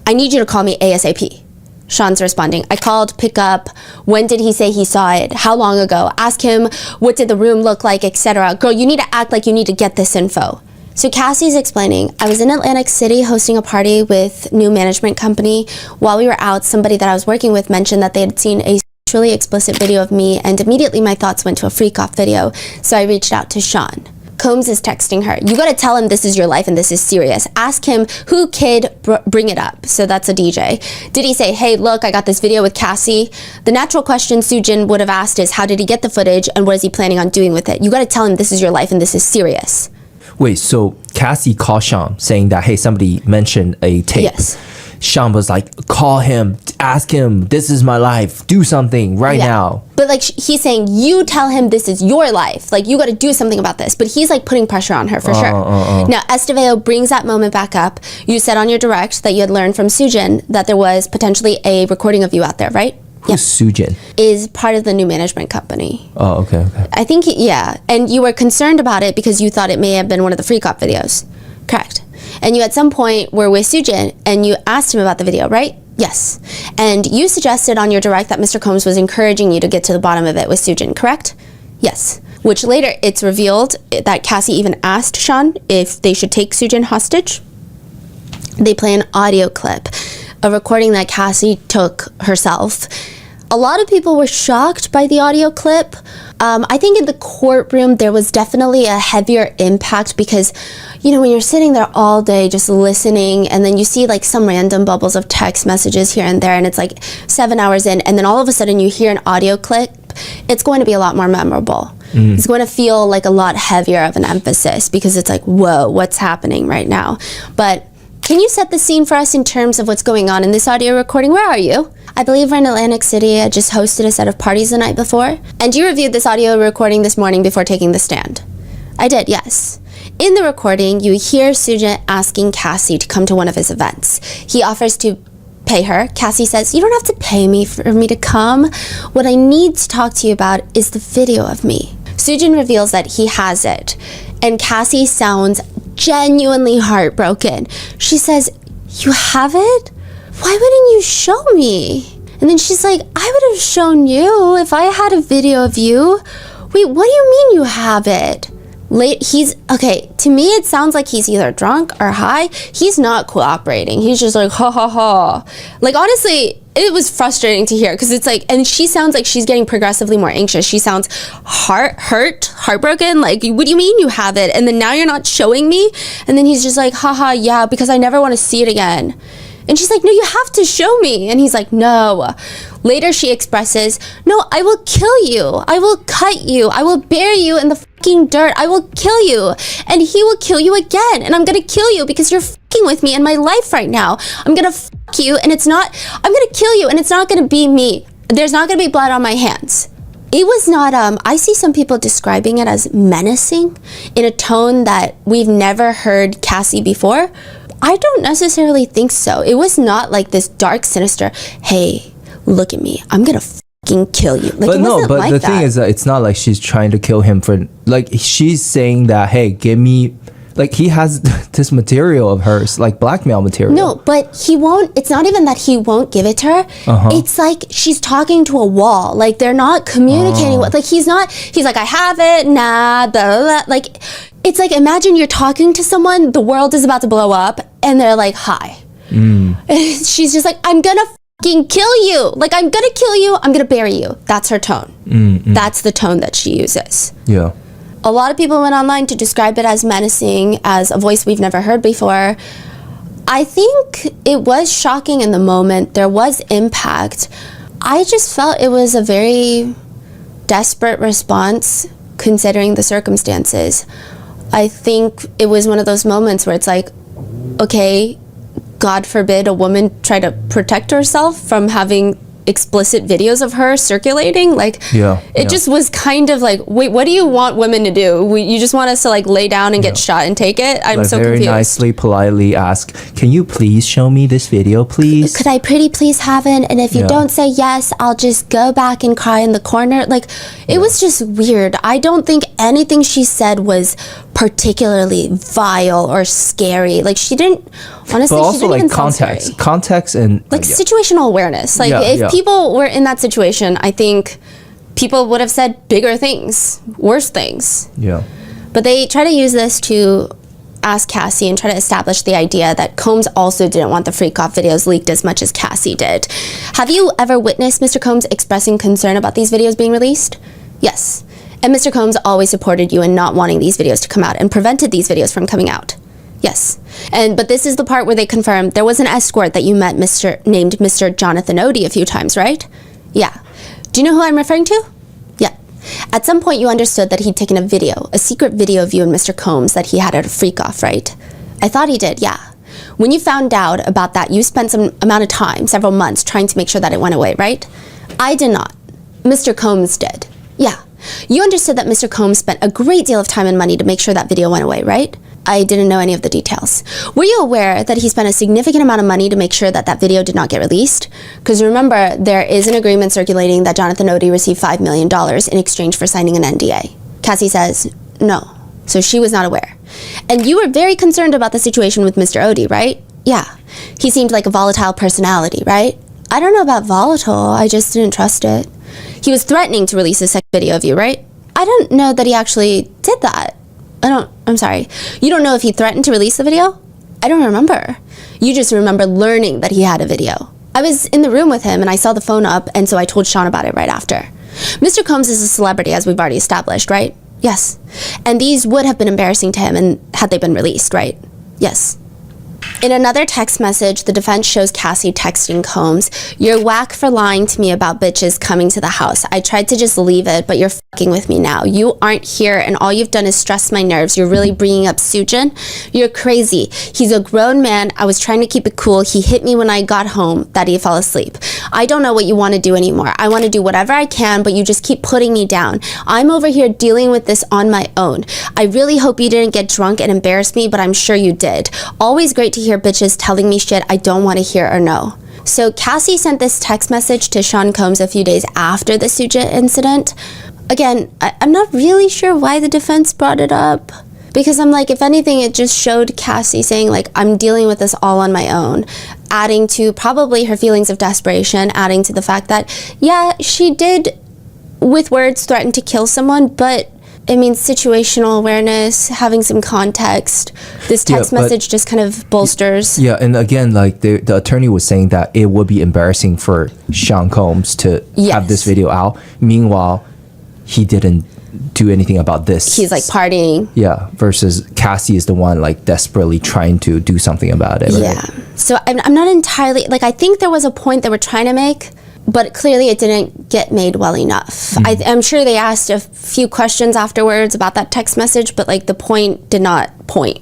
Speaker 1: I need you to call me ASAP. Sean's responding, I called, pick up, when did he say he saw it, how long ago, ask him what did the room look like, etc. Girl, you need to act like you need to get this info. So Cassie's explaining, I was in Atlantic City hosting a party with new management company. While we were out, somebody that I was working with mentioned that they had seen a sexually explicit video of me, and immediately my thoughts went to a freak-off video, so I reached out to Sean. Combs is texting her, you gotta tell him this is your life and this is serious. Ask him, who kid, bring it up. So that's a DJ. Did he say, hey, look, I got this video with Cassie? The natural question Sujin would have asked is, how did he get the footage and what is he planning on doing with it? You gotta tell him this is your life and this is serious.
Speaker 2: Wait, so Cassie called Sean saying that, hey, somebody mentioned a tape.
Speaker 1: Yes.
Speaker 2: Sean was like, call him, ask him, this is my life, do something right now.
Speaker 1: But he's saying, you tell him this is your life. You got to do something about this. But he's putting pressure on her for sure. Now, Esteveo brings that moment back up. You said on your direct that you had learned from Sujin that there was potentially a recording of you out there, right?
Speaker 2: Who's Sujin?
Speaker 1: Is part of the new management company.
Speaker 2: Oh, okay.
Speaker 1: I think, yeah. And you were concerned about it because you thought it may have been one of the freak-off videos. Correct. And you at some point were with Sujin and you asked him about the video, right? Yes. And you suggested on your direct that Mr. Combs was encouraging you to get to the bottom of it with Sujin, correct? Yes. Which later it's revealed that Cassie even asked Sean if they should take Sujin hostage. They play an audio clip, a recording that Cassie took herself. A lot of people were shocked by the audio clip. I think in the courtroom there was definitely a heavier impact because, when you're sitting there all day just listening and then you see some random bubbles of text messages here and there and it's 7 hours in and then all of a sudden you hear an audio clip, it's going to be a lot more memorable. It's going to feel a lot heavier of an emphasis because it's whoa, what's happening right now? But Can you set the scene for us in terms of what's going on in this audio recording? Where are you? I believe we're in Atlantic City. I just hosted a set of parties the night before. And you reviewed this audio recording this morning before taking the stand. I did, yes. In the recording, you hear Sujin asking Cassie to come to one of his events. He offers to pay her. Cassie says, you don't have to pay me for me to come. What I need to talk to you about is the video of me. Sujin reveals that he has it. And Cassie sounds genuinely heartbroken. She says, you have it? Why wouldn't you show me? And then she's like, I would have shown you if I had a video of you. Wait, what do you mean you have it? To me it sounds like he's either drunk or high. He's not cooperating. He's just like, ha ha ha. Like, honestly, it was frustrating to hear because it's like, and she sounds like she's getting progressively more anxious. She sounds heartbroken. Like, what do you mean you have it? And then now you're not showing me? And then he's just like, haha, yeah, because I never want to see it again. And she's like, no, you have to show me. And he's like, no. Later she expresses, no, I will kill you. I will cut you. I will bury you in the fucking dirt. I will kill you. And he will kill you again. And I'm going to kill you because you're fucking with me in my life right now. I'm going to fuck you and I'm going to kill you and it's not going to be me. There's not going to be blood on my hands. It was not, I see some people describing it as menacing in a tone that we've never heard Cassie before. I don't necessarily think so. It was not like this dark, sinister, hey, look at me, I'm gonna fucking kill you. Like,
Speaker 2: the thing is that it's not like she's trying to kill him for, like, she's saying that, hey, give me, like, he has this material of hers, like blackmail material.
Speaker 1: No, but he won't, it's not even that he won't give it to her. It's like she's talking to a wall. Like, they're not communicating. Like, he's like, I have it, nah, blah, blah, blah. Like, it's like, imagine you're talking to someone, the world is about to blow up, and they're like, hi. And she's just like, I'm gonna fucking kill you. Like, I'm gonna kill you, I'm gonna bury you. That's her tone. That's the tone that she uses.
Speaker 2: Yeah.
Speaker 1: A lot of people went online to describe it as menacing, as a voice we've never heard before. I think it was shocking in the moment. There was impact. I just felt it was a very desperate response considering the circumstances. I think it was one of those moments where it's like, okay, God forbid a woman try to protect herself from having explicit videos of her circulating. Like, it just was kind of like, wait, what do you want women to do? You just want us to like lay down and get shot and take it? I'm so
Speaker 2: very
Speaker 1: confused.
Speaker 2: Nicely, politely ask, can you please show me this video, please?
Speaker 1: Could I pretty please have it? And if you don't say yes, I'll just go back and cry in the corner. Like, it was just weird. I don't think anything she said was particularly vile or scary. Like, she didn't, honestly,
Speaker 2: but also,
Speaker 1: she didn't
Speaker 2: like,
Speaker 1: even sound scary.
Speaker 2: Context and
Speaker 1: like situational awareness. Like, if people were in that situation, I think people would have said bigger things, worse things.
Speaker 2: Yeah.
Speaker 1: But they try to use this to ask Cassie and try to establish the idea that Combs also didn't want the freak-off videos leaked as much as Cassie did. Have you ever witnessed Mr. Combs expressing concern about these videos being released? Yes. And Mr. Combs always supported you in not wanting these videos to come out and prevented these videos from coming out. Yes. But this is the part where they confirm there was an escort that you met named Mr. Jonathan Odie a few times, right? Yeah. Do you know who I'm referring to? Yeah. At some point you understood that he'd taken a secret video of you and Mr. Combs that he had at a freak-off, right? I thought he did, yeah. When you found out about that, you spent some amount of time, several months, trying to make sure that it went away, right? I did not. Mr. Combs did. Yeah. You understood that Mr. Combs spent a great deal of time and money to make sure that video went away, right? I didn't know any of the details. Were you aware that he spent a significant amount of money to make sure that that video did not get released? Because remember, there is an agreement circulating that Jonathan Odie received $5 million in exchange for signing an NDA. Cassie says, no. So she was not aware. And you were very concerned about the situation with Mr. Odie, right? Yeah. He seemed like a volatile personality, right? I don't know about volatile, I just didn't trust it. He was threatening to release a sex video of you, right? I don't know that he actually did that. I'm sorry. You don't know if he threatened to release the video? I don't remember. You just remember learning that he had a video. I was in the room with him and I saw the phone up, and so I told Sean about it right after. Mr. Combs is a celebrity, as we've already established, right? Yes. And these would have been embarrassing to him and had they been released, right? Yes. In another text message, the defense shows Cassie texting Combs, "You're whack for lying to me about bitches coming to the house. I tried to just leave it, but you're fucking with me now. You aren't here, and all you've done is stress my nerves. You're really bringing up Sujin? You're crazy. He's a grown man. I was trying to keep it cool. He hit me when I got home that he fell asleep. I don't know what you want to do anymore. I want to do whatever I can, but you just keep putting me down. I'm over here dealing with this on my own. I really hope you didn't get drunk and embarrass me, but I'm sure you did. Always great to hear bitches telling me shit I don't want to hear or know." So Cassie sent this text message to Sean Combs a few days after the Sujit incident. Again, I'm not really sure why the defense brought it up, because I'm like, if anything, it just showed Cassie saying, like, I'm dealing with this all on my own, adding to probably her feelings of desperation, adding to the fact that, yeah, she did, with words, threaten to kill someone, but it means situational awareness, having some context. This text message just kind of bolsters.
Speaker 2: Yeah, and again, like the attorney was saying that it would be embarrassing for Sean Combs to have this video out. Meanwhile, he didn't do anything about this.
Speaker 1: He's like partying.
Speaker 2: Yeah, versus Cassie is the one like desperately trying to do something about it. Right?
Speaker 1: Yeah. So I'm not entirely, like, I think there was a point they were trying to make, but clearly it didn't get made well enough. I'm sure they asked a few questions afterwards about that text message, but like the point did not point.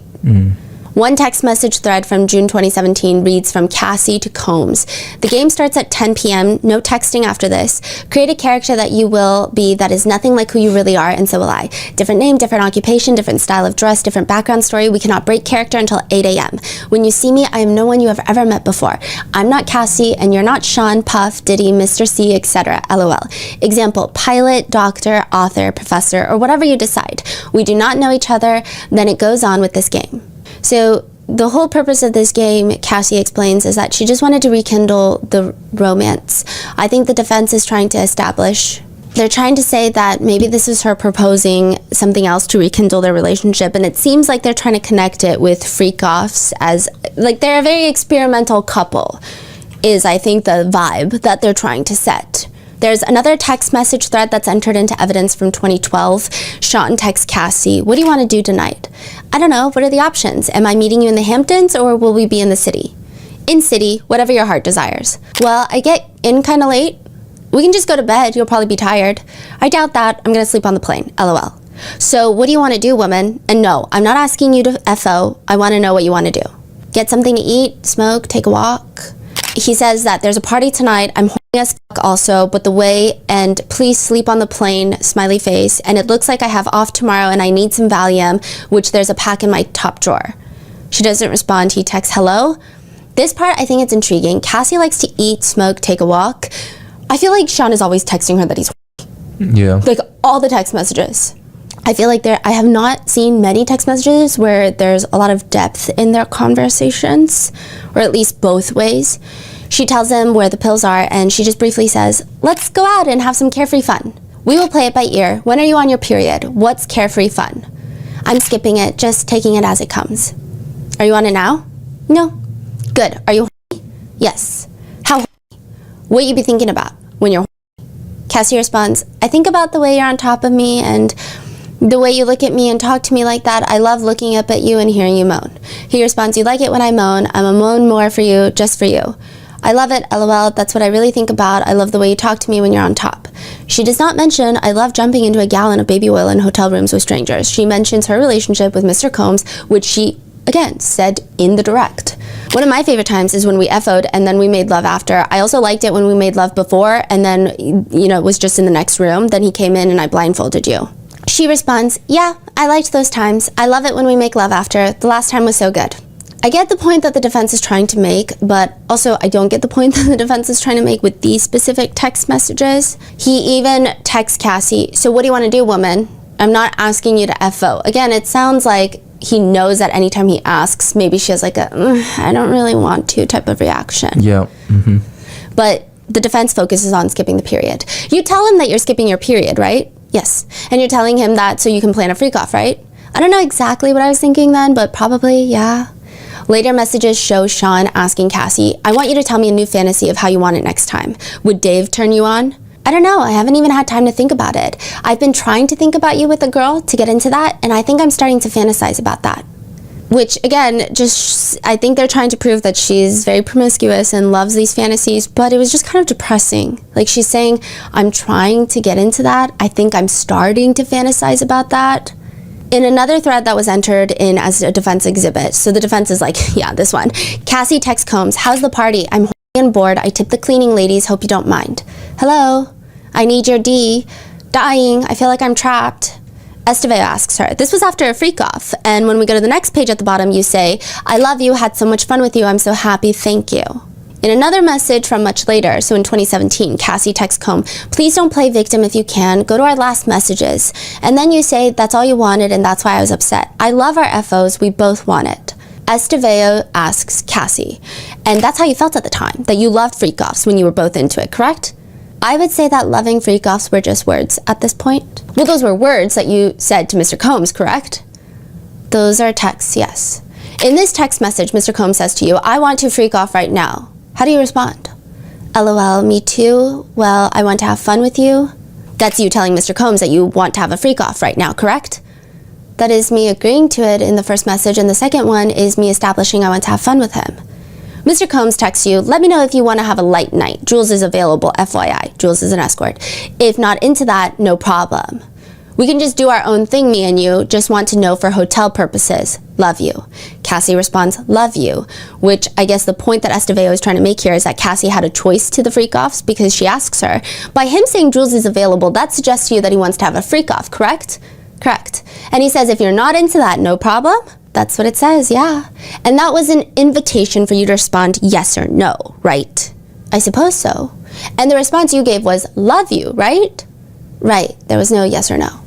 Speaker 1: One text message thread from June 2017 reads, "From Cassie to Combs. The game starts at 10 p.m. No texting after this. Create a character that you will be that is nothing like who you really are, and so will I. Different name, different occupation, different style of dress, different background story. We cannot break character until 8 a.m. When you see me, I am no one you have ever met before. I'm not Cassie, and you're not Sean, Puff, Diddy, Mr. C, etc. LOL. Example, pilot, doctor, author, professor, or whatever you decide. We do not know each other. Then it goes on with this game." So the whole purpose of this game, Cassie explains, is that she just wanted to rekindle the romance. I think the defense is trying to establish, they're trying to say that maybe this is her proposing something else to rekindle their relationship, and it seems like they're trying to connect it with freak-offs, as like they're a very experimental couple, is I think the vibe that they're trying to set. There's another text message thread that's entered into evidence from 2012. Sean texts Cassie, "What do you want to do tonight?" "I don't know. What are the options? Am I meeting you in the Hamptons, or will we be in the city?" "In city, whatever your heart desires." "Well, I get in kind of late. We can just go to bed. You'll probably be tired." "I doubt that. I'm going to sleep on the plane. LOL. So what do you want to do, woman? And no, I'm not asking you to FO. I want to know what you want to do. Get something to eat, smoke, take a walk." He says that there's a party tonight. I'm horny as fuck also, but the way, and please sleep on the plane, smiley face, and it looks like I have off tomorrow and I need some Valium, which there's a pack in my top drawer. She doesn't respond. He texts, "Hello?" This part, I think it's intriguing. Cassie likes to eat, smoke, take a walk. I feel like Sean is always texting her that he's horny.
Speaker 2: Yeah.
Speaker 1: Like all the text messages. I feel like I have not seen many text messages where there's a lot of depth in their conversations, or at least both ways. She tells him where the pills are, and she just briefly says, "Let's go out and have some carefree fun. We will play it by ear. When are you on your period? What's carefree fun?" I'm skipping it, just taking it as it comes. "Are you on it now?" "No." "Good. Are you horny?" "Yes." "How horny?" "What you be thinking about when you're horny?" Cassie responds, "I think about the way you're on top of me and the way you look at me and talk to me like that. I love looking up at you and hearing you moan." He responds, "You like it when I moan. I'm a moan more for you, just for you." "I love it, LOL. That's what I really think about. I love the way you talk to me when you're on top." She does not mention, "I love jumping into a gallon of baby oil in hotel rooms with strangers." She mentions her relationship with Mr. Combs, which she, again, said in the direct. One of my favorite times is when we FO'd and then we made love after. I also liked it when we made love before and then, it was just in the next room. Then he came in and I blindfolded you. She responds, "Yeah, I liked those times. I love it when we make love after. The last time was so good." I get the point that the defense is trying to make, but also I don't get the point that the defense is trying to make with these specific text messages. He even texts Cassie, "So what do you want to do, woman? I'm not asking you to FO." Again, it sounds like he knows that anytime he asks, maybe she has like a, "I don't really want to" type of reaction.
Speaker 2: Yeah. Mm-hmm.
Speaker 1: But the defense focuses on skipping the period. You tell him that you're skipping your period, right? Yes. And you're telling him that so you can plan a freak off, right? I don't know exactly what I was thinking then, but probably, yeah. Later messages show Sean asking Cassie, "I want you to tell me a new fantasy of how you want it next time. Would Dave turn you on?" "I don't know. I haven't even had time to think about it. I've been trying to think about you with a girl to get into that, and I think I'm starting to fantasize about that." Which, again, just, I think they're trying to prove that she's very promiscuous and loves these fantasies, but it was just kind of depressing. Like, she's saying, I'm trying to get into that. I think I'm starting to fantasize about that. In another thread that was entered in as a defense exhibit, so the defense is like, yeah, this one. Cassie texts Combs, how's the party? I'm horny and bored. I tip the cleaning ladies. Hope you don't mind. Hello? I need your D. Dying. I feel like I'm trapped. Estevao asks her. This was after a freak off. And when we go to the next page at the bottom, you say, I love you, had so much fun with you, I'm so happy, thank you. In another message from much later, so in 2017, Cassie texts Combe, please don't play victim if you can, go to our last messages. And then you say, that's all you wanted and that's why I was upset. I love our FOs, we both want it. Estevao asks Cassie, and that's how you felt at the time, that you loved freak offs when you were both into it, correct? I would say that loving freak-offs were just words at this point. Well, those were words that you said to Mr. Combs, correct? Those are texts, yes. In this text message, Mr. Combs says to you, I want to freak off right now. How do you respond? LOL, me too. Well, I want to have fun with you. That's you telling Mr. Combs that you want to have a freak off right now, correct? That is me agreeing to it in the first message, and the second one is me establishing I want to have fun with him. Mr. Combs texts you, let me know if you want to have a light night. Jules is available, FYI. Jules is an escort. If not into that, no problem. We can just do our own thing, me and you. Just want to know for hotel purposes. Love you. Cassie responds, love you. Which I guess the point that Estevao is trying to make here is that Cassie had a choice to the freak-offs because she asks her. By him saying Jules is available, that suggests to you that he wants to have a freak-off, correct? Correct. And he says, if you're not into that, no problem. That's what it says, yeah. And that was an invitation for you to respond yes or no, right? I suppose so. And the response you gave was, love you, right? Right, there was no yes or no.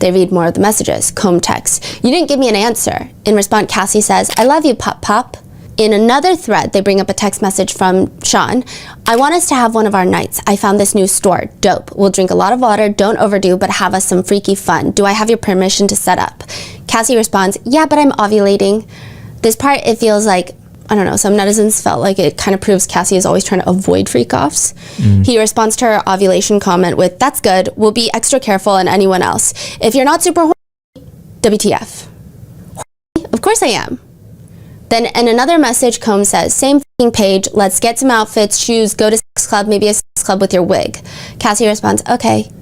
Speaker 1: They read more of the messages. Comb texts, you didn't give me an answer. In response, Cassie says, I love you, Pop Pop. In another thread, they bring up a text message from Sean. I want us to have one of our nights. I found this new store. Dope. We'll drink a lot of water, don't overdo, but have us some freaky fun. Do I have your permission to set up? Cassie responds, yeah, but I'm ovulating. This part, it feels like, I don't know, some netizens felt like it kind of proves Cassie is always trying to avoid freak-offs. He responds to her ovulation comment with, that's good. We'll be extra careful and anyone else. If you're not super horny, WTF. Horny? Of course I am. Then in another message, Combe says, same f***ing page, let's get some outfits, shoes, go to sex club, maybe a sex club with your wig. Cassie responds, okay.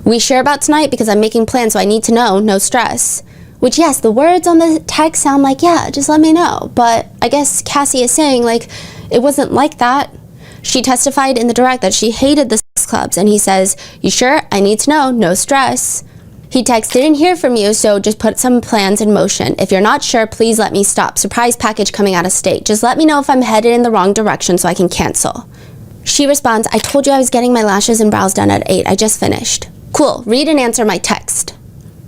Speaker 1: We sure about tonight because I'm making plans, so I need to know, no stress. Which, yes, the words on the text sound like, yeah, just let me know. But I guess Cassie is saying, like, it wasn't like that. She testified in the direct that she hated the sex clubs, and he says, you sure? I need to know, no stress. He texts, didn't hear from you, so just put some plans in motion. If you're not sure, please let me stop. Surprise package coming out of state. Just let me know if I'm headed in the wrong direction so I can cancel. She responds, I told you I was getting my lashes and brows done at 8. I just finished. Cool, read and answer my text.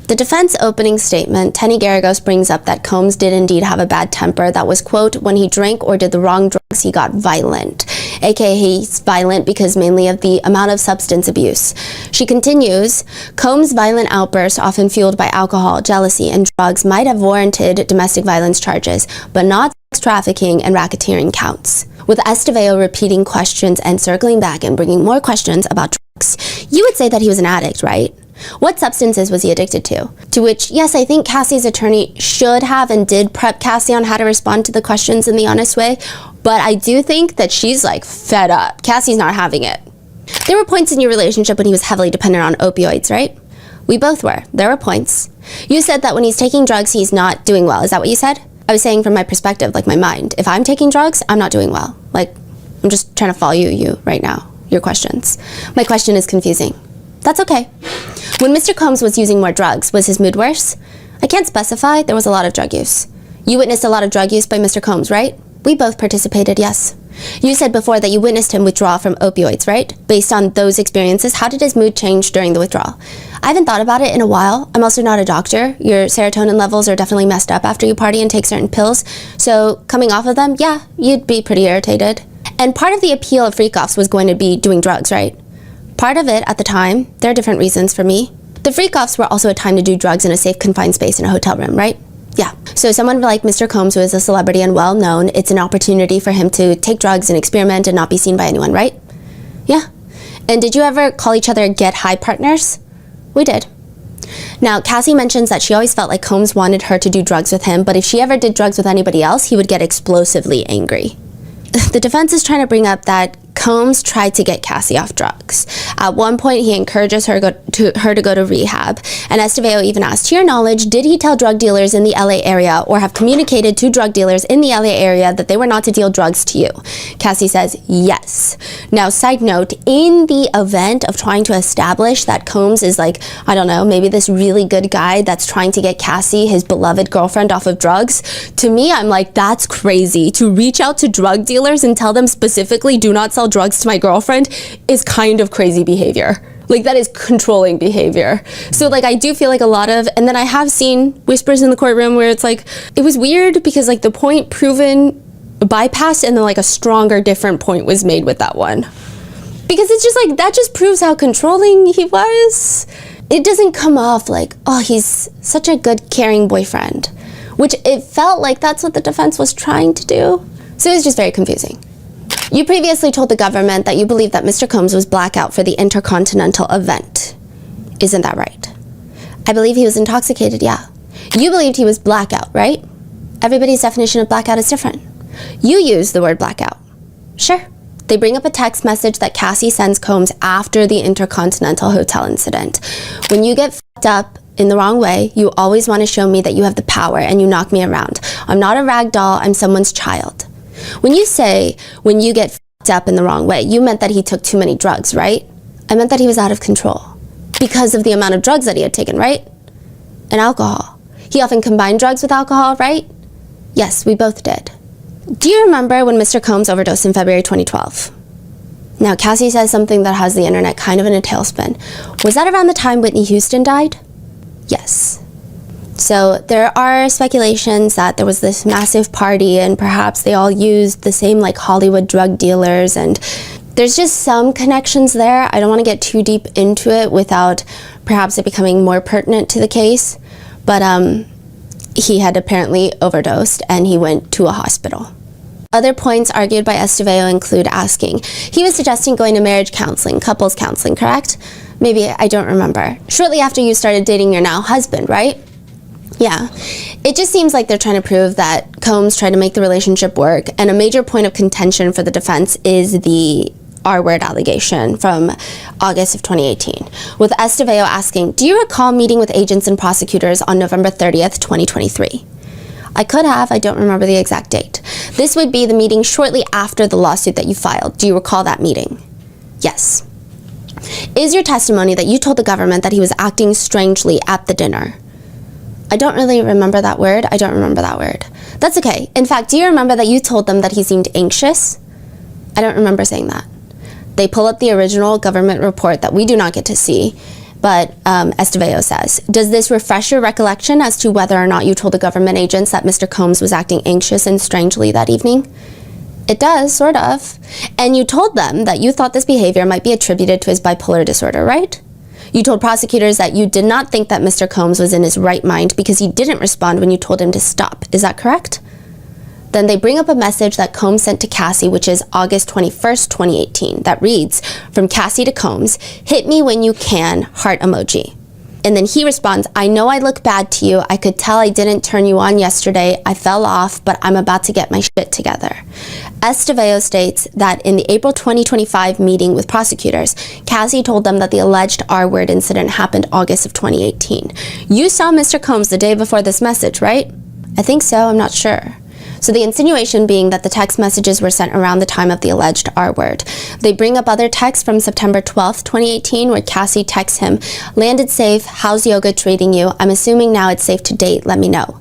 Speaker 1: The defense opening statement, Tenny Garagos brings up that Combs did indeed have a bad temper that was, quote, when he drank or did the wrong drugs, he got violent. AKA he's violent because mainly of the amount of substance abuse. She continues, Combs' violent outbursts, often fueled by alcohol, jealousy, and drugs, might have warranted domestic violence charges, but not sex trafficking and racketeering counts. With Estevao repeating questions and circling back and bringing more questions about drugs, you would say that he was an addict, right? What substances was he addicted to? To which, yes, I think Cassie's attorney should have and did prep Cassie on how to respond to the questions in the honest way, but I do think that she's like fed up. Cassie's not having it. There were points in your relationship when he was heavily dependent on opioids, right? We both were. There were points. You said that when he's taking drugs, he's not doing well. Is that what you said? I was saying from my perspective, like my mind. If I'm taking drugs, I'm not doing well. Like, I'm just trying to follow you right now, your questions. My question is confusing. That's okay. When Mr. Combs was using more drugs, was his mood worse? I can't specify. There was a lot of drug use. You witnessed a lot of drug use by Mr. Combs, right? We both participated, yes. You said before that you witnessed him withdraw from opioids, right? Based on those experiences, how did his mood change during the withdrawal? I haven't thought about it in a while. I'm also not a doctor. Your serotonin levels are definitely messed up after you party and take certain pills. So coming off of them, yeah, you'd be pretty irritated. And part of the appeal of freak-offs was going to be doing drugs, right? Part of it, at the time, there are different reasons for me. The freak-offs were also a time to do drugs in a safe, confined space in a hotel room, right? Yeah. So someone like Mr. Combs, who is a celebrity and well-known, it's an opportunity for him to take drugs and experiment and not be seen by anyone, right? Yeah. And did you ever call each other get high partners? We did. Now, Cassie mentions that she always felt like Combs wanted her to do drugs with him, but if she ever did drugs with anybody else, he would get explosively angry. The defense is trying to bring up that Combs tried to get Cassie off drugs. At one point, he encourages her to go to rehab, and Estevao even asked, to your knowledge, did he tell drug dealers in the LA area or have communicated to drug dealers in the LA area that they were not to deal drugs to you? Cassie says yes. Now, side note, in the event of trying to establish that Combs is like, I don't know, maybe this really good guy that's trying to get Cassie, his beloved girlfriend, off of drugs, to me, I'm like, that's crazy. To reach out to drug dealers and tell them specifically, do not sell drugs to my girlfriend, is kind of crazy behavior. Like, that is controlling behavior. So like, I do feel like a lot of, and then I have seen whispers in the courtroom where it's like, it was weird because like the point proven bypassed and then like a stronger different point was made with that one. Because it's just like, that just proves how controlling he was. It doesn't come off like, oh, he's such a good caring boyfriend, which it felt like that's what the defense was trying to do. So it was just very confusing. You previously told the government that you believe that Mr. Combs was blackout for the Intercontinental event. Isn't that right? I believe he was intoxicated, yeah. You believed he was blackout, right? Everybody's definition of blackout is different. You use the word blackout. Sure. They bring up a text message that Cassie sends Combs after the Intercontinental Hotel incident. When you get fucked up in the wrong way, you always want to show me that you have the power and you knock me around. I'm not a rag doll, I'm someone's child. When you say, when you get f***ed up in the wrong way, you meant that he took too many drugs, right? I meant that he was out of control because of the amount of drugs that he had taken, right? And alcohol. He often combined drugs with alcohol, right? Yes, we both did. Do you remember when Mr. Combs overdosed in February 2012? Now, Cassie says something that has the internet kind of in a tailspin. Was that around the time Whitney Houston died? Yes. So there are speculations that there was this massive party and perhaps they all used the same like Hollywood drug dealers, and there's just some connections there. I don't want to get too deep into it without perhaps it becoming more pertinent to the case, but he had apparently overdosed and he went to a hospital. Other points argued by Estevao include asking, he was suggesting going to marriage counseling, couples counseling, correct? Maybe, I don't remember. Shortly after you started dating your now husband, right? Yeah, it just seems like they're trying to prove that Combs tried to make the relationship work, and a major point of contention for the defense is the R-word allegation from August of 2018, with Estevao asking, do you recall meeting with agents and prosecutors on November 30th, 2023? I could have, I don't remember the exact date. This would be the meeting shortly after the lawsuit that you filed. Do you recall that meeting? Yes. Is your testimony that you told the government that he was acting strangely at the dinner? I don't really remember that word. I don't remember that word. That's okay. In fact, do you remember that you told them that he seemed anxious? I don't remember saying that. They pull up the original government report that we do not get to see, but Estevao says, does this refresh your recollection as to whether or not you told the government agents that Mr. Combs was acting anxious and strangely that evening? It does, sort of. And you told them that you thought this behavior might be attributed to his bipolar disorder, right? You told prosecutors that you did not think that Mr. Combs was in his right mind because he didn't respond when you told him to stop. Is that correct? Then they bring up a message that Combs sent to Cassie, which is August 21st, 2018, that reads, from Cassie to Combs, hit me when you can, heart emoji. And then he responds, I know I look bad to you. I could tell I didn't turn you on yesterday. I fell off, but I'm about to get my shit together. Estevao states that in the April 2025 meeting with prosecutors, Cassie told them that the alleged R-word incident happened August of 2018. You saw Mr. Combs the day before this message, right? I think so, I'm not sure. So the insinuation being that the text messages were sent around the time of the alleged R-word. They bring up other texts from September 12th, 2018, where Cassie texts him, landed safe, how's yoga treating you? I'm assuming now it's safe to date, let me know.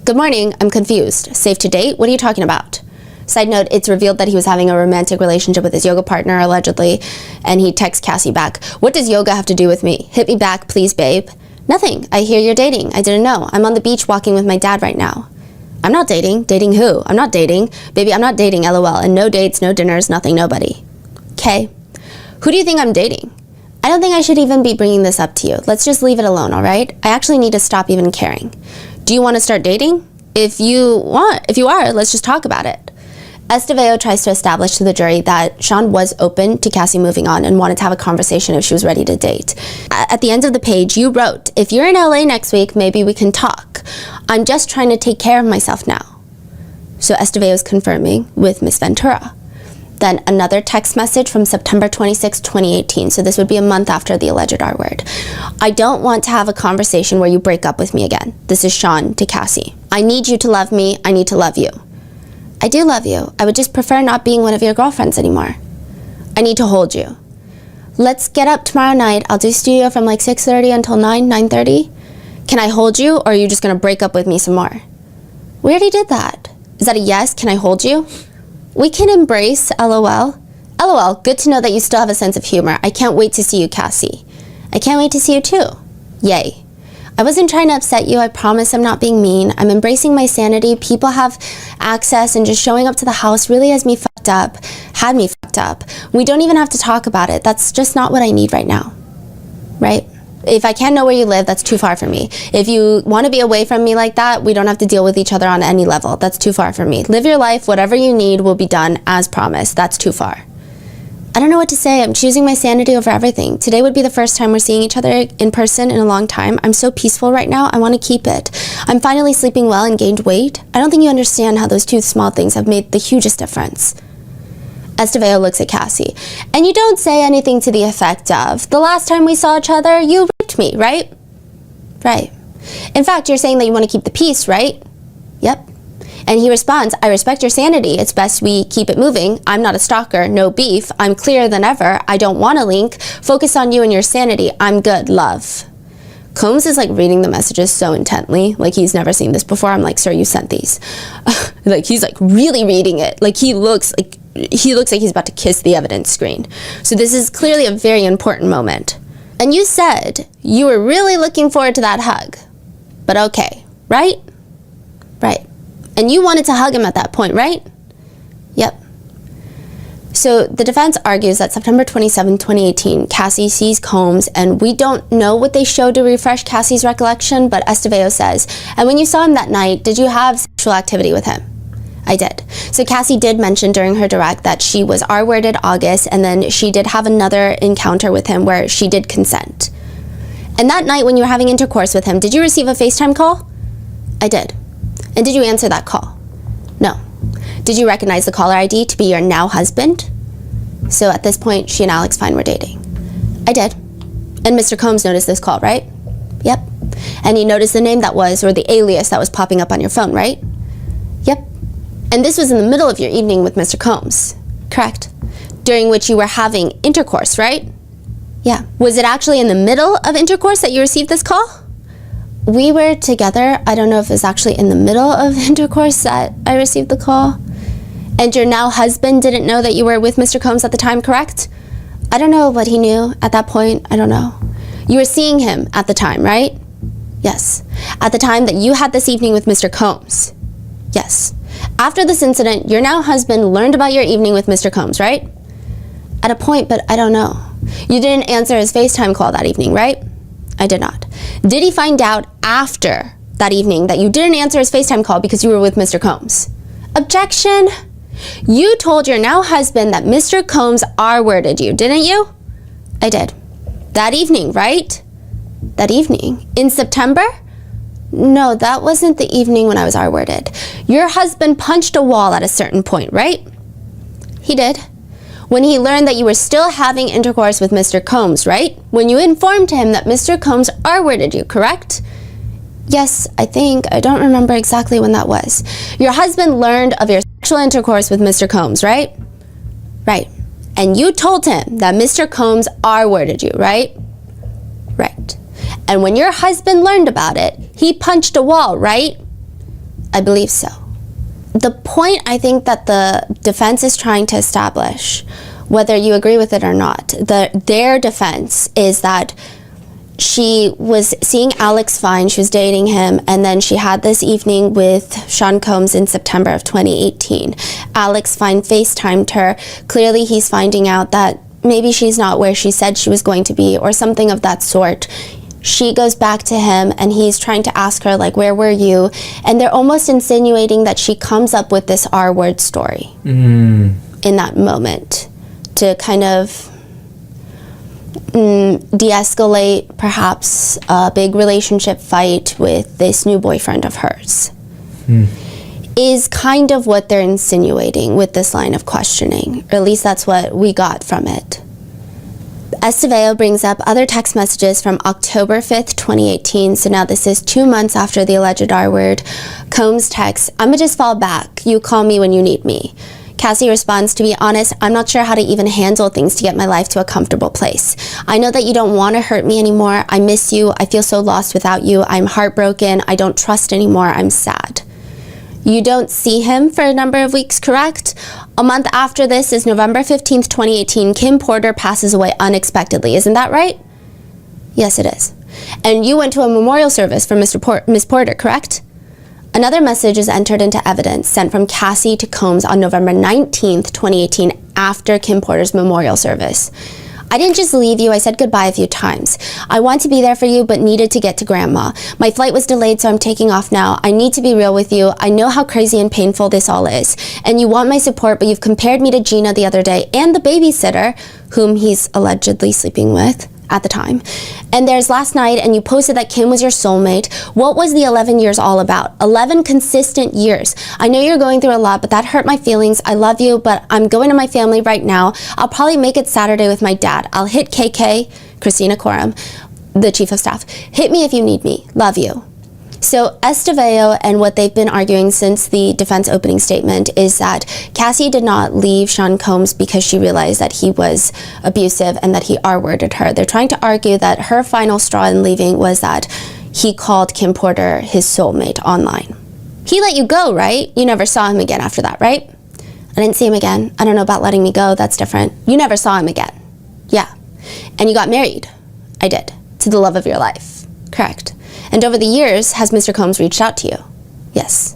Speaker 1: Good morning, I'm confused. Safe to date? What are you talking about? Side note, it's revealed that he was having a romantic relationship with his yoga partner, allegedly, and he texts Cassie back, what does yoga have to do with me? Hit me back, please, babe. Nothing, I hear you're dating. I didn't know. I'm on the beach walking with my dad right now. I'm not dating. Dating who? I'm not dating. Baby, I'm not dating, LOL. And no dates, no dinners, nothing, nobody. Okay. Who do you think I'm dating? I don't think I should even be bringing this up to you. Let's just leave it alone, all right? I actually need to stop even caring. Do you want to start dating? If you are, let's just talk about it. Estevao tries to establish to the jury that Sean was open to Cassie moving on and wanted to have a conversation if she was ready to date. At the end of the page, you wrote, "If you're in LA next week, maybe we can talk. I'm just trying to take care of myself now." So Estevao is confirming with Miss Ventura. Then another text message from September 26, 2018. So this would be a month after the alleged R word. "I don't want to have a conversation where you break up with me again." This is Sean to Cassie. "I need you to love me. I need to love you. I do love you. I would just prefer not being one of your girlfriends anymore. I need to hold you. Let's get up tomorrow night. I'll do studio from like 6:30 until 9:30. Can I hold you, or are you just going to break up with me some more? We already did that. Is that a yes? Can I hold you? We can embrace, LOL. LOL, good to know that you still have a sense of humor. I can't wait to see you, Cassie. I can't wait to see you too. Yay. I wasn't trying to upset you. I promise I'm not being mean. I'm embracing my sanity. People have access, and just showing up to the house really has me fucked up. Had me fucked up. We don't even have to talk about it. That's just not what I need right now. Right? If I can't know where you live, that's too far for me. If you want to be away from me like that, we don't have to deal with each other on any level. That's too far for me. Live your life. Whatever you need will be done as promised. That's too far. I don't know what to say. I'm choosing my sanity over everything. Today would be the first time we're seeing each other in person in a long time. I'm so peaceful right now. I want to keep it. I'm finally sleeping well and gained weight. I don't think you understand how those two small things have made the hugest difference." Estevao looks at Cassie. "And you don't say anything to the effect of, the last time we saw each other, you raped me, right?" "Right. In fact, you're saying that you want to keep the peace, right?" "Yep." And he responds, "I respect your sanity. It's best we keep it moving. I'm not a stalker. No beef. I'm clearer than ever. I don't want to link. Focus on you and your sanity. I'm good. Love." Combs is like reading the messages so intently. Like he's never seen this before. I'm like, "Sir, you sent these." Like he's like really reading it. Like he looks like he's about to kiss the evidence screen. So this is clearly a very important moment. "And you said you were really looking forward to that hug. But okay, right?" "Right. And you wanted to hug him at that point, right?" "Yep." So the defense argues that September 27, 2018, Cassie sees Combs, and we don't know what they showed to refresh Cassie's recollection, but Estevao says, "And when you saw him that night, did you have sexual activity with him?" "I did." So Cassie did mention during her direct that she was R-worded August, and then she did have another encounter with him where she did consent. "And that night when you were having intercourse with him, did you receive a FaceTime call?" "I did." "And did you answer that call?" "No." "Did you recognize the caller ID to be your now husband?" So at this point, she and Alex Fine were dating. "I did." "And Mr. Combs noticed this call, right?" "Yep." "And he noticed the name that was, or the alias that was popping up on your phone, right?" "Yep." "And this was in the middle of your evening with Mr. Combs?" "Correct." "During which you were having intercourse, right?" "Yeah." "Was it actually in the middle of intercourse that you received this call?" "We were together. I don't know if it's actually in the middle of intercourse that I received the call." "And your now husband didn't know that you were with Mr. Combs at the time, correct?" "I don't know what he knew at that point. I don't know." "You were seeing him at the time, right?" "Yes." "At the time that you had this evening with Mr. Combs?" "Yes." "After this incident, your now husband learned about your evening with Mr. Combs, right?" "At a point, but I don't know." "You didn't answer his FaceTime call that evening, right?" "I did not." "Did he find out after that evening that you didn't answer his FaceTime call because you were with Mr. Combs?" "Objection." "You told your now husband that Mr. Combs R-worded you, didn't you?" "I did." "That evening, right?" "That evening? In September?" "No, that wasn't the evening when I was R-worded. Your husband punched a wall at a certain point, right?" "He did." "When he learned that you were still having intercourse with Mr. Combs, right? When you informed him that Mr. Combs R-worded you, correct?" "Yes, I think. I don't remember exactly when that was." "Your husband learned of your sexual intercourse with Mr. Combs, right?" "Right." "And you told him that Mr. Combs R-worded you, right?" "Right." "And when your husband learned about it, he punched a wall, right?" "I believe so." The point I think that the defense is trying to establish, whether you agree with it or not, their defense is that she was seeing Alex Fine, she was dating him, and then she had this evening with Sean Combs in September of 2018. Alex Fine FaceTimed her. Clearly he's finding out that maybe she's not where she said she was going to be, or something of that sort. She goes back to him and he's trying to ask her, like, where were you? And they're almost insinuating that she comes up with this R-word story in that moment to kind of de-escalate perhaps a big relationship fight with this new boyfriend of hers. Is kind of what they're insinuating with this line of questioning, or at least that's what we got from it. Estevao brings up other text messages from October 5th, 2018, so now this is 2 months after the alleged R-word. Combs texts, "I'ma just fall back. You call me when you need me." Cassie responds, "To be honest, I'm not sure how to even handle things to get my life to a comfortable place. I know that you don't want to hurt me anymore. I miss you. I feel so lost without you. I'm heartbroken. I don't trust anymore. I'm sad." You don't see him for a number of weeks, correct? A month after this is November 15th, 2018. Kim Porter passes away unexpectedly. Isn't that right? Yes, it is. And you went to a memorial service for Miss Porter, correct? Another message is entered into evidence sent from Cassie to Combs on November 19th, 2018, after Kim Porter's memorial service. "I didn't just leave you, I said goodbye a few times. I want to be there for you, but needed to get to Grandma. My flight was delayed, so I'm taking off now. I need to be real with you. I know how crazy and painful this all is. And you want my support, but you've compared me to Gina the other day and the babysitter, whom he's allegedly sleeping with at the time. And there's last night, and you posted that Kim was your soulmate. What was the 11 years all about? 11 consistent years. I know you're going through a lot, but that hurt my feelings. I love you, but I'm going to my family right now. I'll probably make it Saturday with my dad. I'll hit KK, Christina Coram, the chief of staff. Hit me if you need me. Love you." So Estevao and what they've been arguing since the defense opening statement is that Cassie did not leave Sean Combs because she realized that he was abusive and that he R-worded her. They're trying to argue that her final straw in leaving was that he called Kim Porter his soulmate online. He let you go, right? You never saw him again after that, right? "I didn't see him again. I don't know about letting me go. That's different." "You never saw him again." "Yeah." "And you got married." "I did. To the love of your life." "Correct. And over the years, has Mr. Combs reached out to you?" "Yes."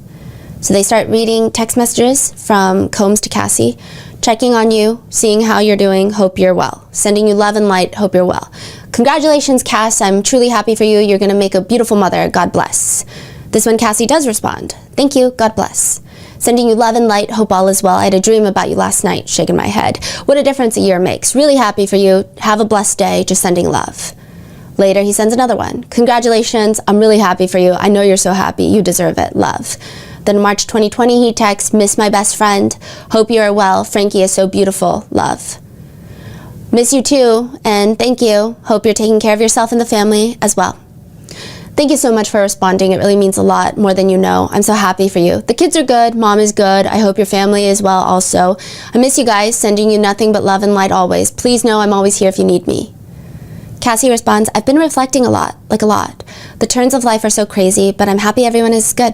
Speaker 1: So they start reading text messages from Combs to Cassie, checking on you, seeing how you're doing, hope you're well. Sending you love and light, hope you're well. "Congratulations, Cass, I'm truly happy for you. You're going to make a beautiful mother. God bless." This one Cassie does respond. "Thank you, God bless. Sending you love and light, hope all is well. I had a dream about you last night," shaking my head. "What a difference a year makes. Really happy for you. Have a blessed day. Just sending love." Later, he sends another one. "Congratulations, I'm really happy for you. I know you're so happy. You deserve it. Love." Then in March 2020, he texts, "Miss my best friend. Hope you are well. Frankie is so beautiful. Love." "Miss you too, and thank you. Hope you're taking care of yourself and the family as well." Thank you so much for responding. It really means a lot, more than you know. I'm so happy for you. The kids are good. Mom is good. I hope your family is well also. I miss you guys. Sending you nothing but love and light always. Please know I'm always here if you need me. Cassie responds, I've been reflecting a lot, like a lot. The turns of life are so crazy, but I'm happy everyone is good.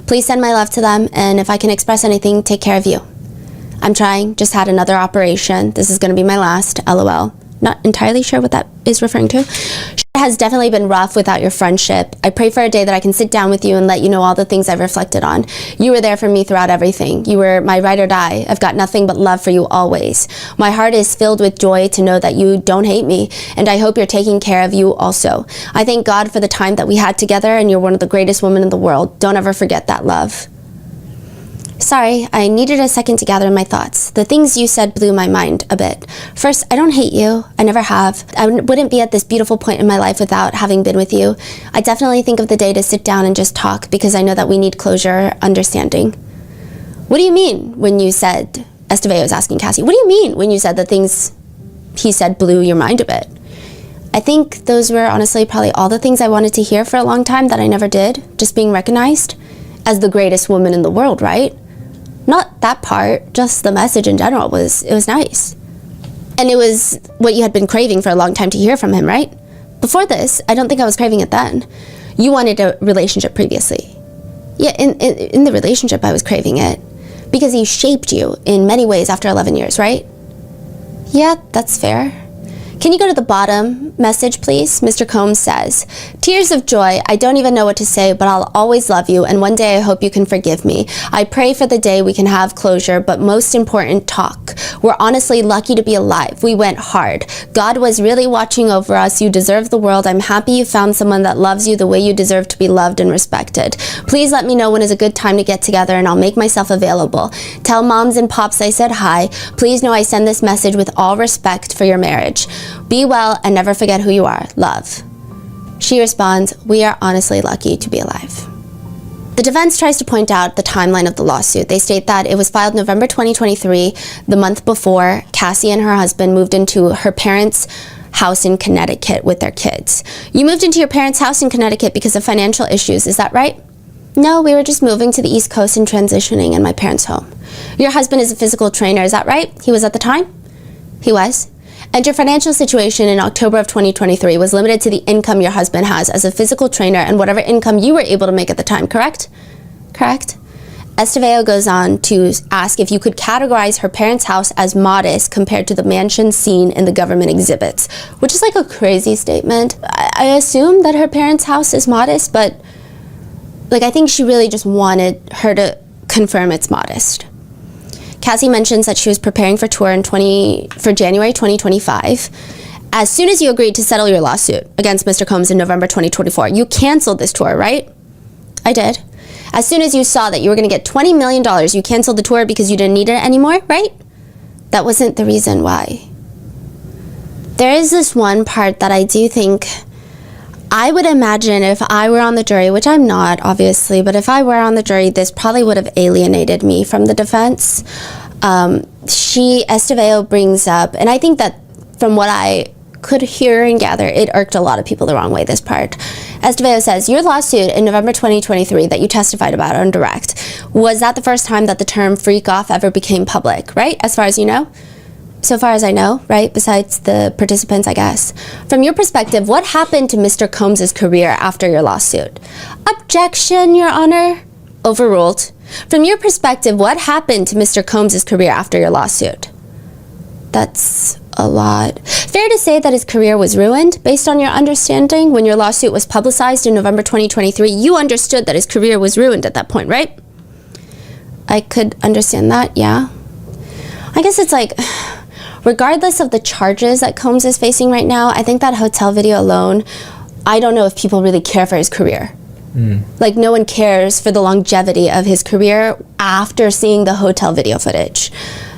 Speaker 1: Please send my love to them, and if I can express anything, take care of you. I'm trying. Just had another operation. This is going to be my last. LOL. Not entirely sure what that is referring to. It has definitely been rough without your friendship. I pray for a day that I can sit down with you and let you know all the things I've reflected on. You were there for me throughout everything. You were my ride or die. I've got nothing but love for you always. My heart is filled with joy to know that you don't hate me, and I hope you're taking care of you also. I thank God for the time that we had together, and you're one of the greatest women in the world. Don't ever forget that, love. Sorry, I needed a second to gather my thoughts. The things you said blew my mind a bit. First, I don't hate you. I never have. I wouldn't be at this beautiful point in my life without having been with you. I definitely think of the day to sit down and just talk because I know that we need closure, understanding. What do you mean when you said, Estevao is asking Cassie, what do you mean when you said the things he said blew your mind a bit? I think those were honestly probably all the things I wanted to hear for a long time that I never did. Just being recognized as the greatest woman in the world, right? Not that part, just the message in general it was nice. And it was what you had been craving for a long time to hear from him, right? Before this, I don't think I was craving it then. You wanted a relationship previously. Yeah, in the relationship I was craving it. Because he shaped you in many ways after 11 years, right? Yeah, that's fair. Can you go to the bottom message, please? Mr. Combs says, tears of joy. I don't even know what to say, but I'll always love you, and one day I hope you can forgive me. I pray for the day we can have closure, but most important, talk. We're honestly lucky to be alive. We went hard. God was really watching over us. You deserve the world. I'm happy you found someone that loves you the way you deserve to be loved and respected. Please let me know when is a good time to get together, and I'll make myself available. Tell moms and pops I said hi. Please know I send this message with all respect for your marriage. Be well and never forget who you are. Love. She responds, we are honestly lucky to be alive. The defense tries to point out the timeline of the lawsuit. They state that it was filed November 2023, the month before Cassie and her husband moved into her parents' house in Connecticut with their kids. You moved into your parents' house in Connecticut because of financial issues, is that right? No, we were just moving to the East Coast and transitioning in my parents' home. Your husband is a physical trainer, is that right? He was at the time? He was. And your financial situation in October of 2023 was limited to the income your husband has as a physical trainer and whatever income you were able to make at the time, correct? Correct. Estevao goes on to ask if you could categorize her parents' house as modest compared to the mansion seen in the government exhibits, which is like a crazy statement. I assume that her parents' house is modest, but I think she really just wanted her to confirm it's modest. Cassie mentions that she was preparing for tour for January 2025. As soon as you agreed to settle your lawsuit against Mr. Combs in November 2024, you canceled this tour, right? I did. As soon as you saw that you were going to get $20 million, you canceled the tour because you didn't need it anymore, right? That wasn't the reason why. There is this one part that I do think, I would imagine if I were on the jury, which I'm not, obviously, but if I were on the jury, this probably would have alienated me from the defense. Estevao brings up, and I think that from what I could hear and gather, it irked a lot of people the wrong way, this part. Estevao says, your lawsuit in November 2023 that you testified about on direct, was that the first time that the term freak off ever became public, right? As far as you know? So far as I know, right? Besides the participants, I guess. From your perspective, what happened to Mr. Combs' career after your lawsuit? Objection, Your Honor. Overruled. From your perspective, what happened to Mr. Combs' career after your lawsuit? That's a lot. Fair to say that his career was ruined? Based on your understanding, when your lawsuit was publicized in November 2023, you understood that his career was ruined at that point, right? I could understand that, yeah. I guess it's like, regardless of the charges that Combs is facing right now, I think that hotel video alone, I don't know if people really care for his career. Like, no one cares for the longevity of his career after seeing the hotel video footage.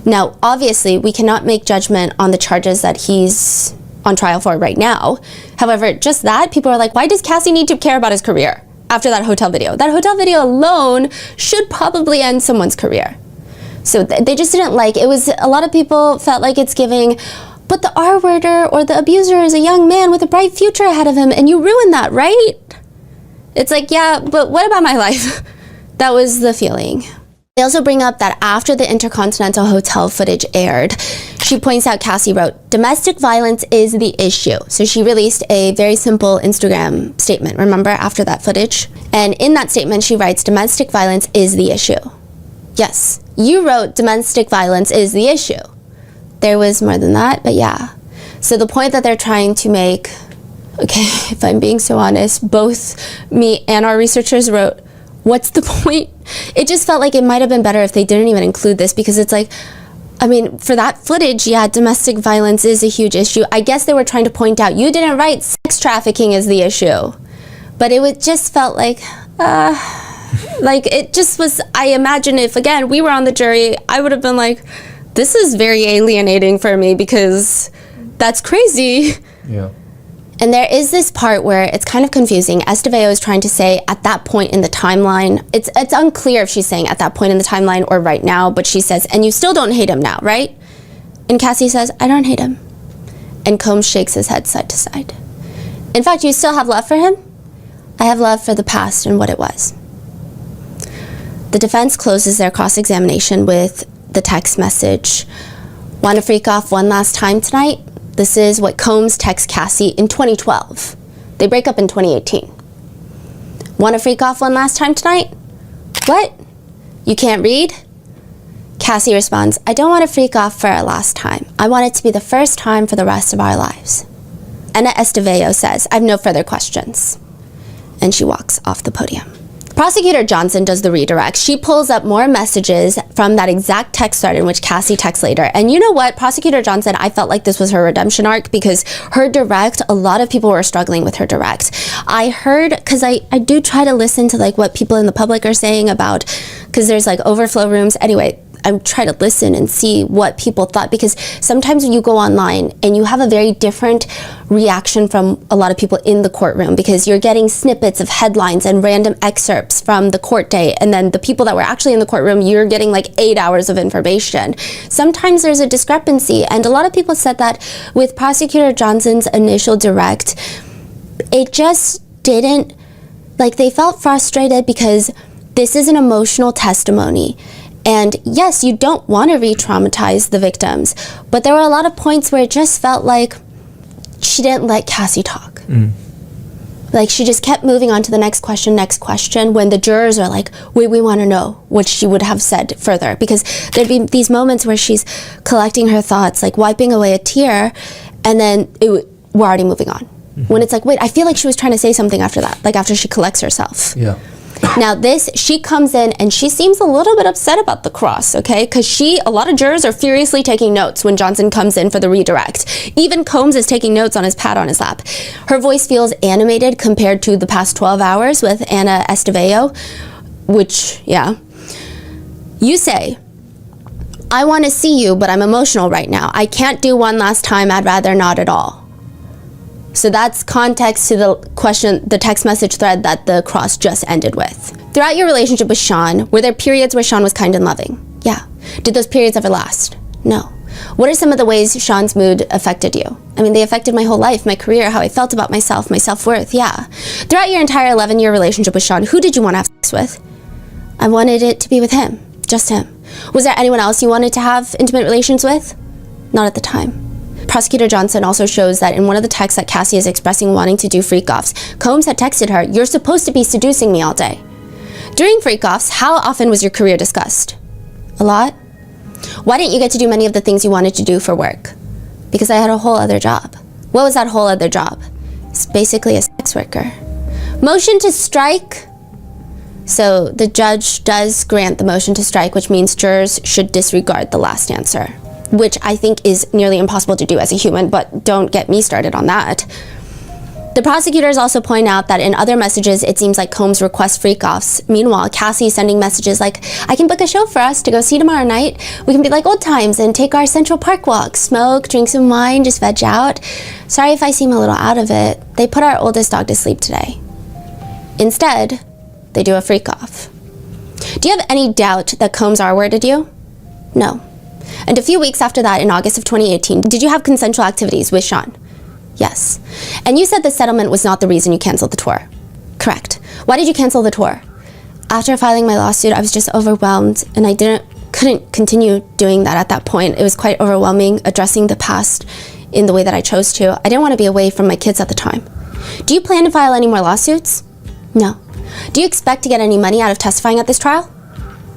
Speaker 1: Now, obviously, we cannot make judgment on the charges that he's on trial for right now. However, just that, people are like, why does Cassie need to care about his career after that hotel video? That hotel video alone should probably end someone's career. So they just didn't like, it was, a lot of people felt like it's giving, but the R-worder or the abuser is a young man with a bright future ahead of him, and you ruined that, right? It's like, yeah, but what about my life? That was the feeling. They also bring up that after the Intercontinental Hotel footage aired, she points out Cassie wrote, domestic violence is the issue. So she released a very simple Instagram statement, remember, after that footage? And in that statement, she writes, domestic violence is the issue. Yes, you wrote domestic violence is the issue. There was more than that, but yeah. So the point that they're trying to make, okay, if I'm being so honest, both me and our researchers wrote, what's the point? It just felt like it might have been better if they didn't even include this, because it's like, I mean, for that footage, yeah, domestic violence is a huge issue. I guess they were trying to point out, you didn't write sex trafficking as the issue. But it would just felt like, like it just was, I imagine if, again, we were on the jury, I would have been like, this is very alienating for me because that's crazy.
Speaker 2: Yeah.
Speaker 1: And there is this part where it's kind of confusing. Estevao is trying to say at that point in the timeline, it's unclear if she's saying at that point in the timeline or right now, but she says, and you still don't hate him now, right? And Cassie says, I don't hate him. And Combs shakes his head side to side. In fact, you still have love for him? I have love for the past and what it was. The defense closes their cross-examination with the text message, want to freak off one last time tonight? This is what Combs texts Cassie in 2012. They break up in 2018. Want to freak off one last time tonight? What? You can't read? Cassie responds, I don't want to freak off for a last time. I want it to be the first time for the rest of our lives. Ana Esteveo says, I have no further questions. And she walks off the podium. Prosecutor Johnson does the redirect. She pulls up more messages from that exact text thread in which Cassie texts later. And you know what? Prosecutor Johnson, I felt like this was her redemption arc because her direct, a lot of people were struggling with her direct. I heard, because I do try to listen to like what people in the public are saying about, because there's like overflow rooms. Anyway, I'm trying to listen and see what people thought, because sometimes when you go online and you have a very different reaction from a lot of people in the courtroom, because you're getting snippets of headlines and random excerpts from the court day, and then the people that were actually in the courtroom, you're getting like 8 hours of information. Sometimes there's a discrepancy, and a lot of people said that with Prosecutor Johnson's initial direct, it just didn't, like, they felt frustrated because this is an emotional testimony. And yes, you don't want to re-traumatize the victims, but there were a lot of points where it just felt like she didn't let Cassie talk. Like, she just kept moving on to the next question, when the jurors are like, wait, we want to know what she would have said further. Because there'd be these moments where she's collecting her thoughts, like wiping away a tear, and then we're already moving on. When it's like, wait, I feel like she was trying to say something after that, like after she collects herself.
Speaker 2: Yeah.
Speaker 1: Now she comes in and she seems a little bit upset about the cross, okay? Because a lot of jurors are furiously taking notes when Johnson comes in for the redirect. Even Combs is taking notes on his pad on his lap. Her voice feels animated compared to the past 12 hours with Ana Esteveo, which, yeah. You say, I want to see you, but I'm emotional right now. I can't do one last time. I'd rather not at all. So that's context to the text message thread that the cross just ended with. Throughout your relationship with Sean, were there periods where Sean was kind and loving? Yeah. Did those periods ever last? No. What are some of the ways Sean's mood affected you? I mean, they affected my whole life, my career, how I felt about myself, my self-worth, yeah. Throughout your entire 11-year relationship with Sean, who did you want to have sex with? I wanted it to be with him, just him. Was there anyone else you wanted to have intimate relations with? Not at the time. Prosecutor Johnson also shows that in one of the texts that Cassie is expressing wanting to do freak-offs, Combs had texted her, you're supposed to be seducing me all day. During freak-offs, how often was your career discussed? A lot? Why didn't you get to do many of the things you wanted to do for work? Because I had a whole other job. What was that whole other job? It's basically a sex worker. Motion to strike. So the judge does grant the motion to strike, which means jurors should disregard the last answer, which I think is nearly impossible to do as a human, but don't get me started on that. The prosecutors also point out that in other messages, it seems like Combs requests freak-offs. Meanwhile, Cassie is sending messages like, I can book a show for us to go see tomorrow night. We can be like old times and take our Central Park walk, smoke, drink some wine, just veg out. Sorry if I seem a little out of it. They put our oldest dog to sleep today. Instead, they do a freak-off. Do you have any doubt that Combs R-worded you? No. And a few weeks after that, in August of 2018, did you have consensual activities with Sean? Yes. And you said the settlement was not the reason you canceled the tour. Correct. Why did you cancel the tour? After filing my lawsuit, I was just overwhelmed, and I couldn't continue doing that at that point. It was quite overwhelming addressing the past in the way that I chose to. I didn't want to be away from my kids at the time. Do you plan to file any more lawsuits? No. Do you expect to get any money out of testifying at this trial?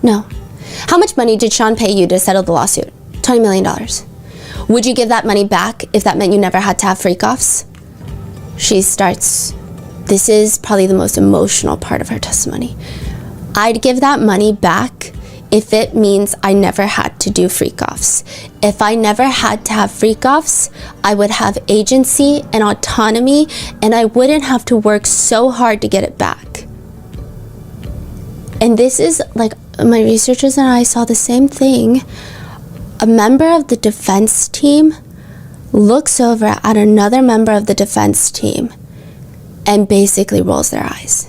Speaker 1: No. How much money did Sean pay you to settle the lawsuit? $20 million. Would you give that money back if that meant you never had to have freak-offs? She starts, this is probably the most emotional part of her testimony. I'd give that money back if it means I never had to do freak-offs. If I never had to have freak-offs, I would have agency and autonomy, and I wouldn't have to work so hard to get it back. And this is like, my researchers and I saw the same thing. A member of the defense team looks over at another member of the defense team and basically rolls their eyes.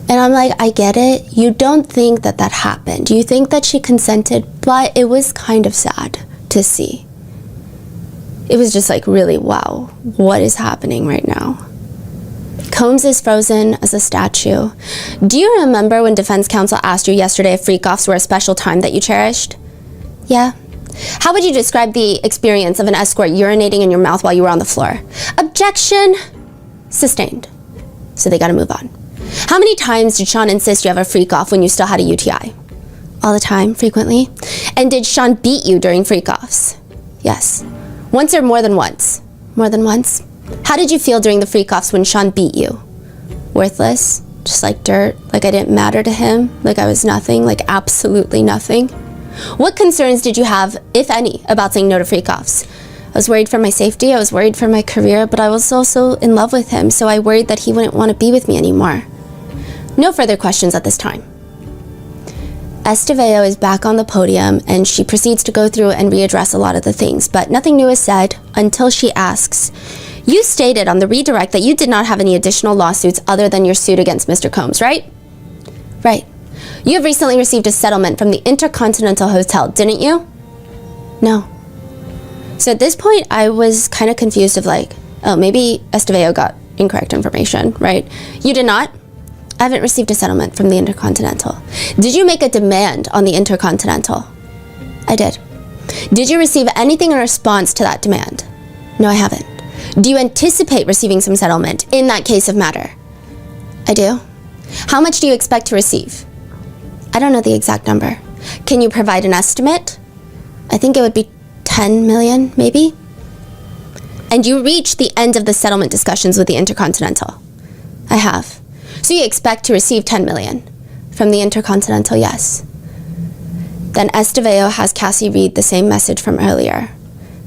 Speaker 1: And I'm like, I get it. You don't think that that happened. You think that she consented, but it was kind of sad to see. It was just like, really, wow, what is happening right now? Combs is frozen as a statue. Do you remember when defense counsel asked you yesterday if freak-offs were a special time that you cherished? Yeah. How would you describe the experience of an escort urinating in your mouth while you were on the floor? Objection. Sustained. So they gotta move on. How many times did Sean insist you have a freak-off when you still had a UTI? All the time, frequently? And did Sean beat you during freak-offs? Yes. Once or more than once? More than once? How did you feel during the freak-offs when Sean beat you? Worthless? Just like dirt? Like I didn't matter to him? Like I was nothing? Like absolutely nothing? What concerns did you have, if any, about saying no to freak-offs? I was worried for my safety, I was worried for my career, but I was also in love with him, so I worried that he wouldn't want to be with me anymore. No further questions at this time. Estevao is back on the podium and she proceeds to go through and readdress a lot of the things, but nothing new is said until she asks, you stated on the redirect that you did not have any additional lawsuits other than your suit against Mr. Combs, right? Right. You have recently received a settlement from the Intercontinental Hotel, didn't you? No. So at this point, I was kind of confused of like, oh, maybe Estevao got incorrect information, right? You did not? I haven't received a settlement from the Intercontinental. Did you make a demand on the Intercontinental? I did. Did you receive anything in response to that demand? No, I haven't. Do you anticipate receiving some settlement in that case of matter? I do. How much do you expect to receive? I don't know the exact number. Can you provide an estimate? I think it would be 10 million, maybe? And you reached the end of the settlement discussions with the Intercontinental? I have. So you expect to receive 10 million from the Intercontinental, yes. Then Estevao has Cassie read the same message from earlier.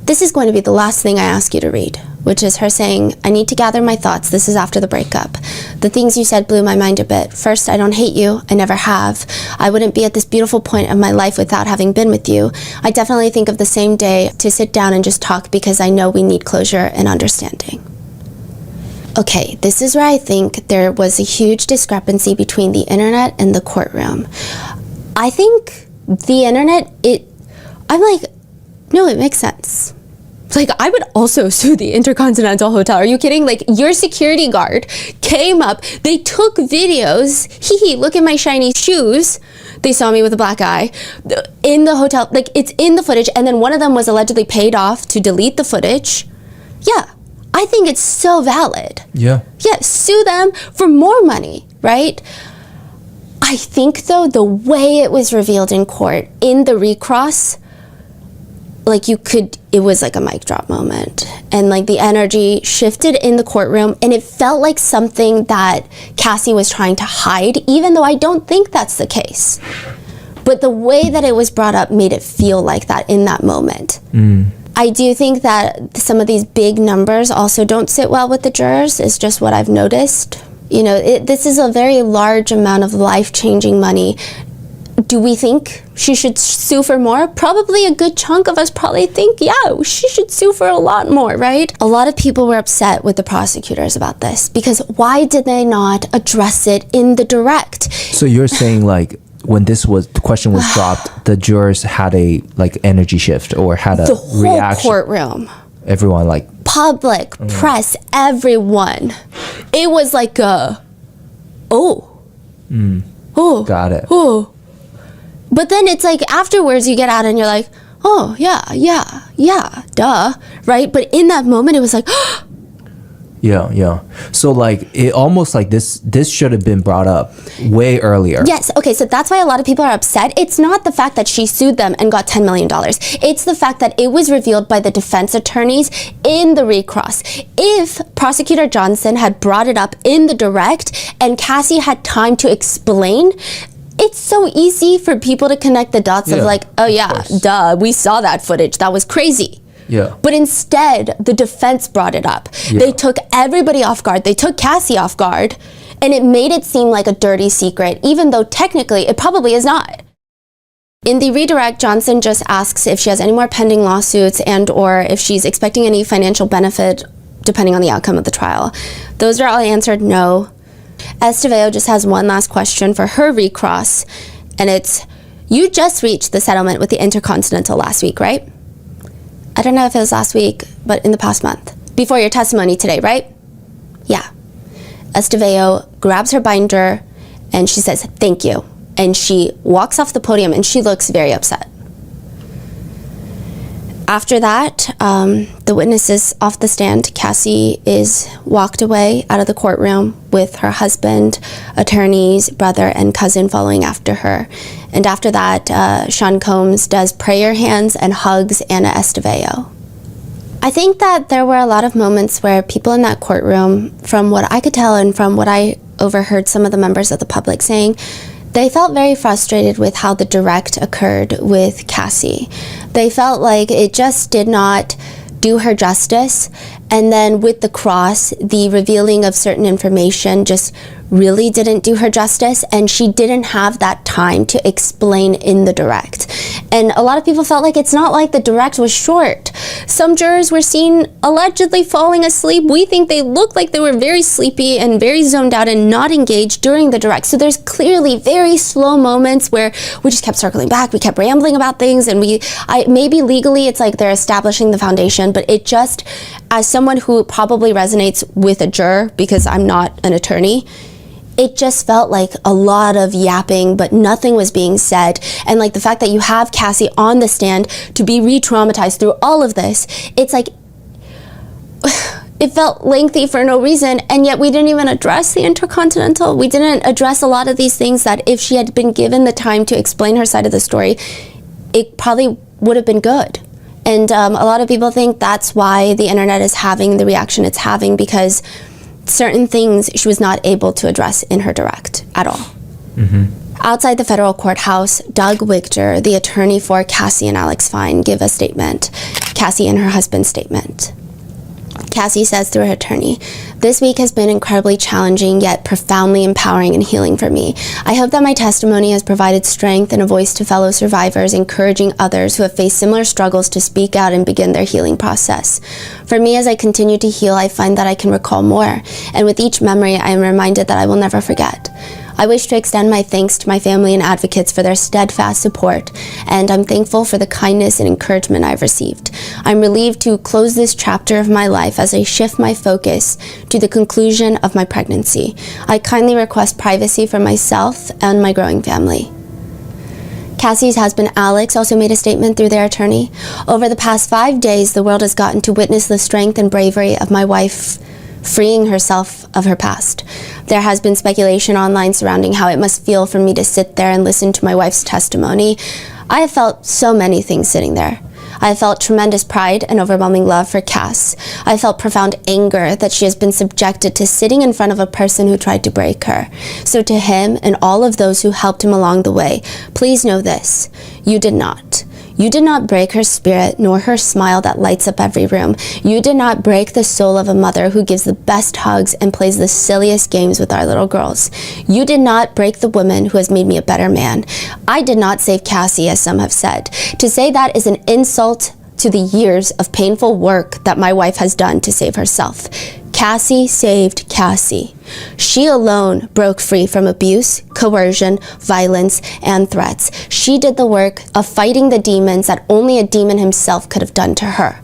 Speaker 1: This is going to be the last thing I ask you to read, which is her saying, I need to gather my thoughts. This is after the breakup. The things you said blew my mind a bit. First, I don't hate you. I never have. I wouldn't be at this beautiful point of my life without having been with you. I definitely think of the same day to sit down and just talk because I know we need closure and understanding. Okay, this is where I think there was a huge discrepancy between the internet and the courtroom. I think the internet, I'm like, no, it makes sense. Like, I would also sue the Intercontinental Hotel. Are you kidding? Like, your security guard came up, they took videos, look at my shiny shoes. They saw me with a black eye in the hotel. Like, it's in the footage, and then one of them was allegedly paid off to delete the footage. Yeah. I think it's so valid. Yeah, sue them for more money, right? I think, though, the way it was revealed in court, in the recross, like it was like a mic drop moment. And like the energy shifted in the courtroom and it felt like something that Cassie was trying to hide, even though I don't think that's the case. But the way that it was brought up made it feel like that in that moment. I do think that some of these big numbers also don't sit well with the jurors, is just what I've noticed. You know, this is a very large amount of life-changing money. Do we think she should sue for more? Probably a good chunk of us probably think, yeah, she should sue for a lot more, right? A lot of people were upset with the prosecutors about this because why did they not address it in the direct?
Speaker 2: So you're saying like, when the question was dropped, the jurors had a like energy shift or had a reaction. The whole courtroom. Everyone like.
Speaker 1: Public, press, everyone. It was like a, oh.
Speaker 2: Got it.
Speaker 1: Oh. But then it's like afterwards you get out and you're like, oh, yeah, duh, right? But in that moment it was like,
Speaker 2: Yeah. So like it almost like this should have been brought up way earlier.
Speaker 1: Yes. Okay. So that's why a lot of people are upset. It's not the fact that she sued them and got $10 million. It's the fact that it was revealed by the defense attorneys in the recross. If Prosecutor Johnson had brought it up in the direct and Cassie had time to explain, it's so easy for people to connect the dots of like, oh yeah, duh, we saw that footage. That was crazy.
Speaker 2: Yeah.
Speaker 1: But instead, the defense brought it up. Yeah. They took everybody off guard. They took Cassie off guard, and it made it seem like a dirty secret, even though technically it probably is not. In the redirect, Johnson just asks if she has any more pending lawsuits and or if she's expecting any financial benefit depending on the outcome of the trial. Those are all answered no. Estevao just has one last question for her recross, and it's, you just reached the settlement with the Intercontinental last week, right? I don't know if it was last week, but in the past month. Before your testimony today, right? Yeah. Estevao grabs her binder and she says, thank you. And she walks off the podium and she looks very upset. After that, the witness is off the stand. Cassie is walked away out of the courtroom with her husband, attorneys, brother, and cousin following after her. And after that, Sean Combs does prayer hands and hugs Anna Estevao. I think that there were a lot of moments where people in that courtroom, from what I could tell and from what I overheard some of the members of the public saying, they felt very frustrated with how the direct occurred with Cassie. They felt like it just did not do her justice. And then with the cross, the revealing of certain information just really didn't do her justice, and she didn't have that time to explain in the direct. And a lot of people felt like it's not like the direct was short. Some jurors were seen allegedly falling asleep. We think they looked like they were very sleepy and very zoned out and not engaged during the direct. So there's clearly very slow moments where we just kept circling back, we kept rambling about things, and maybe legally it's like they're establishing the foundation, but it just, as someone who probably resonates with a juror, because I'm not an attorney, it just felt like a lot of yapping, but nothing was being said. And like the fact that you have Cassie on the stand to be re-traumatized through all of this, it's like, it felt lengthy for no reason. And yet we didn't even address the Intercontinental. We didn't address a lot of these things that if she had been given the time to explain her side of the story, it probably would have been good. And a lot of people think that's why the internet is having the reaction it's having, because certain things she was not able to address in her direct at all. Outside the federal courthouse, Doug Wigter, the attorney for Cassie and Alex Fine, give a statement. Cassie and her husband's statement. Cassie says through her attorney, "This week has been incredibly challenging, yet profoundly empowering and healing for me. I hope that my testimony has provided strength and a voice to fellow survivors, encouraging others who have faced similar struggles to speak out and begin their healing process. For me, as I continue to heal, I find that I can recall more, and with each memory, I am reminded that I will never forget. I wish to extend my thanks to my family and advocates for their steadfast support, and I'm thankful for the kindness and encouragement I've received. I'm relieved to close this chapter of my life as I shift my focus to the conclusion of my pregnancy. I kindly request privacy for myself and my growing family." Cassie's husband, Alex, also made a statement through their attorney. "Over the past 5 days, the world has gotten to witness the strength and bravery of my wife freeing herself of her past. There has been speculation online surrounding how it must feel for me to sit there and listen to my wife's testimony. I have felt so many things sitting there. I have felt tremendous pride and overwhelming love for Cass. I felt profound anger that she has been subjected to sitting in front of a person who tried to break her. So to him and all of those who helped him along the way, please know this: you did not. You did not break her spirit, nor her smile that lights up every room. You did not break the soul of a mother who gives the best hugs and plays the silliest games with our little girls. You did not break the woman who has made me a better man. I did not save Cassie, as some have said. To say that is an insult to the years of painful work that my wife has done to save herself. Cassie saved Cassie. She alone broke free from abuse, coercion, violence, and threats. She did the work of fighting the demons that only a demon himself could have done to her.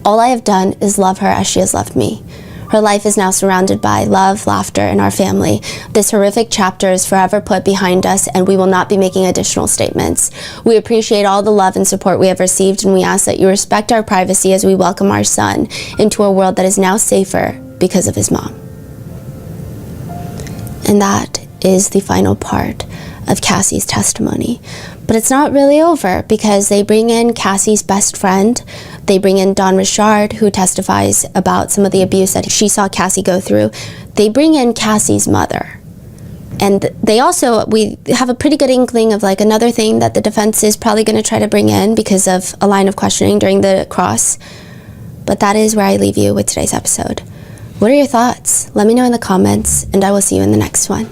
Speaker 1: All I have done is love her as she has loved me. Her life is now surrounded by love, laughter, and our family. This horrific chapter is forever put behind us, and we will not be making additional statements. We appreciate all the love and support we have received, and we ask that you respect our privacy as we welcome our son into a world that is now safer because of his mom." And that is the final part of Cassie's testimony. But it's not really over, because they bring in Cassie's best friend. They bring in Dawn Richard, who testifies about some of the abuse that she saw Cassie go through. They bring in Cassie's mother. And they also, we have a pretty good inkling of like another thing that the defense is probably going to try to bring in because of a line of questioning during the cross. But that is where I leave you with today's episode. What are your thoughts? Let me know in the comments, and I will see you in the next one.